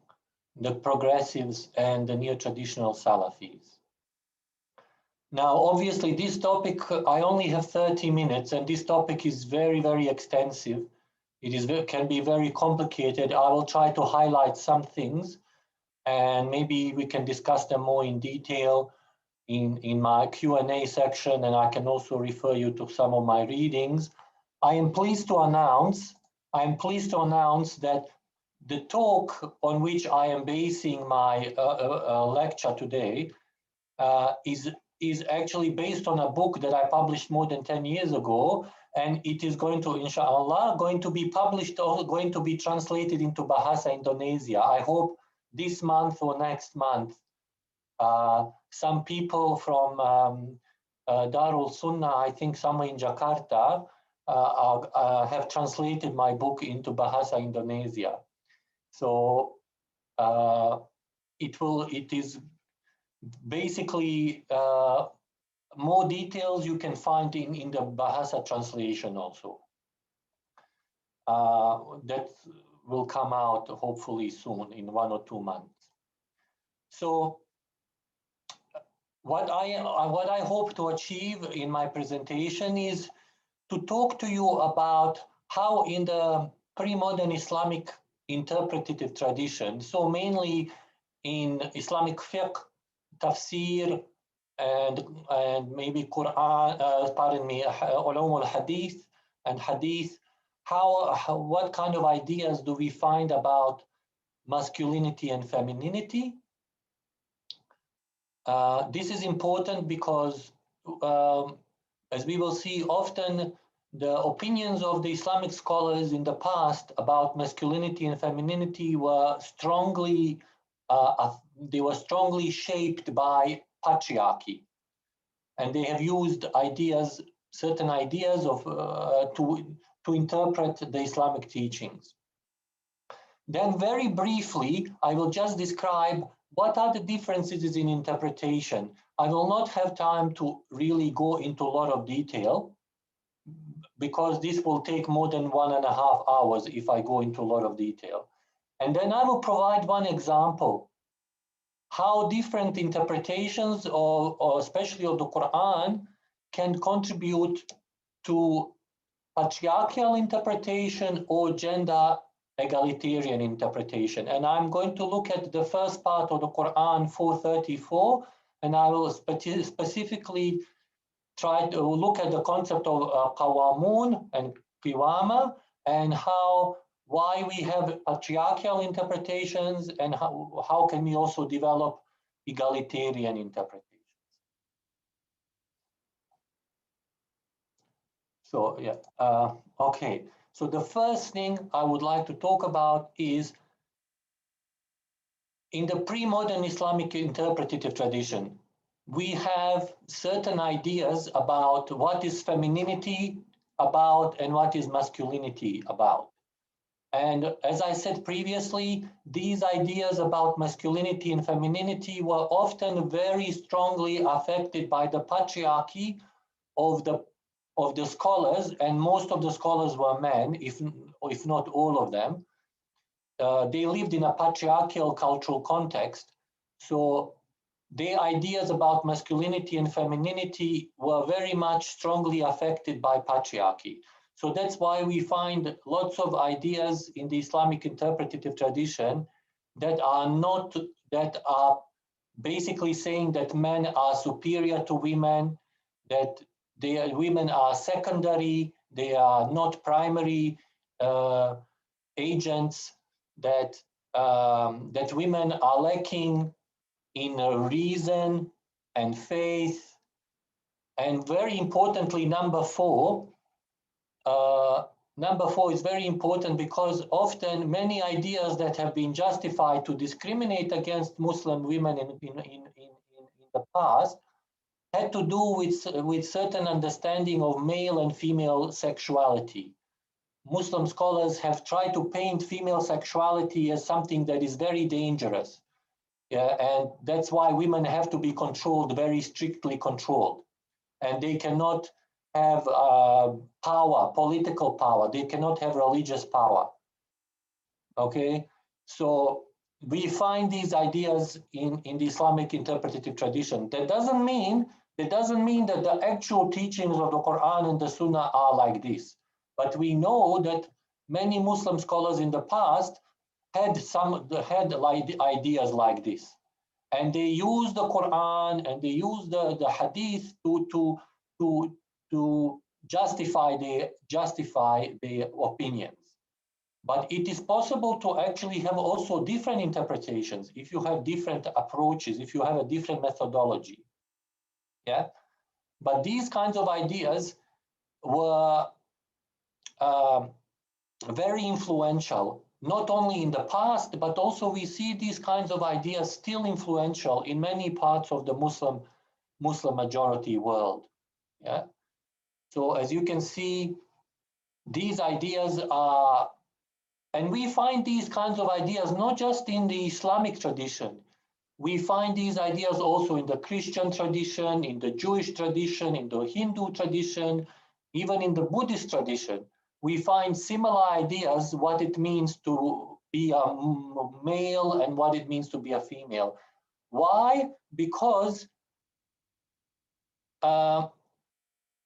the progressives and the neo-traditional Salafis. Now, obviously, this topic, I only have 30 minutes, and this topic is very, very extensive. It can be very complicated. I will try to highlight some things, and maybe we can discuss them more in detail in my Q&A section, and I can also refer you to some of my readings. I am pleased to announce that the talk on which I am basing my lecture today is actually based on a book that I published more than 10 years ago, and it is going to, inshallah, going to be published or going to be translated into Bahasa Indonesia. I hope this month or next month. Some people from Darul Sunnah, I think somewhere in Jakarta, have translated my book into Bahasa Indonesia. So it is basically more details you can find in the Bahasa translation also. That will come out hopefully soon in 1 or 2 months. So what I hope to achieve in my presentation is to talk to you about how in the pre-modern Islamic interpretative tradition, so mainly in Islamic fiqh, tafsir, and maybe Quran, ulum al-hadith and hadith, what kind of ideas do we find about masculinity and femininity? This is important because, as we will see, often the opinions of the Islamic scholars in the past about masculinity and femininity were strongly shaped by patriarchy, and they have used certain ideas of to interpret the Islamic teachings. Then, very briefly, I will just describe what are the differences in interpretation. I will not have time to really go into a lot of detail because this will take more than 1.5 hours if I go into a lot of detail. And then I will provide one example how different interpretations or especially of the Quran can contribute to patriarchal interpretation or gender egalitarian interpretation. And I'm going to look at the first part of the Quran 434, and I will specifically try to look at the concept of qawamun and qiwama and why we have patriarchal interpretations and how can we also develop egalitarian interpretations. So yeah, okay. So the first thing I would like to talk about is in the pre-modern Islamic interpretative tradition, we have certain ideas about what is femininity about and what is masculinity about. And as I said previously, these ideas about masculinity and femininity were often very strongly affected by the patriarchy of the scholars, and most of the scholars were men, if not all of them. They lived in a patriarchal cultural context, so their ideas about masculinity and femininity were very much strongly affected by patriarchy. So that's why we find lots of ideas in the Islamic interpretative tradition that are basically saying that men are superior to women, that women are secondary, they are not primary agents, that women are lacking in reason and faith, and very importantly, number four is very important because often many ideas that have been justified to discriminate against Muslim women in the past had to do with certain understanding of male and female sexuality. Muslim scholars have tried to paint female sexuality as something that is very dangerous. And that's why women have to be controlled, very strictly controlled. And they cannot have power, political power. They cannot have religious power. Okay, so we find these ideas in the Islamic interpretative tradition. That doesn't mean that the actual teachings of the Quran and the Sunnah are like this. But we know that many Muslim scholars in the past had ideas like this, and they use the Quran and they use the Hadith to justify their opinions. But it is possible to actually have also different interpretations if you have different approaches, if you have a different methodology. Yeah, but these kinds of ideas were very influential, not only in the past, but also we see these kinds of ideas still influential in many parts of the Muslim majority world. Yeah. So as you can see, these ideas are, and we find these kinds of ideas not just in the Islamic tradition. We find these ideas also in the Christian tradition, in the Jewish tradition, in the Hindu tradition, even in the Buddhist tradition. We find similar ideas, what it means to be a male and what it means to be a female. Why? Because of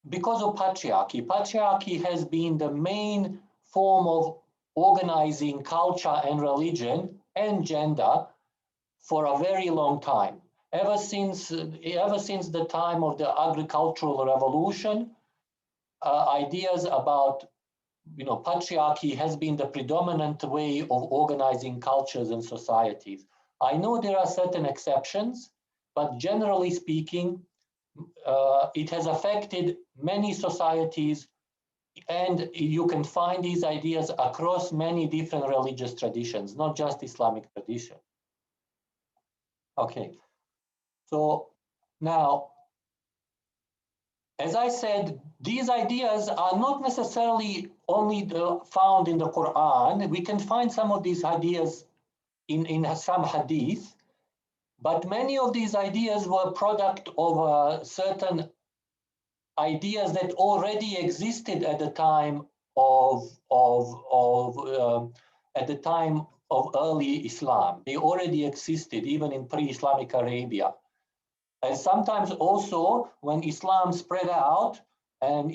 patriarchy. Patriarchy has been the main form of organizing culture and religion and gender for a very long time. Ever since the time of the agricultural revolution, ideas about patriarchy has been the predominant way of organizing cultures and societies. I know there are certain exceptions, but generally speaking, it has affected many societies, and you can find these ideas across many different religious traditions, not just Islamic tradition. Okay, so now, as I said, these ideas are not necessarily only found in the Quran. We can find some of these ideas in some hadith, but many of these ideas were product of certain ideas that already existed at the time of early Islam. They already existed even in pre-Islamic Arabia. And sometimes also when Islam spread out and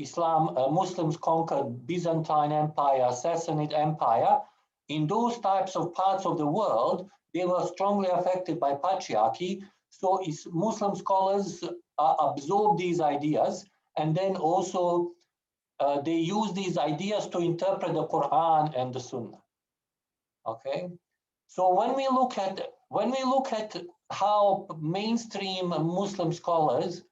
Muslims conquered Byzantine Empire, Sassanid Empire, in those types of parts of the world, they were strongly affected by patriarchy. So Muslim scholars absorbed these ideas, and then also they use these ideas to interpret the Quran and the Sunnah. Okay, so when we look at how mainstream Muslim scholars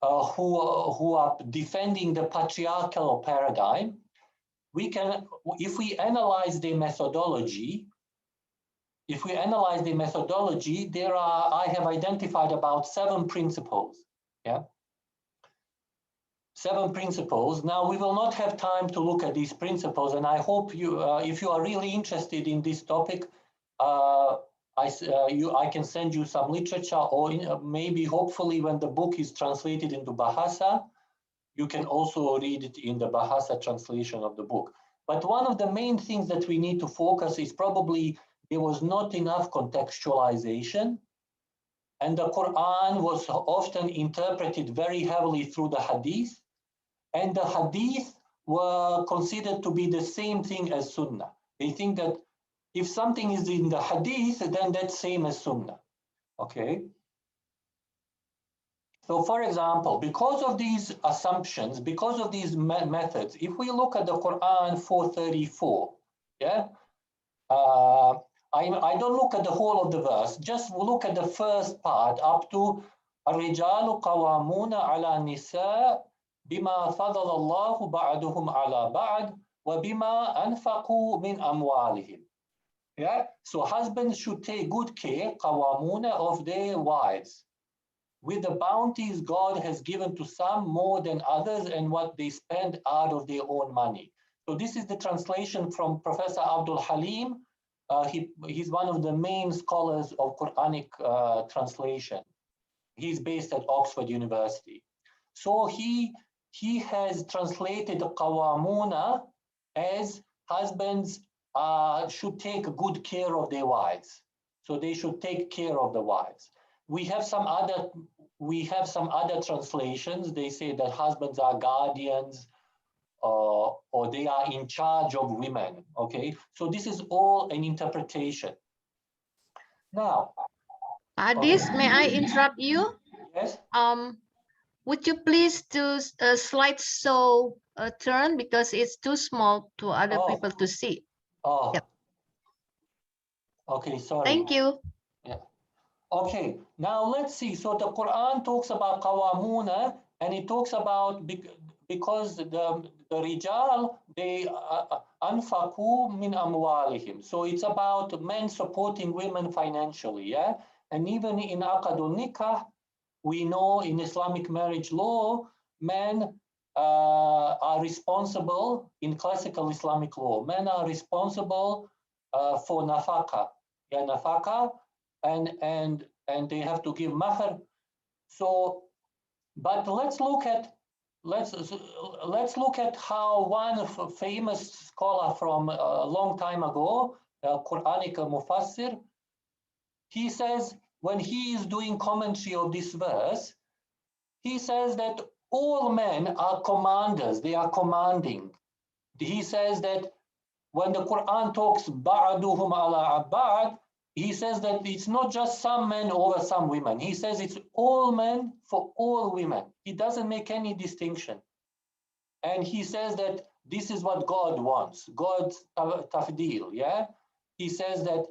who are defending the patriarchal paradigm, if we analyze their methodology, I have identified about 7 principles. Yeah. 7 principles. Now, we will not have time to look at these principles, and I hope you, if you are really interested in this topic, I can send you some literature, or maybe hopefully when the book is translated into Bahasa, you can also read it in the Bahasa translation of the book. But one of the main things that we need to focus is probably there was not enough contextualization, and the Quran was often interpreted very heavily through the hadith, and the hadith were considered to be the same thing as Sunnah. They think that if something is in the hadith, then that's same as Sunnah. Okay. So for example, because of these assumptions, because of these methods, if we look at the Quran 434, yeah, I don't look at the whole of the verse, just look at the first part up to الرجال قوامون على النساء بما فضل الله بعضهم على بعض وبما أنفقوا من أموالهم. Yeah, so husbands should take good care, qawamuna, of their wives, with the bounties God has given to some more than others and what they spend out of their own money. So this is the translation from Professor Abdul Halim. He's one of the main scholars of Quranic translation. He's based at Oxford University. So he has translated the qawamuna as husbands should take good care of their wives. So they should take care of the wives. We have some other translations. They say that husbands are guardians, or they are in charge of women. Okay, so this is all an interpretation. Now, Adis, may I interrupt you? Yes. Would you please do a slideshow turn, because it's too small to other people to see. Oh. Yep. Okay, sorry. Thank you. Yeah. Okay, now let's see. So the Quran talks about qawamuna, and it talks about because the rijal, they anfaqu min amwalihim. So it's about men supporting women financially, yeah? And even in aqdul nikah, we know in Islamic marriage law, men are responsible, in classical Islamic law, men are responsible for nafaka, yeah, nafaka, and they have to give mahr. So, but let's look at how one famous scholar from a long time ago, Quranic Mufassir, he says when he is doing commentary of this verse, he says that all men are commanders, they are commanding. He says that when the Quran talks ba'duhum ala ba'd, he says that it's not just some men over some women. He says it's all men for all women. He doesn't make any distinction. And he says that this is what God wants, God's tafdeel, yeah? He says that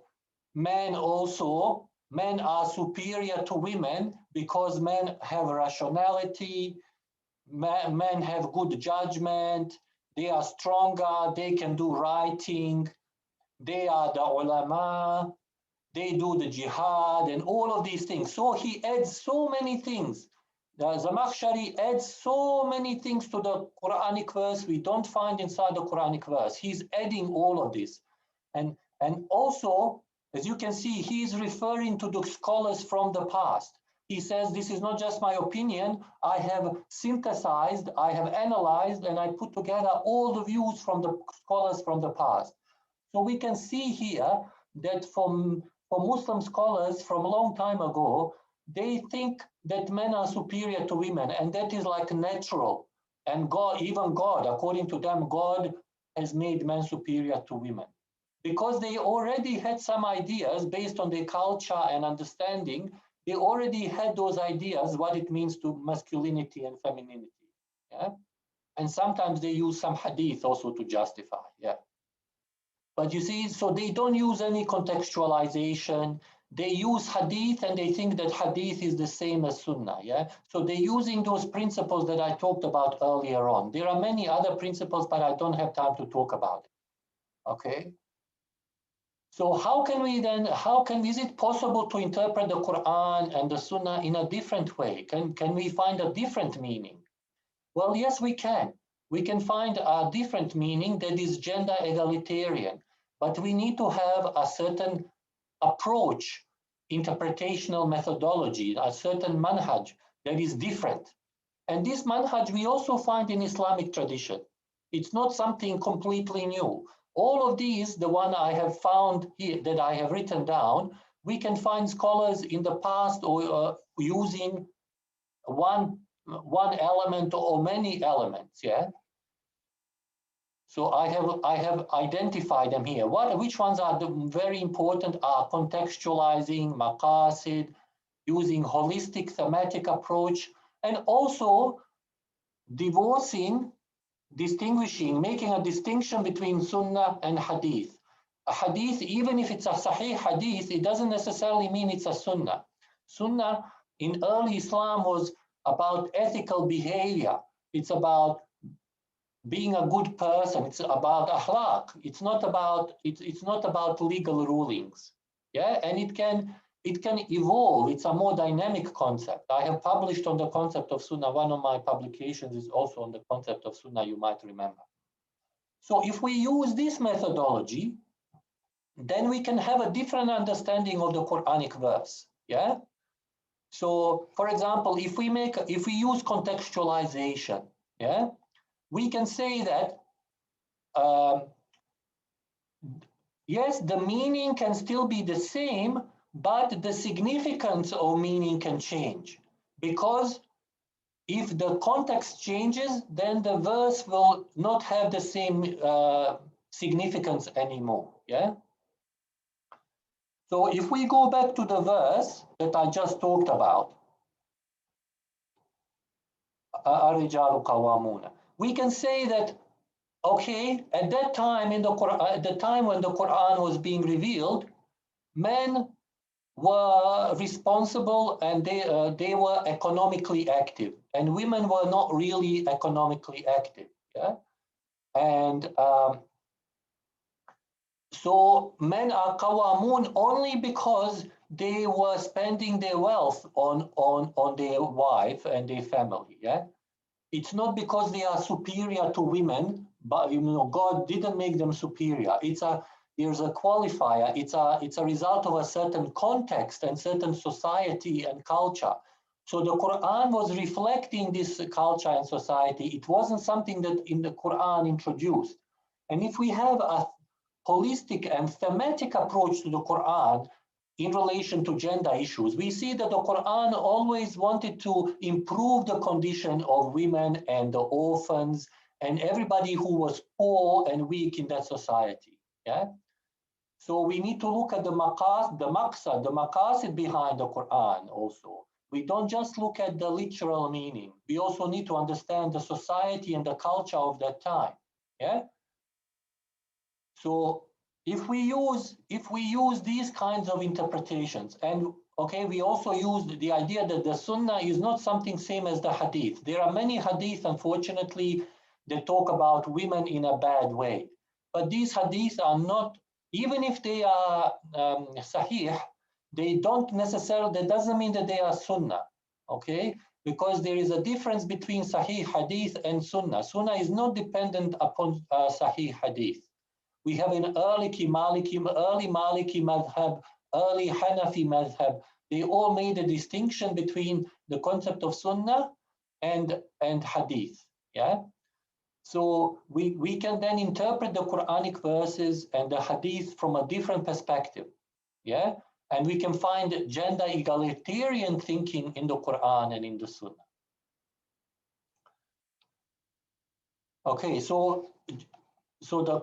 men are superior to women because men have rationality, men have good judgment, they are stronger, they can do writing, they are the ulama, they do the jihad and all of these things. So he adds so many things. The Zamakhshari adds so many things to the Quranic verse we don't find inside the Quranic verse. He's adding all of this. And also, as you can see, he's referring to the scholars from the past. He says, this is not just my opinion. I have synthesized, I have analyzed, and I put together all the views from the scholars from the past. So we can see here that for Muslim scholars from a long time ago, they think that men are superior to women, and that is like natural. And God, even God, according to them, God has made men superior to women. Because they already had some ideas based on their culture and understanding, they already had those ideas, what it means to masculinity and femininity. Yeah? And sometimes they use some hadith also to justify. Yeah. But you see, so they don't use any contextualization. They use hadith and they think that hadith is the same as sunnah. Yeah. So they're using those principles that I talked about earlier on. There are many other principles, but I don't have time to talk about it. Okay. So is it possible to interpret the Quran and the Sunnah in a different way? Can we find a different meaning? Well, yes, we can. We can find a different meaning that is gender egalitarian, but we need to have a certain approach, interpretational methodology, a certain manhaj that is different. And this manhaj we also find in Islamic tradition. It's not something completely new. All of these, the one I have found here that I have written down, we can find scholars in the past or using one element or many elements. Yeah. So I have identified them here. Which ones are very important? Are contextualizing, maqasid, using holistic thematic approach, and also distinguishing, making a distinction between sunnah and hadith. A hadith, even if it's a sahih hadith, it doesn't necessarily mean it's a sunnah. Sunnah in early Islam was about ethical behavior. It's about being a good person. It's about akhlaq. It's not about legal rulings. Yeah, and it can evolve. It's a more dynamic concept. I have published on the concept of sunnah. One of my publications is also on the concept of sunnah, you might remember. So if we use this methodology, then we can have a different understanding of the Quranic verse. Yeah. So, for example, if we use contextualization, yeah, we can say that yes, the meaning can still be the same, but the significance of meaning can change, because if the context changes, then the verse will not have the same significance anymore. Yeah. So if we go back to the verse that I just talked about, we can say that, okay, at that time in the Quran, at the time when the Quran was being revealed, men were responsible and they were economically active, and women were not really economically active. Yeah, and so men are qawamun only because they were spending their wealth on their wife and their family. Yeah, it's not because they are superior to women, but God didn't make them superior. There's a qualifier. It's a result of a certain context and certain society and culture. So the Quran was reflecting this culture and society. It wasn't something that in the Quran introduced. And if we have a holistic and thematic approach to the Quran, in relation to gender issues, we see that the Quran always wanted to improve the condition of women and the orphans and everybody who was poor and weak in that society. Yeah. So we need to look at the maqasid behind the Quran also. We don't just look at the literal meaning. We also need to understand the society and the culture of that time. Yeah. So if we use these kinds of interpretations, and okay, we also use the idea that the Sunnah is not something same as the Hadith. There are many Hadith, unfortunately, that talk about women in a bad way. But these Hadith are not, even if they are Sahih, they don't necessarily, that doesn't mean that they are Sunnah, okay? Because there is a difference between Sahih Hadith and Sunnah. Sunnah is not dependent upon Sahih Hadith. We have an early Maliki madhab, early Hanafi madhab. They all made a distinction between the concept of Sunnah and Hadith. Yeah. So we can then interpret the Quranic verses and the Hadith from a different perspective. Yeah. And we can find gender egalitarian thinking in the Quran and in the Sunnah. Okay, so the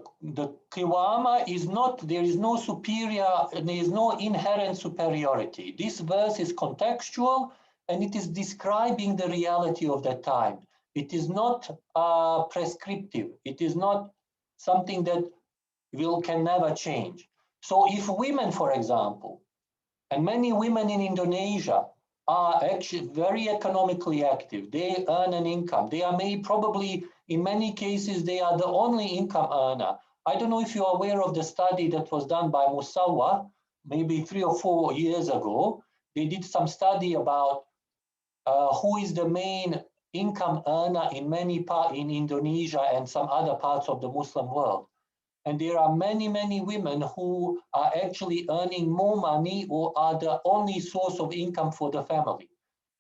Qiwama is not, there is no superior, there is no inherent superiority. This verse is contextual and it is describing the reality of that time. It is not prescriptive. It is not something that can never change. So if women, for example, and many women in Indonesia are actually very economically active, they earn an income, they are made probably, in many cases, they are the only income earner. I don't know if you are aware of the study that was done by Musawa, maybe 3 or 4 years ago. They did some study about who is the main income earner in in Indonesia and some other parts of the Muslim world. And there are many, many women who are actually earning more money or are the only source of income for the family.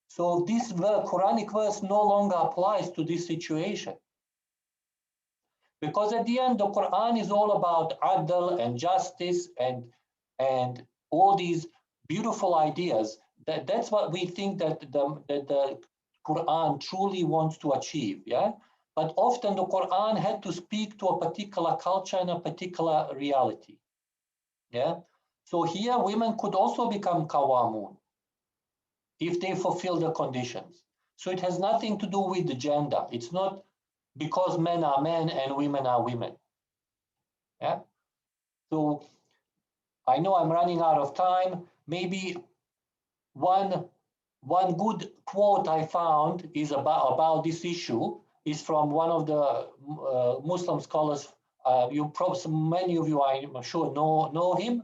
So this Quranic verse no longer applies to this situation. Because at the end, the Quran is all about adl and justice and all these beautiful ideas. That's what we think that the Quran truly wants to achieve. Yeah. But often the Quran had to speak to a particular culture and a particular reality. Yeah. So here women could also become qawamun if they fulfill the conditions. So it has nothing to do with the gender. It's not because men are men and women are women. Yeah. So I know I'm running out of time. Maybe one good quote I found is about this issue is from one of the Muslim scholars. Many of you, I'm sure, know him,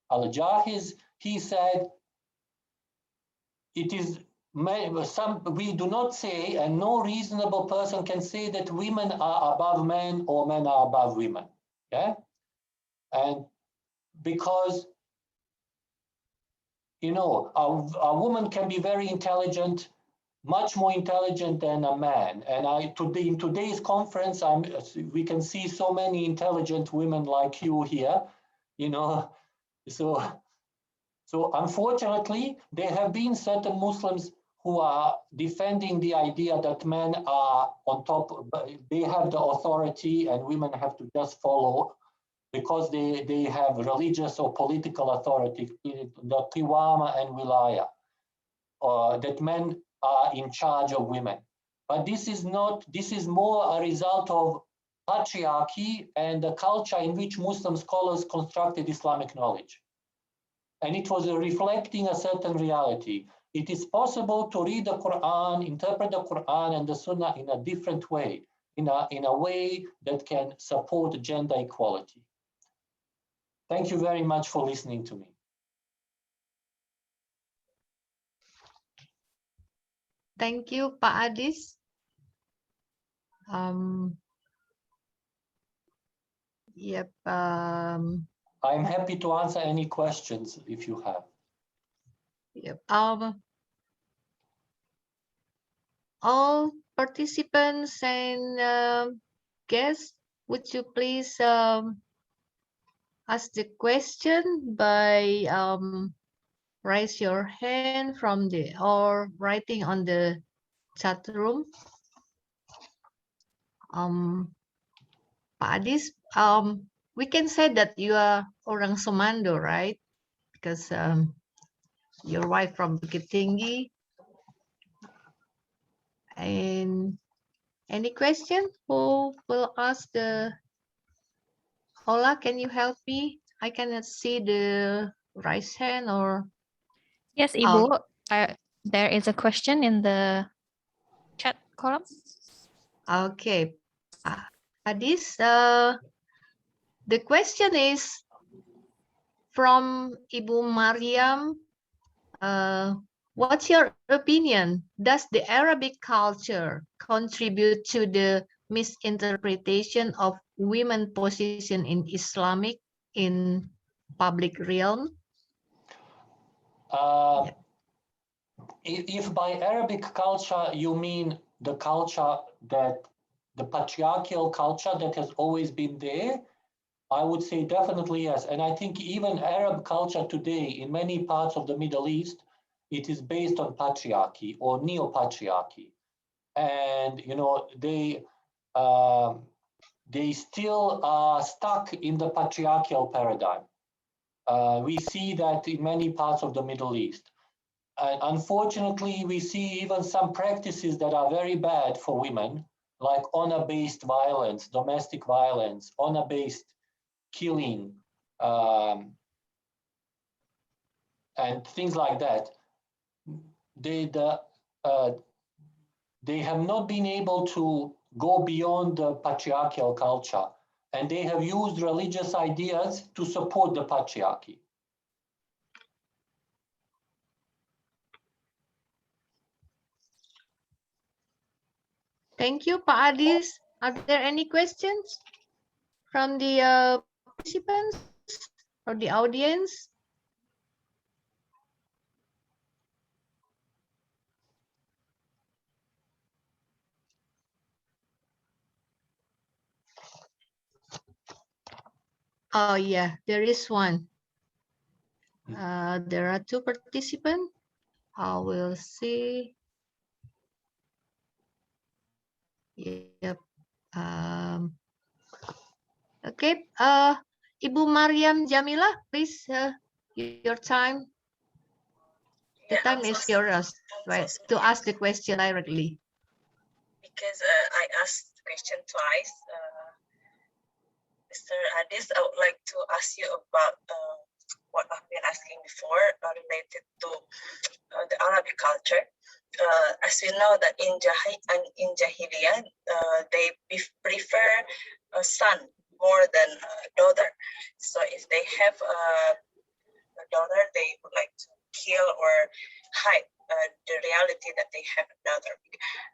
Al-Jahiz. He said, "It is we do not say, and no reasonable person can say that women are above men or men are above women." Yeah, and because a woman can be very intelligent, much more intelligent than a man. And in today's conference, we can see so many intelligent women like you here, So unfortunately, there have been certain Muslims who are defending the idea that men are on top, they have the authority and women have to just follow because they have religious or political authority, the qiwama and wilaya, that men are in charge of women. But this is more a result of patriarchy and the culture in which Muslim scholars constructed Islamic knowledge. And it was reflecting a certain reality. It is possible to read the Quran, interpret the Quran and the Sunnah in a different way, in a way that can support gender equality. Thank you very much for listening to me. Thank you, Pak Adis. Yep. I'm happy to answer any questions if you have. Yep. All participants and guests, would you please ask the question by raise your hand from the or writing on the chat room. Pak Adis, we can say that you are orang Somando, right? Because your wife from Bukit Tinggi. And any question? Who will ask the Hola, can you help me? I cannot see the raise hand or Yes, Ibu. There is a question in the chat column. Okay. Adis, the question is from Ibu Mariam. What's your opinion? Does the Arabic culture contribute to the misinterpretation of women position in Islamic in public realm? If by Arabic culture you mean the culture that the patriarchal culture that has always been there, I would say definitely yes. And I think even Arab culture today in many parts of the Middle East, it is based on patriarchy or neo-patriarchy. And, you know, they still are stuck in the patriarchal paradigm. We see that in many parts of the Middle East. And unfortunately, we see even some practices that are very bad for women, like honor-based violence, domestic violence, honor-based killing, and things like that. They have not been able to go beyond the patriarchal culture, and they have used religious ideas to support the patriarchy. Thank you, Pak Adis. Are there any questions from the participants or the audience? Oh yeah, there is one. There are two participants. I will see. Yep. Okay. Ibu Mariam Jamila, please. Your time. The time is yours, right? To ask the question directly. Because I asked the question twice. Mr. Adis, I would like to ask you about what I've been asking before related to the Arabic culture. As we know that in Jahiliyyah, they prefer a son more than a daughter. So if they have a daughter, they would like to kill or hide the reality that they have a daughter.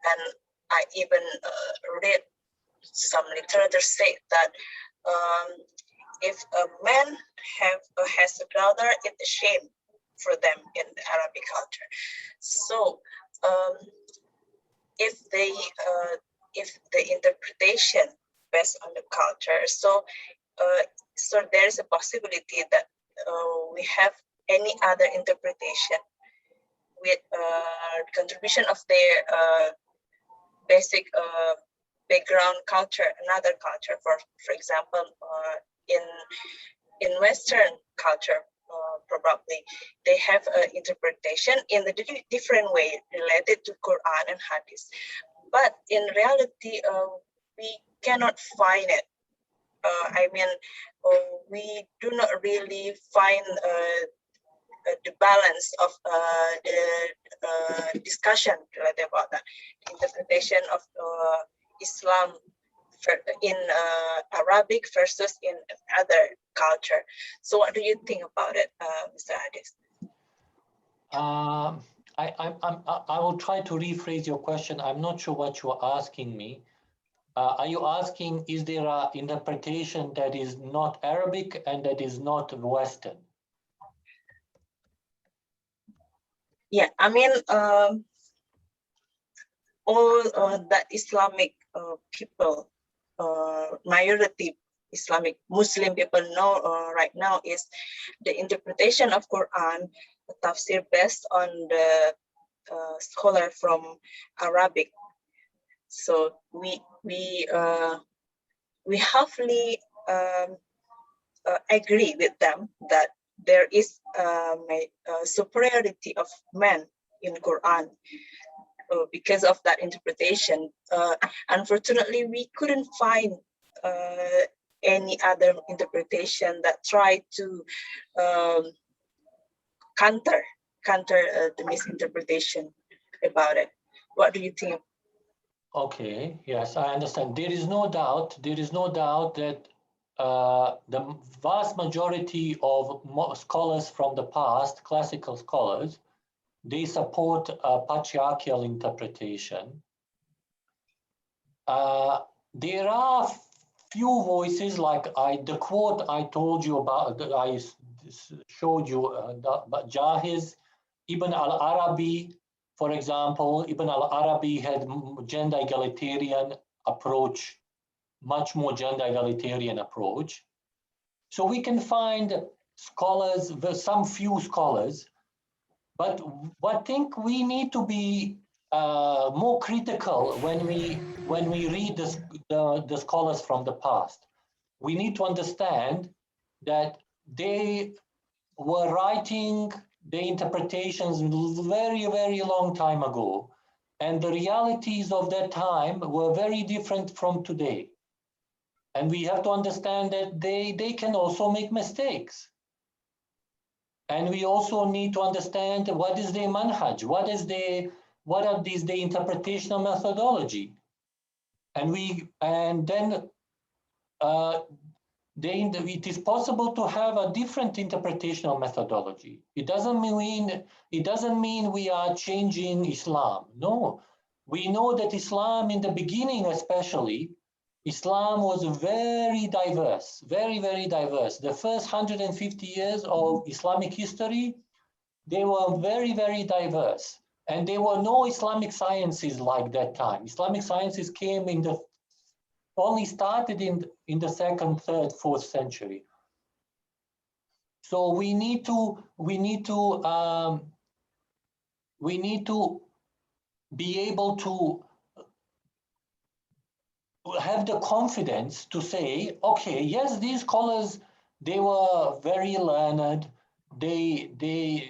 And I even read some literature say that if a man has a daughter, it's a shame for them in the Arabic culture. So if the interpretation based on the culture, so there is a possibility that we have any other interpretation with contribution of their basic background culture, another culture. For example, in Western culture, probably they have an interpretation in a different way related to Quran and Hadith. But in reality, we cannot find it. I mean, we do not really find the balance of the discussion related about that interpretation of Islam in Arabic versus in other culture. So what do you think about it, Mr. Adis? I will try to rephrase your question. I'm not sure what you are asking me. Are you asking, is there an interpretation that is not Arabic and that is not Western? Yeah, I mean, all that Islamic people, majority Islamic Muslim people know right now is the interpretation of Quran, the tafsir based on the scholar from Arabic. So we halfly agree with them that there is superiority of men in Quran. Because of that interpretation, unfortunately, we couldn't find any other interpretation that tried to counter the misinterpretation about it. What do you think? Okay, yes, I understand. There is no doubt that the vast majority of scholars from the past, classical scholars, they support a patriarchal interpretation. There are few voices, like the quote I told you about, that I showed you, Jahiz, Ibn al-Arabi, for example. Ibn al-Arabi had gender egalitarian approach, much more gender egalitarian approach. So we can find scholars, some few scholars, but I think we need to be more critical when we read the scholars from the past. We need to understand that they were writing the interpretations very, very long time ago, and the realities of that time were very different from today. And we have to understand that they can also make mistakes. And we also need to understand what is their manhaj, what are the interpretational methodology. And then it is possible to have a different interpretational methodology. It doesn't mean we are changing Islam. No, we know that Islam in the beginning, especially, Islam was very diverse, very, very diverse. The first 150 years of Islamic history, they were very, very diverse. And there were no Islamic sciences like that time. Islamic sciences came only started in the second, third, fourth century. So we need to be able to have the confidence to say, okay, yes, these scholars, they were very learned. They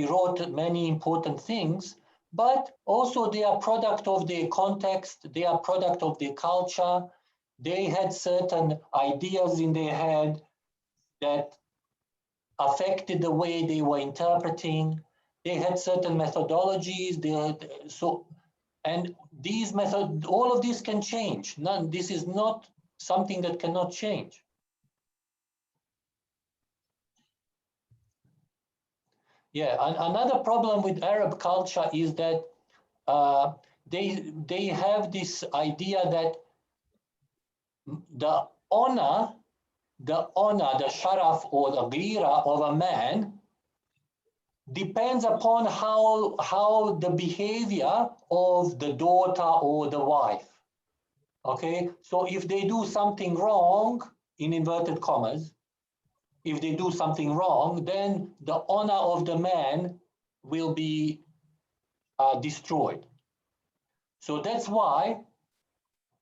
wrote many important things, but also they are product of their context. They are product of their culture. They had certain ideas in their head that affected the way they were interpreting. They had certain methodologies. And these methods, all of this can change. This is not something that cannot change. Yeah, another problem with Arab culture is that they have this idea that the honor, the sharaf or the ghira of a man depends upon how the behavior of the daughter or the wife. Okay, so if they do something wrong, in inverted commas, if they do something wrong, then the honor of the man will be destroyed. So that's why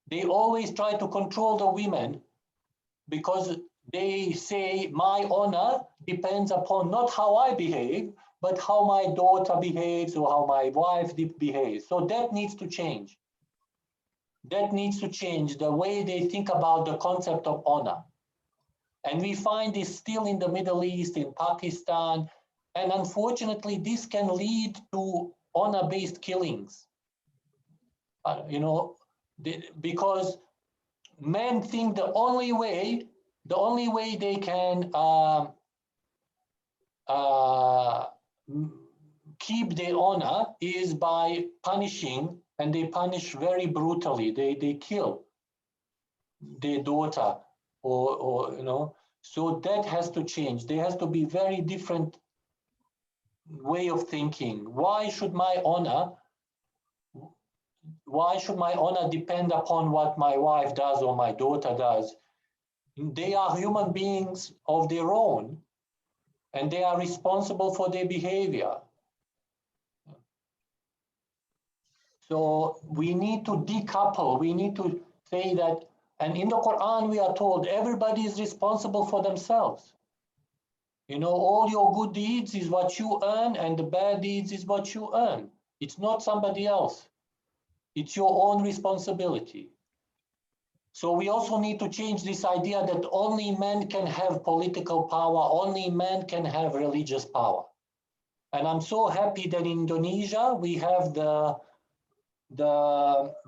they always try to control the women, because they say my honor depends upon not how I behave, but how my daughter behaves or how my wife behaves. So that needs to change. That needs to change the way they think about the concept of honor. And we find this still in the Middle East, in Pakistan, and unfortunately, this can lead to honor-based killings. Because men think the only way they can keep their honor is by punishing, and they punish very brutally. They kill their daughter, so that has to change. There has to be very different way of thinking. Why should my honor depend upon what my wife does or my daughter does? They are human beings of their own, and they are responsible for their behavior. So we need to decouple, we need to say that, and in the Quran we are told everybody is responsible for themselves. You know, all your good deeds is what you earn, and the bad deeds is what you earn. It's not somebody else. It's your own responsibility. So we also need to change this idea that only men can have political power, only men can have religious power. And I'm so happy that in Indonesia we have the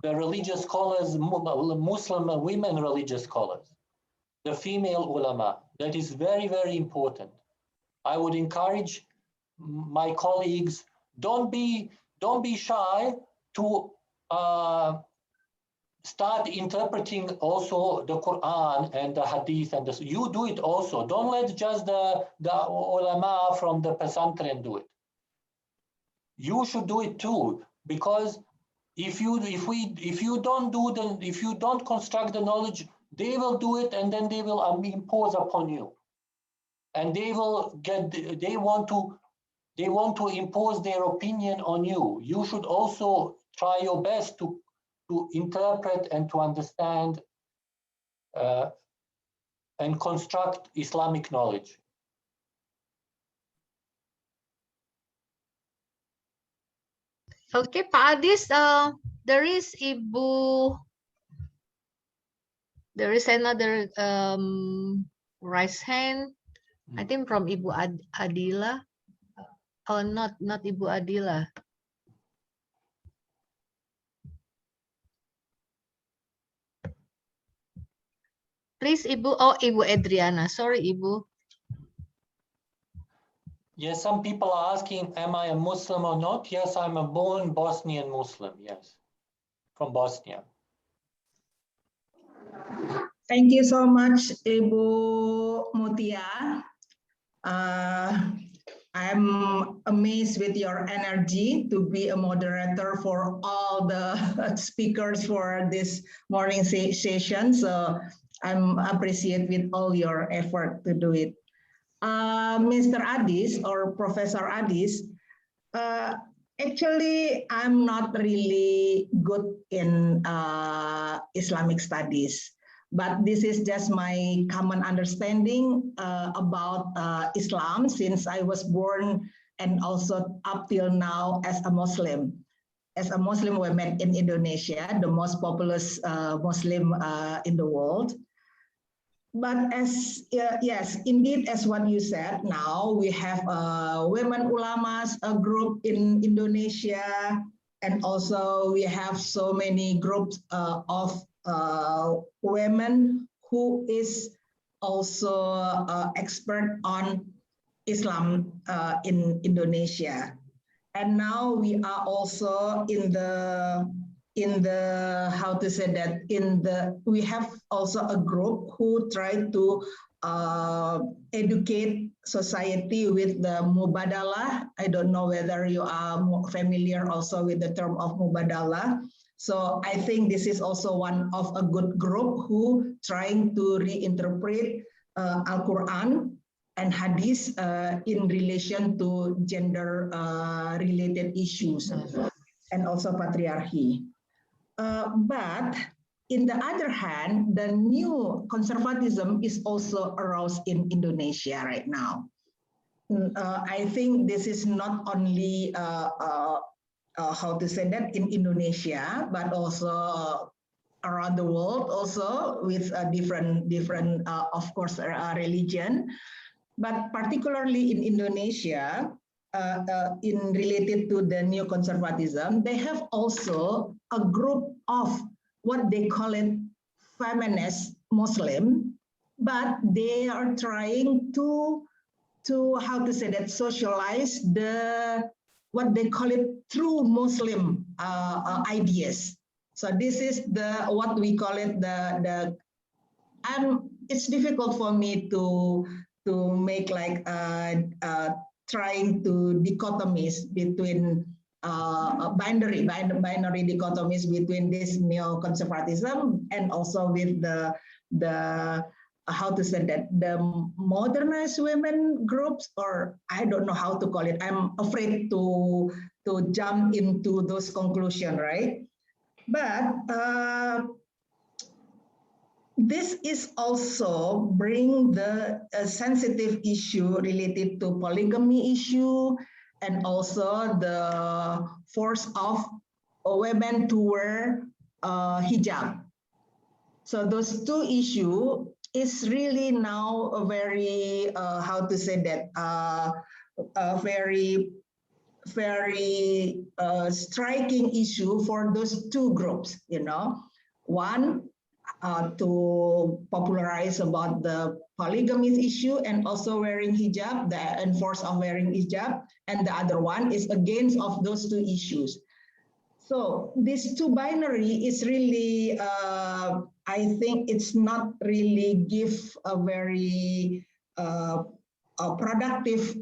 religious scholars, Muslim women religious scholars, the female ulama. That is very, very important. I would encourage my colleagues, don't be shy to start interpreting also the Quran and the Hadith, and you do it also. Don't let just the ulama from the pesantren do it. You should do it too, because if you don't construct the knowledge, they will do it, and then they will impose upon you, and they want to impose their opinion on you. You should also try your best to interpret and to understand and construct Islamic knowledge. Okay, Pak Adis, there is another raised hand, I think from Ibu Adila. Oh, not Ibu Adila. Please, Ibu. Oh, Ibu Adriana. Sorry, Ibu. Yes, some people are asking, am I a Muslim or not? Yes, I'm a born Bosnian Muslim, yes, from Bosnia. Thank you so much, Ibu Mutia. I'm amazed with your energy to be a moderator for all the speakers for this morning session. So I'm appreciate with all your effort to do it. Mr. Adis or Professor Adis, actually, I'm not really good in Islamic studies, but this is just my common understanding about Islam since I was born and also up till now as a Muslim. As a Muslim woman in Indonesia, the most populous Muslim in the world. But as yes, indeed, as what you said, now we have women ulamas, a group in Indonesia, and also we have so many groups of women who is also expert on Islam in Indonesia. And now we are also in the how to say that we have also a group who try to educate society with the mubadalah. I don't know whether you are familiar also with the term of mubadalah. So I think this is also one of a good group who trying to reinterpret Al-Quran and Hadith in relation to gender related issues and also patriarchy. But in the other hand, the new conservatism is also aroused in Indonesia right now. I think this is not only how to say that in Indonesia, but also around the world, also with different of course religion, but particularly in Indonesia. In related to the new conservatism, they have also a group of what they call it feminist Muslim, but they are trying to how to say that socialize the what they call it true Muslim ideas. So this is the what we call it the it's difficult for me to make like trying to dichotomies between binary dichotomies between this neo-conservatism and also with the how to say that, the modernized women groups, or I don't know how to call it. I'm afraid to jump into those conclusions, right? But this is also bring the sensitive issue related to polygamy issue, and also the force of women to wear hijab. So those two issues is really now a very how to say that, a very striking issue for those two groups. You know, one, to popularize about the polygamy issue and also wearing hijab, the enforce of wearing hijab, and the other one is against of those two issues. So this two binary is really, I think it's not really give a very productive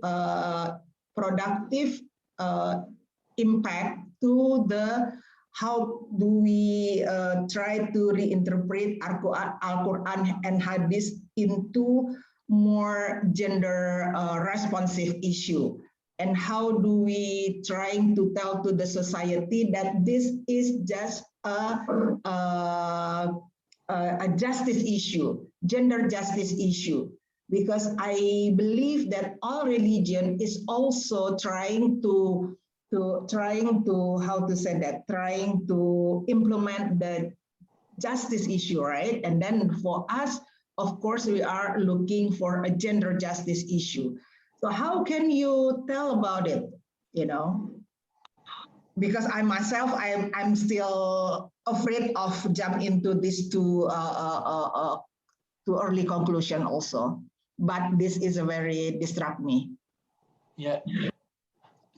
impact to the how do we try to reinterpret Al-Quran and Hadith into more gender responsive issue, and how do we trying to tell to the society that this is just a justice issue, gender justice issue, because I believe that all religion is also trying to how to say that, trying to implement the justice issue, right? And then for us, of course, we are looking for a gender justice issue. So how can you tell about it, you know? Because I myself, I'm still afraid of jump into this too early conclusion also. But this is a very distract me. Yeah.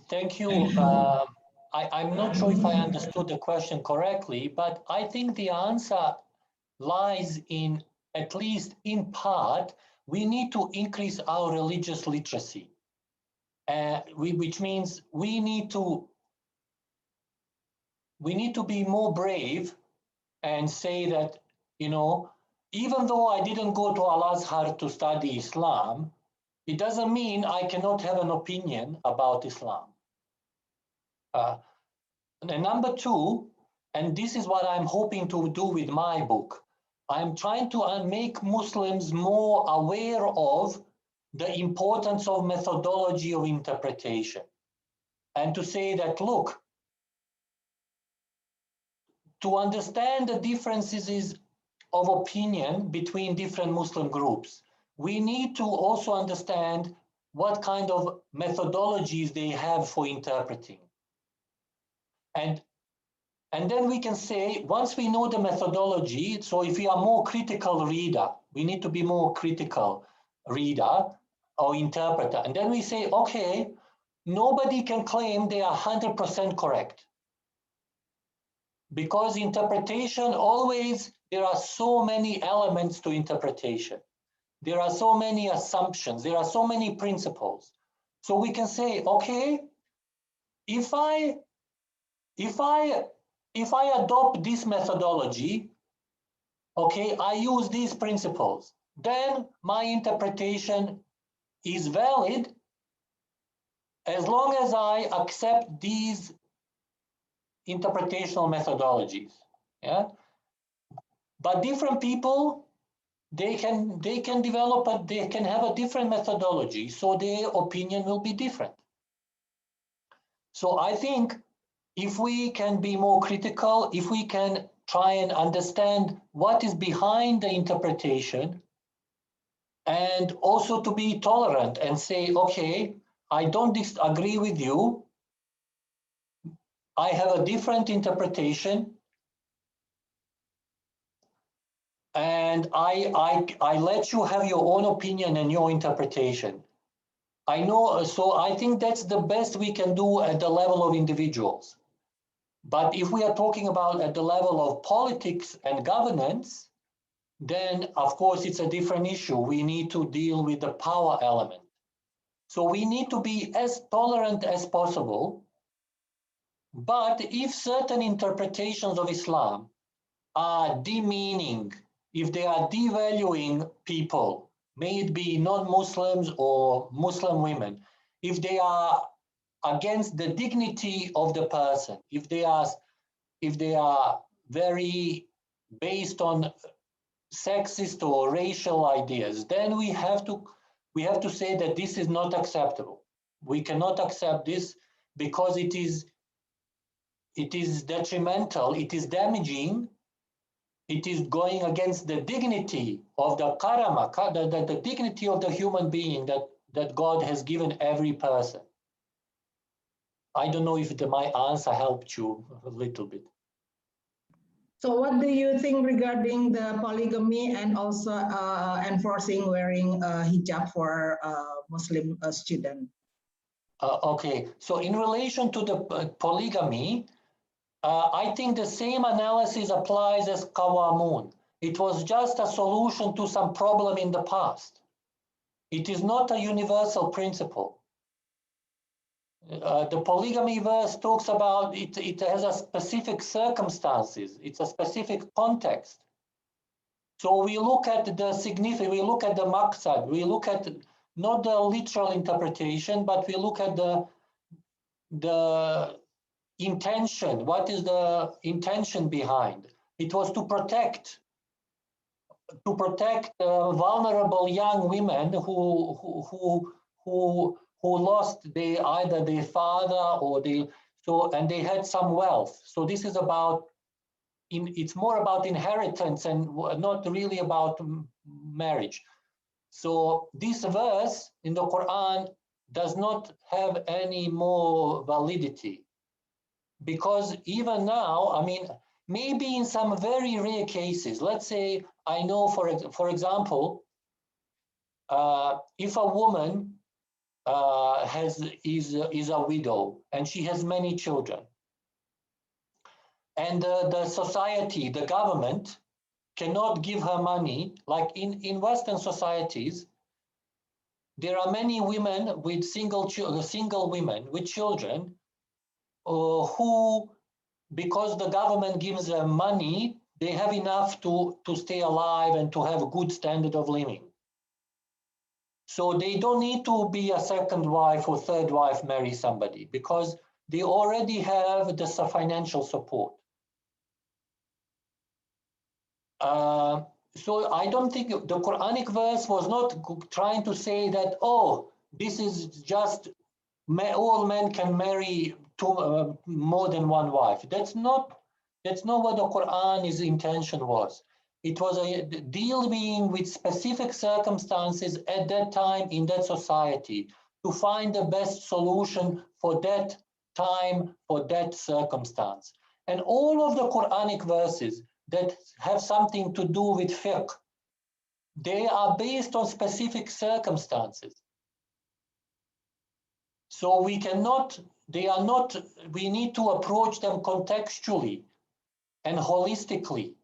Thank you. I'm not sure if I understood the question correctly, but I think the answer lies in, at least in part, we need to increase our religious literacy, which means we need to be more brave and say that, you know, even though I didn't go to Al-Azhar to study Islam, it doesn't mean I cannot have an opinion about Islam. And number two, and this is what I'm hoping to do with my book, I'm trying to make Muslims more aware of the importance of methodology of interpretation, and to say that, look, to understand the differences of opinion between different Muslim groups, we need to also understand what kind of methodologies they have for interpreting. And then we can say, once we know the methodology, so if we are more critical reader, we need to be more critical reader or interpreter. And then we say, okay, nobody can claim they are 100% correct. Because interpretation always, there are so many elements to interpretation. There are so many assumptions. There are so many principles. So we can say, okay, if I adopt this methodology, okay, I use these principles, then my interpretation is valid as long as I accept these interpretational methodologies. Yeah, but different people, they can develop they can have a different methodology, so their opinion will be different. So I think if we can be more critical, if we can try and understand what is behind the interpretation, and also to be tolerant and say, okay, I don't disagree with you, I have a different interpretation, and I let you have your own opinion and your interpretation. I know, so I think that's the best we can do at the level of individuals. But if we are talking about at the level of politics and governance, then of course it's a different issue. We need to deal with the power element. So we need to be as tolerant as possible. But if certain interpretations of Islam are demeaning if they are devaluing people, may it be non-Muslims or Muslim women, if they are against the dignity of the person, if they are very based on sexist or racial ideas, then we have to say that this is not acceptable. We cannot accept this because it is detrimental, it is damaging, it is going against the dignity of the karama, the dignity of the human being that God has given every person. I don't know if my answer helped you a little bit. So what do you think regarding the polygamy and also enforcing wearing hijab for Muslim students? Okay, so in relation to the polygamy, I think the same analysis applies as Qawamun. It was just a solution to some problem in the past. It is not a universal principle. The polygamy verse talks about it has a specific circumstances, it's a specific context. So we look at the significance, we look at the maqsad, we look at not the literal interpretation, but we look at the intention. What is the intention behind? It was to protect vulnerable young women who lost either their father or and they had some wealth. So this is about it's more about inheritance and not really about marriage. So this verse in the Quran does not have any more validity, because even now, I mean, maybe in some very rare cases, let's say, I know for example, if a woman is a widow and she has many children, and the society, the government cannot give her money, like in Western societies, there are many women with single women with children who, because the government gives them money, they have enough to stay alive and to have a good standard of living. So they don't need to be a second wife or third wife, marry somebody, because they already have the financial support. So I don't think the Quranic verse was not trying to say that, oh, this is just all men can marry more than one wife. That's not what the Quran's intention was. It was dealing with specific circumstances at that time in that society to find the best solution for that time, for that circumstance. And all of the Quranic verses that have something to do with fiqh, they are based on specific circumstances. So we need to approach them contextually and holistically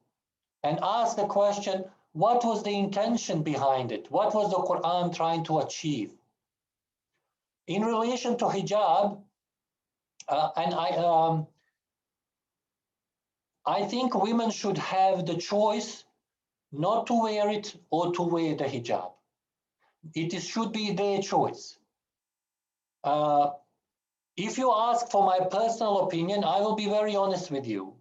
and ask the question, what was the intention behind it? What was the Quran trying to achieve? In relation to hijab, I think women should have the choice not to wear it or to wear the hijab. It should be their choice. If you ask for my personal opinion, I will be very honest with you.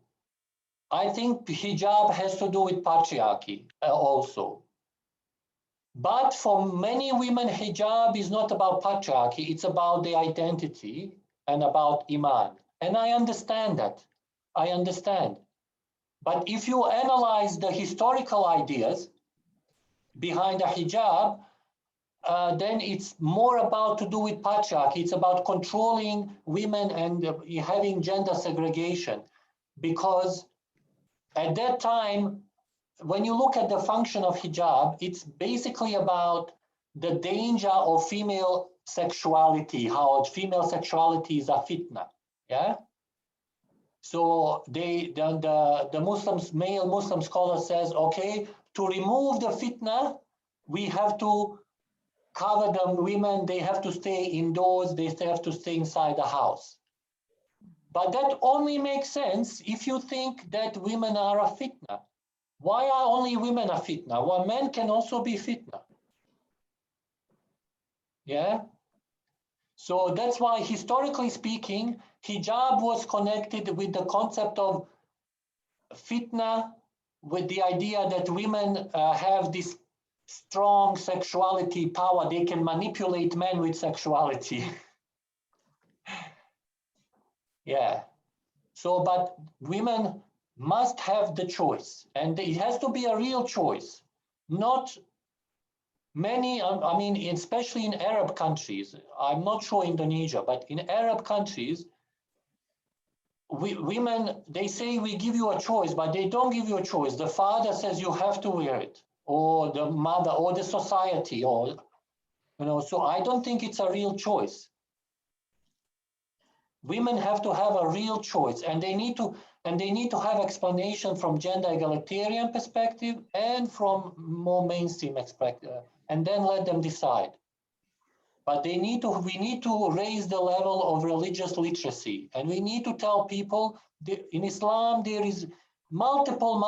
I think hijab has to do with patriarchy also. But for many women, hijab is not about patriarchy, it's about their identity and about iman. And I understand that. I understand. But if you analyze the historical ideas behind the hijab, then it's more about to do with patriarchy. It's about controlling women and having gender segregation. Because at that time, when you look at the function of hijab, it's basically about the danger of female sexuality, how female sexuality is a fitna. Yeah. So the Muslims, male Muslim scholar says, okay, to remove the fitna, we have to cover the women, they have to stay indoors, they have to stay inside the house. But that only makes sense if you think that women are a fitna. Why are only women a fitna? Well, men can also be fitna. Yeah. So that's why, historically speaking, hijab was connected with the concept of fitna, with the idea that women have this strong sexuality power. They can manipulate men with sexuality. Yeah. So, but women must have the choice, and it has to be a real choice. Not many, I mean, especially in Arab countries, I'm not sure Indonesia, but in Arab countries, women, they say we give you a choice, but they don't give you a choice. The father says you have to wear it, or the mother, or the society, or, you know, so I don't think it's a real choice. Women have to have a real choice, and they need to have explanation from gender egalitarian perspective and from more mainstream perspective, and then let them decide. But we need to raise the level of religious literacy, and we need to tell people that in Islam there is multiple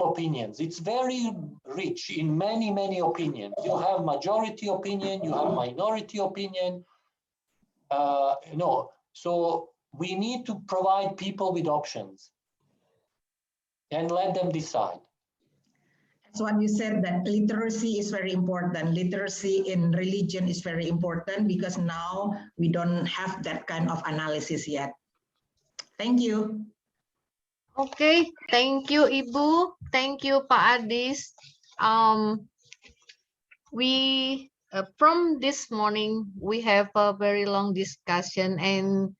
opinions. It's very rich in many opinions. You have majority opinion, you have minority opinion. So we need to provide people with options and let them decide. So when you said that literacy is very important, literacy in religion is very important, because now we don't have that kind of analysis yet. Thank you. Okay, thank you, Ibu. Thank you, Pak Adis. From this morning, we have a very long discussion, and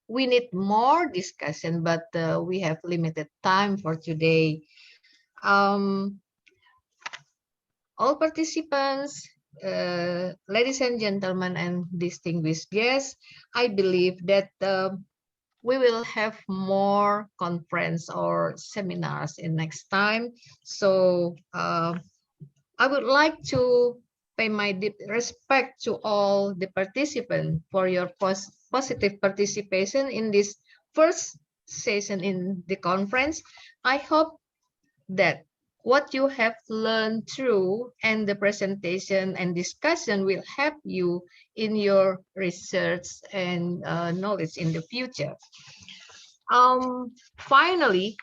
we need more discussion, but we have limited time for today. All participants, ladies and gentlemen, and distinguished guests, I believe that we will have more conference or seminars in next time. So I would like to pay my deep respect to all the participants for your positive participation in this first session in the conference. I hope that what you have learned through and the presentation and discussion will help you in your research and knowledge in the future. Finally,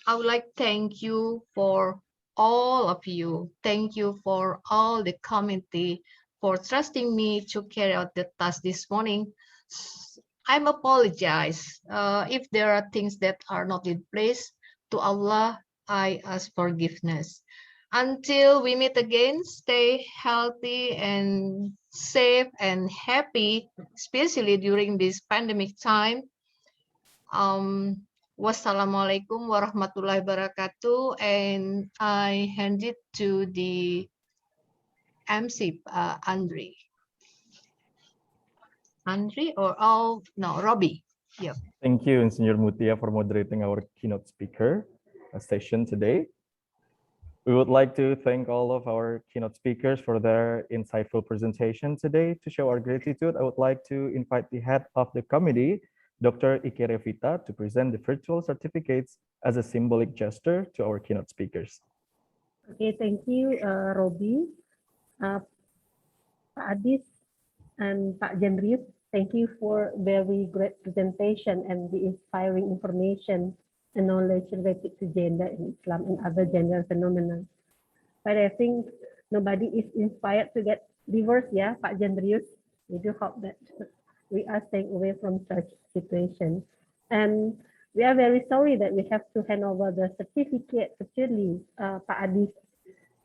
I would like to thank you for all of you. Thank you for all the committee for trusting me to carry out the task this morning. I'm apologize if there are things that are not in place. To Allah, I ask forgiveness. Until we meet again, stay healthy and safe and happy, especially during this pandemic time. Wassalamualaikum warahmatullahi wabarakatuh, and I hand it to the MC, Andre or Robbie. Yep. Thank you, Engineer Mutia, for moderating our keynote speaker session today. We would like to thank all of our keynote speakers for their insightful presentation today. To show our gratitude, I would like to invite the head of the committee, Dr. Ike Revita, to present the virtual certificates as a symbolic gesture to our keynote speakers. Okay, thank you, Robbie, Pak Adis, and Pak Jendrius. Thank you for very great presentation and the inspiring information and knowledge related to gender in Islam and other gender phenomena. But I think nobody is inspired to get divorced, yeah, Pak Jendrius. We do hope that we are staying away from such situation. And we are very sorry that we have to hand over the certificate to Shirley, Pak Adis.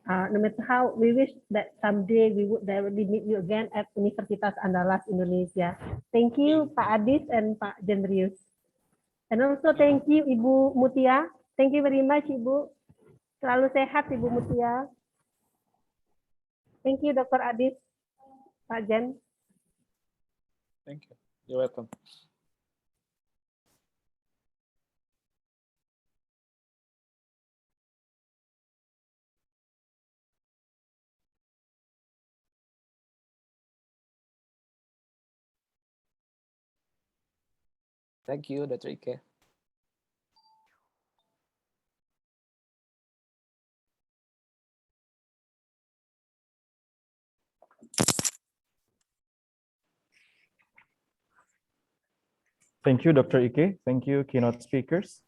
No matter how, we wish that someday we would directly meet you again at Universitas Andalas Indonesia. Thank you, Pak Adis and Pak Jendrius. And also thank you, Ibu Mutia. Thank you very much, Ibu. Selalu sehat, Ibu Mutia. Thank you, Dr. Adis, Pak Jen. Thank you. You're welcome. Thank you, Dr. Ike. Thank you, Dr. Ike. Thank you, keynote speakers.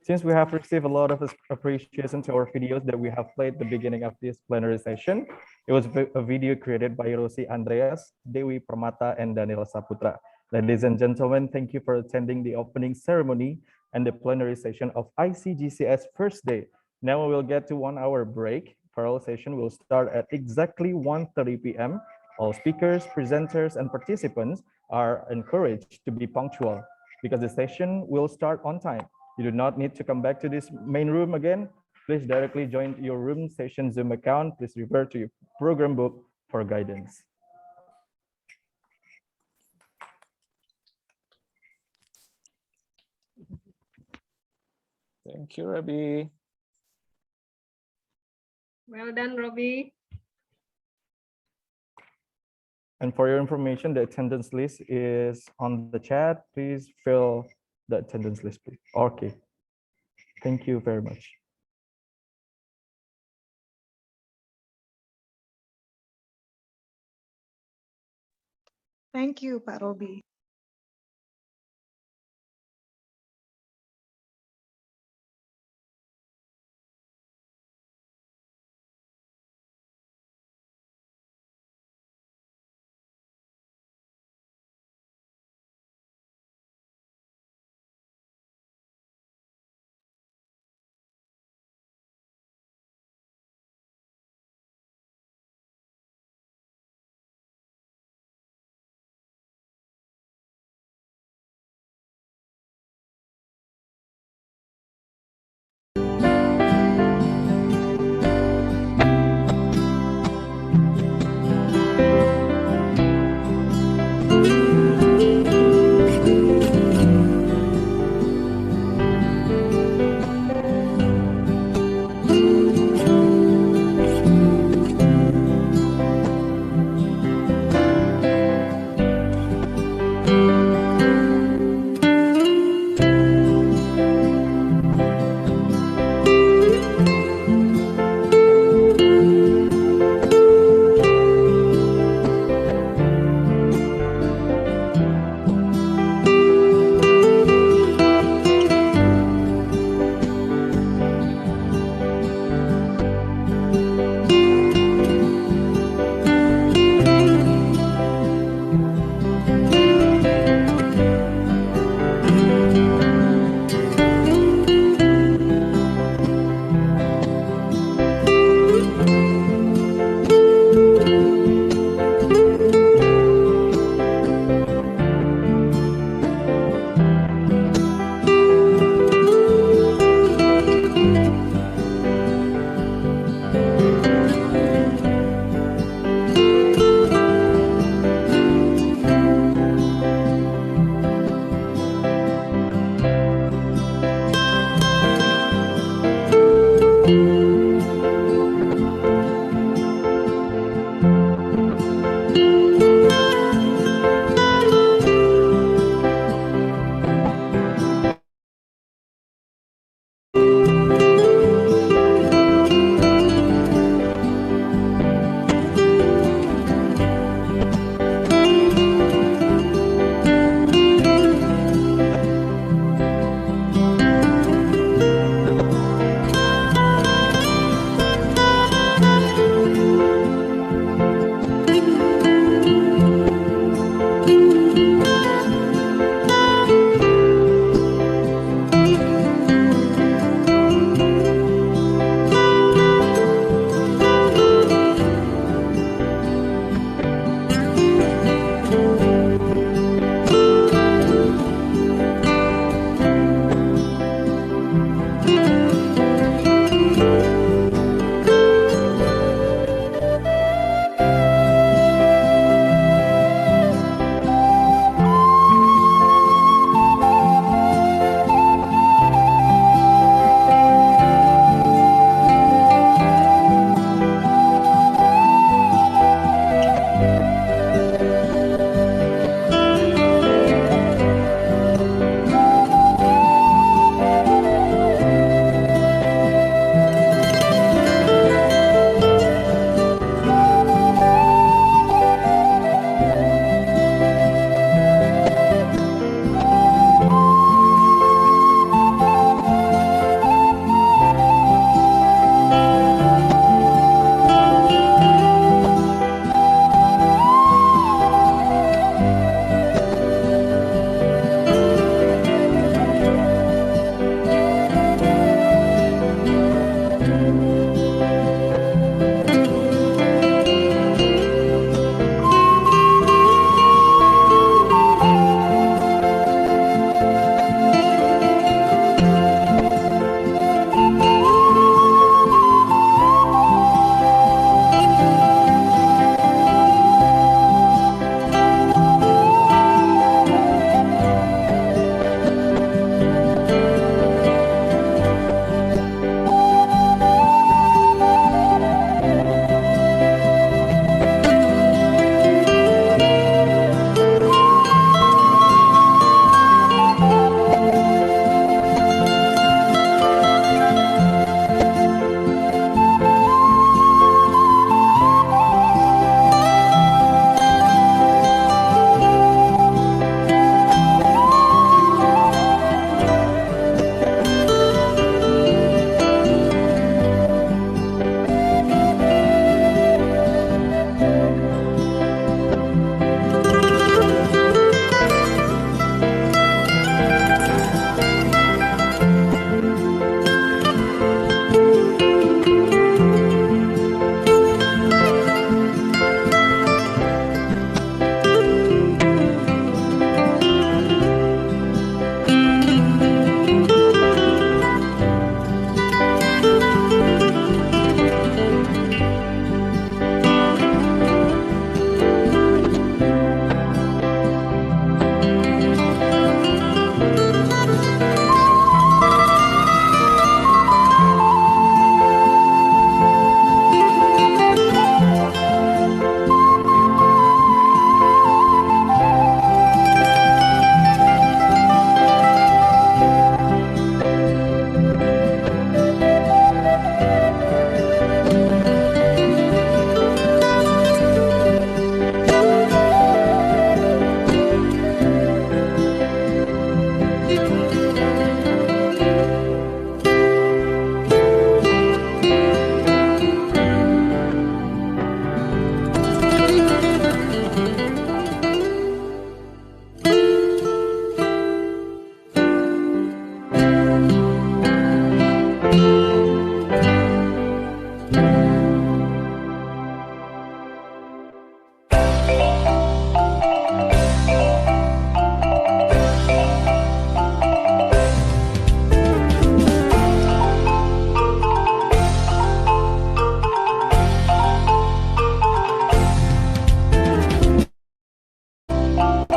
Since we have received a lot of appreciation to our videos that we have played at the beginning of this plenary session, it was a video created by Rosi Andreas, Dewi Permata, and Daniel Saputra. Ladies and gentlemen, thank you for attending the opening ceremony and the plenary session of ICGCS first day. Now we will get to 1 hour break. Parallel session will start at exactly 1:30 p.m. All speakers, presenters, and participants are encouraged to be punctual because the session will start on time. You do not need to come back to this main room again. Please directly join your room session Zoom account. Please refer to your program book for guidance. Thank you, Robbie. Well done, Robbie. And for your information, the attendance list is on the chat. Please fill the attendance list, please. Okay. Thank you very much. Thank you, Pak Robi.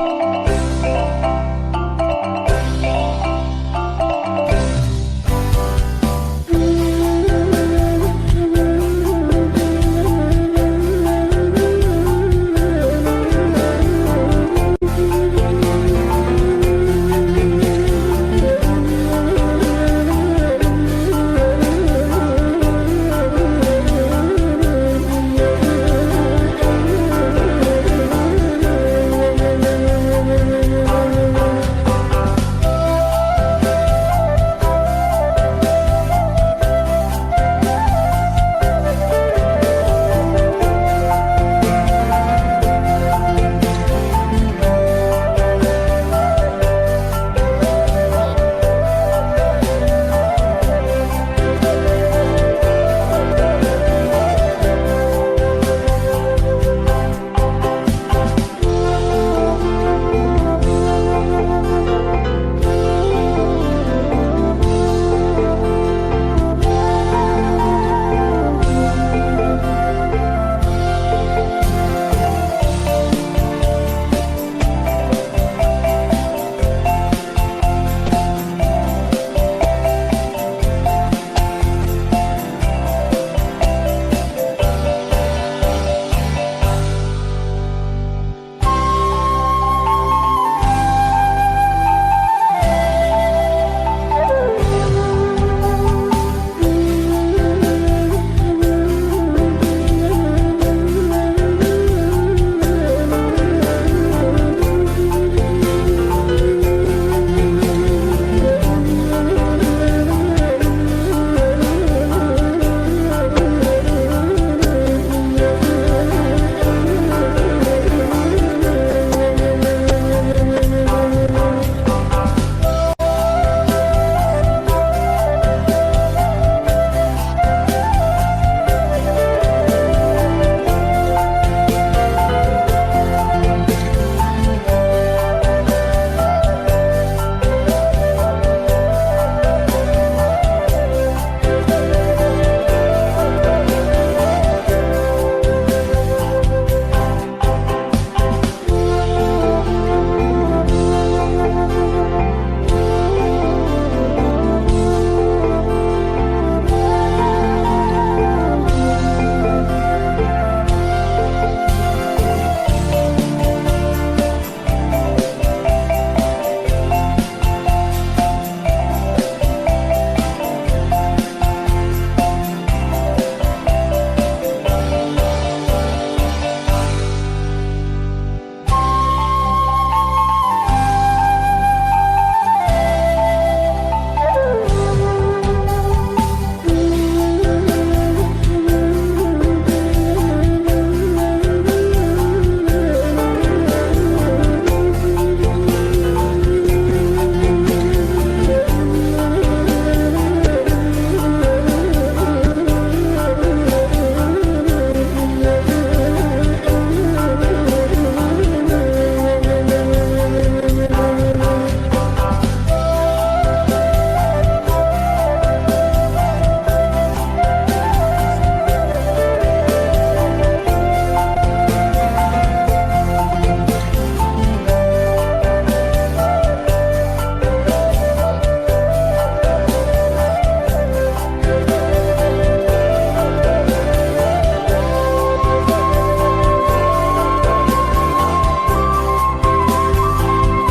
you.